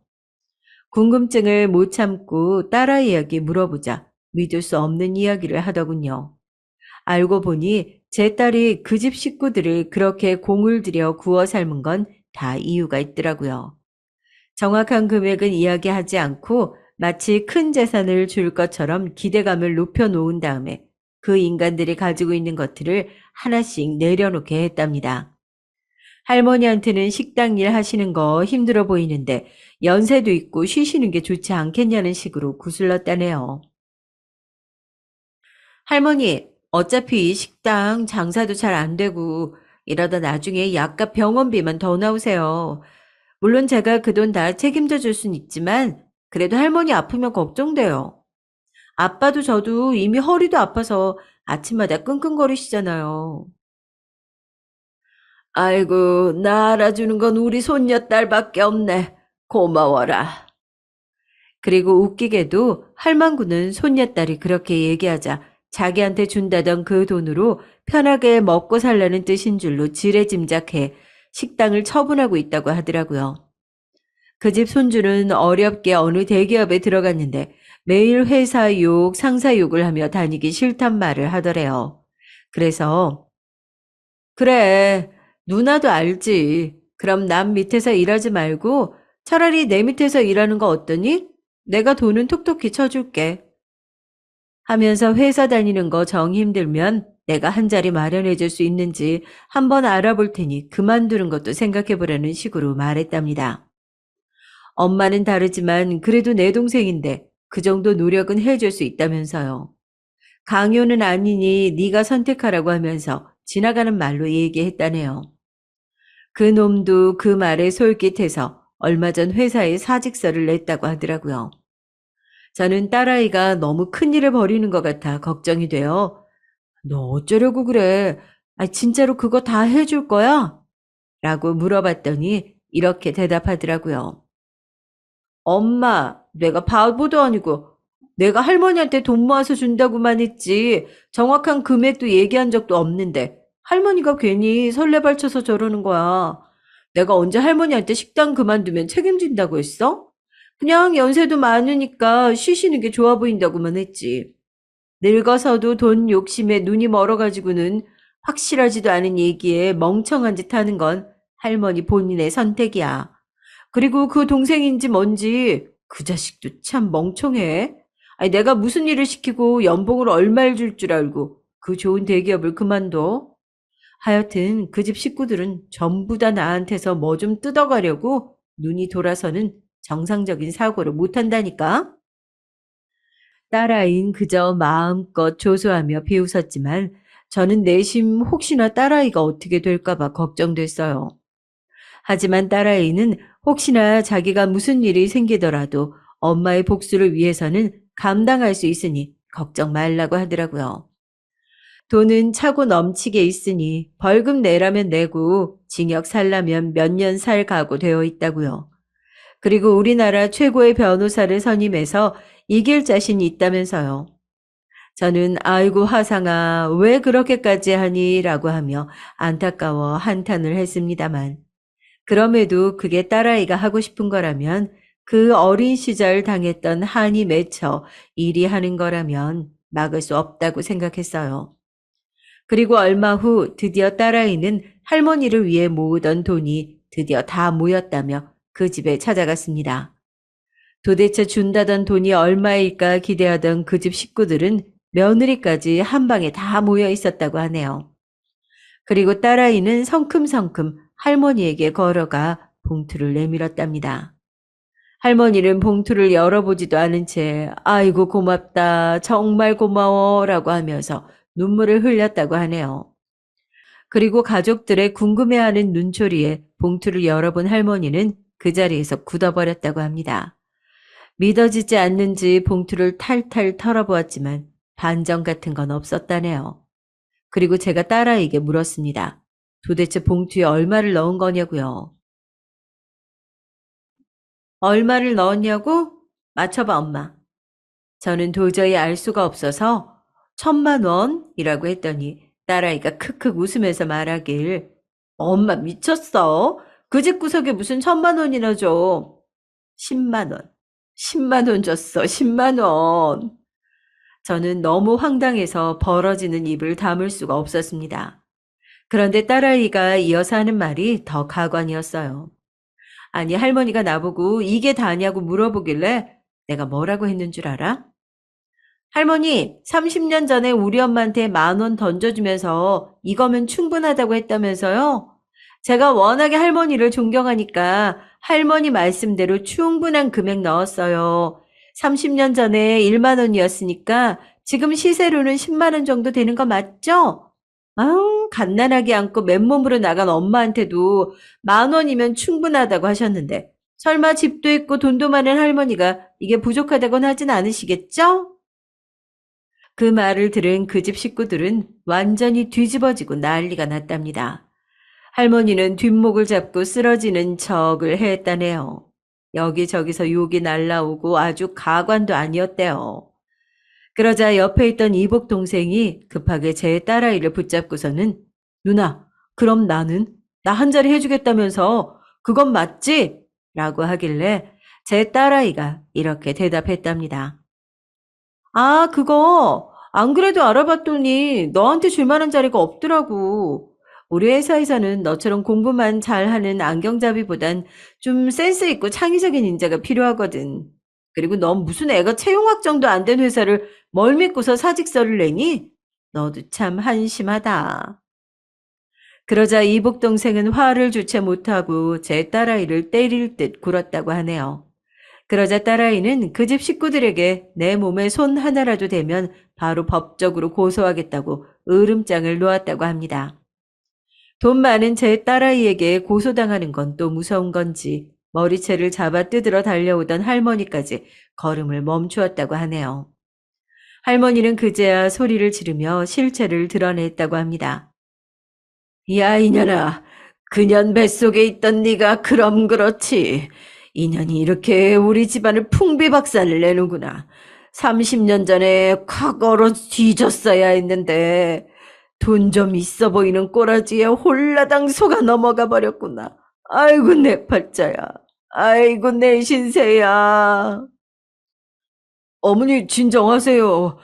궁금증을 못 참고 딸아이에게 물어보자 믿을 수 없는 이야기를 하더군요. 알고 보니 제 딸이 그 집 식구들을 그렇게 공을 들여 구워 삶은 건 다 이유가 있더라고요. 정확한 금액은 이야기하지 않고 마치 큰 재산을 줄 것처럼 기대감을 높여놓은 다음에 그 인간들이 가지고 있는 것들을 하나씩 내려놓게 했답니다. 할머니한테는 식당 일 하시는 거 힘들어 보이는데 연세도 있고 쉬시는 게 좋지 않겠냐는 식으로 구슬렀다네요. 할머니, 어차피 이 식당 장사도 잘 안 되고 이러다 나중에 약값 병원비만 더 나오세요. 물론 제가 그 돈 다 책임져 줄 순 있지만 그래도 할머니 아프면 걱정돼요. 아빠도 저도 이미 허리도 아파서 아침마다 끙끙거리시잖아요. 아이고, 나 알아주는 건 우리 손녀딸밖에 없네. 고마워라. 그리고 웃기게도 할망구는 손녀딸이 그렇게 얘기하자 자기한테 준다던 그 돈으로 편하게 먹고 살라는 뜻인 줄로 지레짐작해 식당을 처분하고 있다고 하더라고요. 그 집 손주는 어렵게 어느 대기업에 들어갔는데 매일 회사 욕, 상사 욕을 하며 다니기 싫단 말을 하더래요. 그래서 그래, 누나도 알지. 그럼 남 밑에서 일하지 말고 차라리 내 밑에서 일하는 거 어떠니? 내가 돈은 톡톡히 쳐줄게. 하면서 회사 다니는 거 정 힘들면 내가 한 자리 마련해 줄 수 있는지 한번 알아볼 테니 그만두는 것도 생각해 보라는 식으로 말했답니다. 엄마는 다르지만 그래도 내 동생인데 그 정도 노력은 해줄 수 있다면서요. 강요는 아니니 네가 선택하라고 하면서 지나가는 말로 얘기했다네요. 그 놈도 그 말에 솔깃해서 얼마 전 회사에 사직서를 냈다고 하더라고요. 저는 딸아이가 너무 큰일을 벌이는 것 같아 걱정이 돼요. 너 어쩌려고 그래? 아, 진짜로 그거 다 해줄 거야? 라고 물어봤더니 이렇게 대답하더라고요. 엄마, 내가 바보도 아니고 내가 할머니한테 돈 모아서 준다고만 했지 정확한 금액도 얘기한 적도 없는데 할머니가 괜히 설레발쳐서 저러는 거야. 내가 언제 할머니한테 식당 그만두면 책임진다고 했어? 그냥 연세도 많으니까 쉬시는 게 좋아 보인다고만 했지. 늙어서도 돈 욕심에 눈이 멀어가지고는 확실하지도 않은 얘기에 멍청한 짓 하는 건 할머니 본인의 선택이야. 그리고 그 동생인지 뭔지 그 자식도 참 멍청해. 아니, 내가 무슨 일을 시키고 연봉을 얼마를 줄 줄 알고 그 좋은 대기업을 그만둬? 하여튼 그 집 식구들은 전부 다 나한테서 뭐 좀 뜯어가려고 눈이 돌아서는 정상적인 사고를 못한다니까? 딸아이는 그저 마음껏 조소하며 비웃었지만 저는 내심 혹시나 딸아이가 어떻게 될까봐 걱정됐어요. 하지만 딸아이는 혹시나 자기가 무슨 일이 생기더라도 엄마의 복수를 위해서는 감당할 수 있으니 걱정 말라고 하더라고요. 돈은 차고 넘치게 있으니 벌금 내라면 내고 징역 살라면 몇 년 살 각오 되어 있다고요. 그리고 우리나라 최고의 변호사를 선임해서 이길 자신이 있다면서요. 저는 아이고 화상아 왜 그렇게까지 하니? 라고 하며 안타까워 한탄을 했습니다만 그럼에도 그게 딸아이가 하고 싶은 거라면 그 어린 시절 당했던 한이 맺혀 일이 하는 거라면 막을 수 없다고 생각했어요. 그리고 얼마 후 드디어 딸아이는 할머니를 위해 모으던 돈이 드디어 다 모였다며 그 집에 찾아갔습니다. 도대체 준다던 돈이 얼마일까 기대하던 그 집 식구들은 며느리까지 한 방에 다 모여 있었다고 하네요. 그리고 딸아이는 성큼성큼 할머니에게 걸어가 봉투를 내밀었답니다. 할머니는 봉투를 열어보지도 않은 채 아이고 고맙다 정말 고마워 라고 하면서 눈물을 흘렸다고 하네요. 그리고 가족들의 궁금해하는 눈초리에 봉투를 열어본 할머니는 그 자리에서 굳어버렸다고 합니다. 믿어지지 않는지 봉투를 탈탈 털어보았지만 반전 같은 건 없었다네요. 그리고 제가 딸아이에게 물었습니다. 도대체 봉투에 얼마를 넣은 거냐고요. 얼마를 넣었냐고? 맞춰봐, 엄마. 저는 도저히 알 수가 없어서 1,000만 원이라고 했더니 딸아이가 크크 웃으면서 말하길 엄마 미쳤어? 그 집 구석에 무슨 1,000만 원이나 줘. 10만 원. 10만 원 줬어. 10만 원. 저는 너무 황당해서 벌어지는 입을 다물 수가 없었습니다. 그런데 딸아이가 이어서 하는 말이 더 가관이었어요. 아니 할머니가 나보고 이게 다냐고 물어보길래 내가 뭐라고 했는 줄 알아? 할머니, 30년 전에 우리 엄마한테 10,000원 던져주면서 이거면 충분하다고 했다면서요? 제가 워낙에 할머니를 존경하니까 할머니 말씀대로 충분한 금액 넣었어요. 30년 전에 1만 원이었으니까 지금 시세로는 10만 원 정도 되는 거 맞죠? 아우, 갓난아기 안고 맨몸으로 나간 엄마한테도 10,000원이면 충분하다고 하셨는데 설마 집도 있고 돈도 많은 할머니가 이게 부족하다고는 하진 않으시겠죠? 그 말을 들은 그 집 식구들은 완전히 뒤집어지고 난리가 났답니다. 할머니는 뒷목을 잡고 쓰러지는 척을 했다네요. 여기저기서 욕이 날라오고 아주 가관도 아니었대요. 그러자 옆에 있던 이복 동생이 급하게 제 딸아이를 붙잡고서는 누나, 그럼 나는? 나 한 자리 해주겠다면서 그건 맞지? 라고 하길래 제 딸아이가 이렇게 대답했답니다. 아, 그거 안 그래도 알아봤더니 너한테 줄 만한 자리가 없더라고. 우리 회사에서는 너처럼 공부만 잘하는 안경잡이보단 좀 센스 있고 창의적인 인재가 필요하거든. 그리고 넌 무슨 애가 채용학 정도 안 된 회사를 뭘 믿고서 사직서를 내니? 너도 참 한심하다. 그러자 이복 동생은 화를 주체 못하고 제 딸아이를 때릴 듯 굴었다고 하네요. 그러자 딸아이는 그 집 식구들에게 내 몸에 손 하나라도 대면 바로 법적으로 고소하겠다고 으름장을 놓았다고 합니다. 돈 많은 제 딸아이에게 고소당하는 건 또 무서운 건지 머리채를 잡아 뜯으러 달려오던 할머니까지 걸음을 멈추었다고 하네요. 할머니는 그제야 소리를 지르며 실체를 드러냈다고 합니다. 야, 이년아. 그년 뱃속에 있던 네가 그럼 그렇지. 인연이 이렇게 우리 집안을 풍비박산을 내는구나. 30년 전에 과거로 뒤졌어야 했는데 돈 좀 있어 보이는 꼬라지에 홀라당 속아 넘어가 버렸구나. 아이고 내 팔자야. 아이고 내 신세야. 어머니 진정하세요.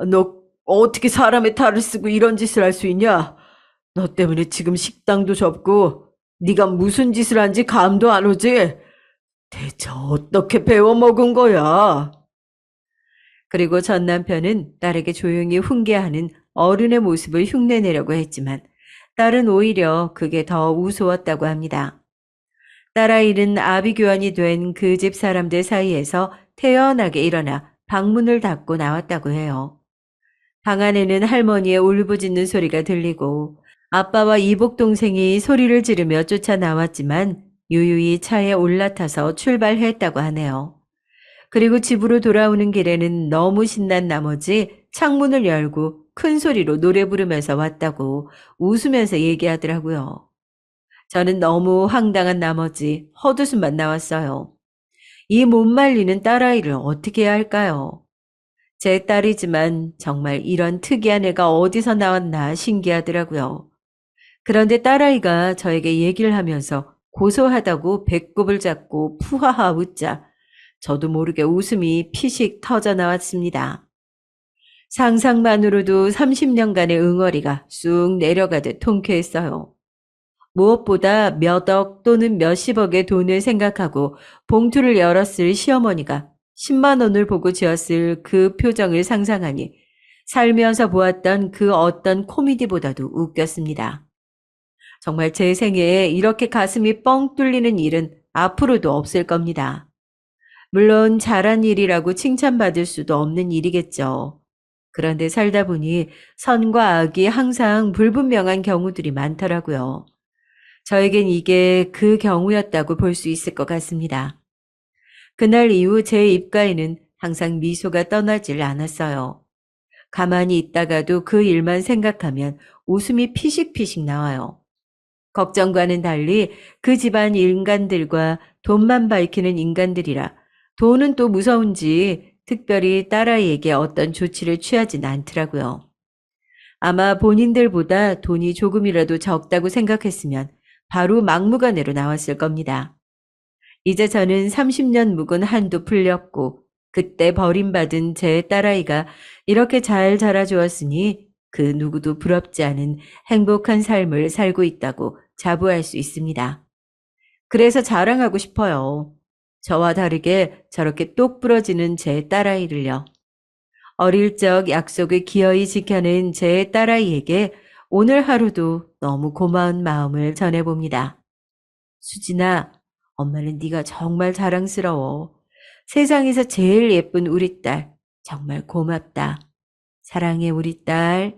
너 어떻게 사람의 탈을 쓰고 이런 짓을 할 수 있냐? 너 때문에 지금 식당도 접고 네가 무슨 짓을 한지 감도 안 오지? 대체 어떻게 배워먹은 거야? 그리고 전 남편은 딸에게 조용히 훈계하는 어른의 모습을 흉내내려고 했지만 딸은 오히려 그게 더 우스웠다고 합니다. 딸아이는 아비규환이 된 그 집 사람들 사이에서 태연하게 일어나 방문을 닫고 나왔다고 해요. 방 안에는 할머니의 울부짖는 소리가 들리고 아빠와 이복 동생이 소리를 지르며 쫓아 나왔지만 유유히 차에 올라타서 출발했다고 하네요. 그리고 집으로 돌아오는 길에는 너무 신난 나머지 창문을 열고 큰 소리로 노래 부르면서 왔다고 웃으면서 얘기하더라고요. 저는 너무 황당한 나머지 헛웃음만 나왔어요. 이 못 말리는 딸아이를 어떻게 해야 할까요? 제 딸이지만 정말 이런 특이한 애가 어디서 나왔나 신기하더라고요. 그런데 딸아이가 저에게 얘기를 하면서 고소하다고 배꼽을 잡고 푸하하 웃자 저도 모르게 웃음이 피식 터져 나왔습니다. 상상만으로도 30년간의 응어리가 쑥 내려가듯 통쾌했어요. 무엇보다 몇 억 또는 몇십억의 돈을 생각하고 봉투를 열었을 시어머니가 10만 원을 보고 지었을 그 표정을 상상하니 살면서 보았던 그 어떤 코미디보다도 웃겼습니다. 정말 제 생애에 이렇게 가슴이 뻥 뚫리는 일은 앞으로도 없을 겁니다. 물론 잘한 일이라고 칭찬받을 수도 없는 일이겠죠. 그런데 살다 보니 선과 악이 항상 불분명한 경우들이 많더라고요. 저에겐 이게 그 경우였다고 볼 수 있을 것 같습니다. 그날 이후 제 입가에는 항상 미소가 떠나질 않았어요. 가만히 있다가도 그 일만 생각하면 웃음이 피식피식 나와요. 걱정과는 달리 그 집안 인간들과 돈만 밝히는 인간들이라 돈은 또 무서운지 특별히 딸아이에게 어떤 조치를 취하진 않더라고요. 아마 본인들보다 돈이 조금이라도 적다고 생각했으면 바로 막무가내로 나왔을 겁니다. 이제 저는 30년 묵은 한도 풀렸고 그때 버림받은 제 딸아이가 이렇게 잘 자라주었으니 그 누구도 부럽지 않은 행복한 삶을 살고 있다고 자부할 수 있습니다. 그래서 자랑하고 싶어요. 저와 다르게 저렇게 똑 부러지는 제 딸아이를요. 어릴 적 약속을 기어이 지켜낸 제 딸아이에게 오늘 하루도 너무 고마운 마음을 전해봅니다. 수진아, 엄마는 네가 정말 자랑스러워. 세상에서 제일 예쁜 우리 딸, 정말 고맙다. 사랑해, 우리 딸.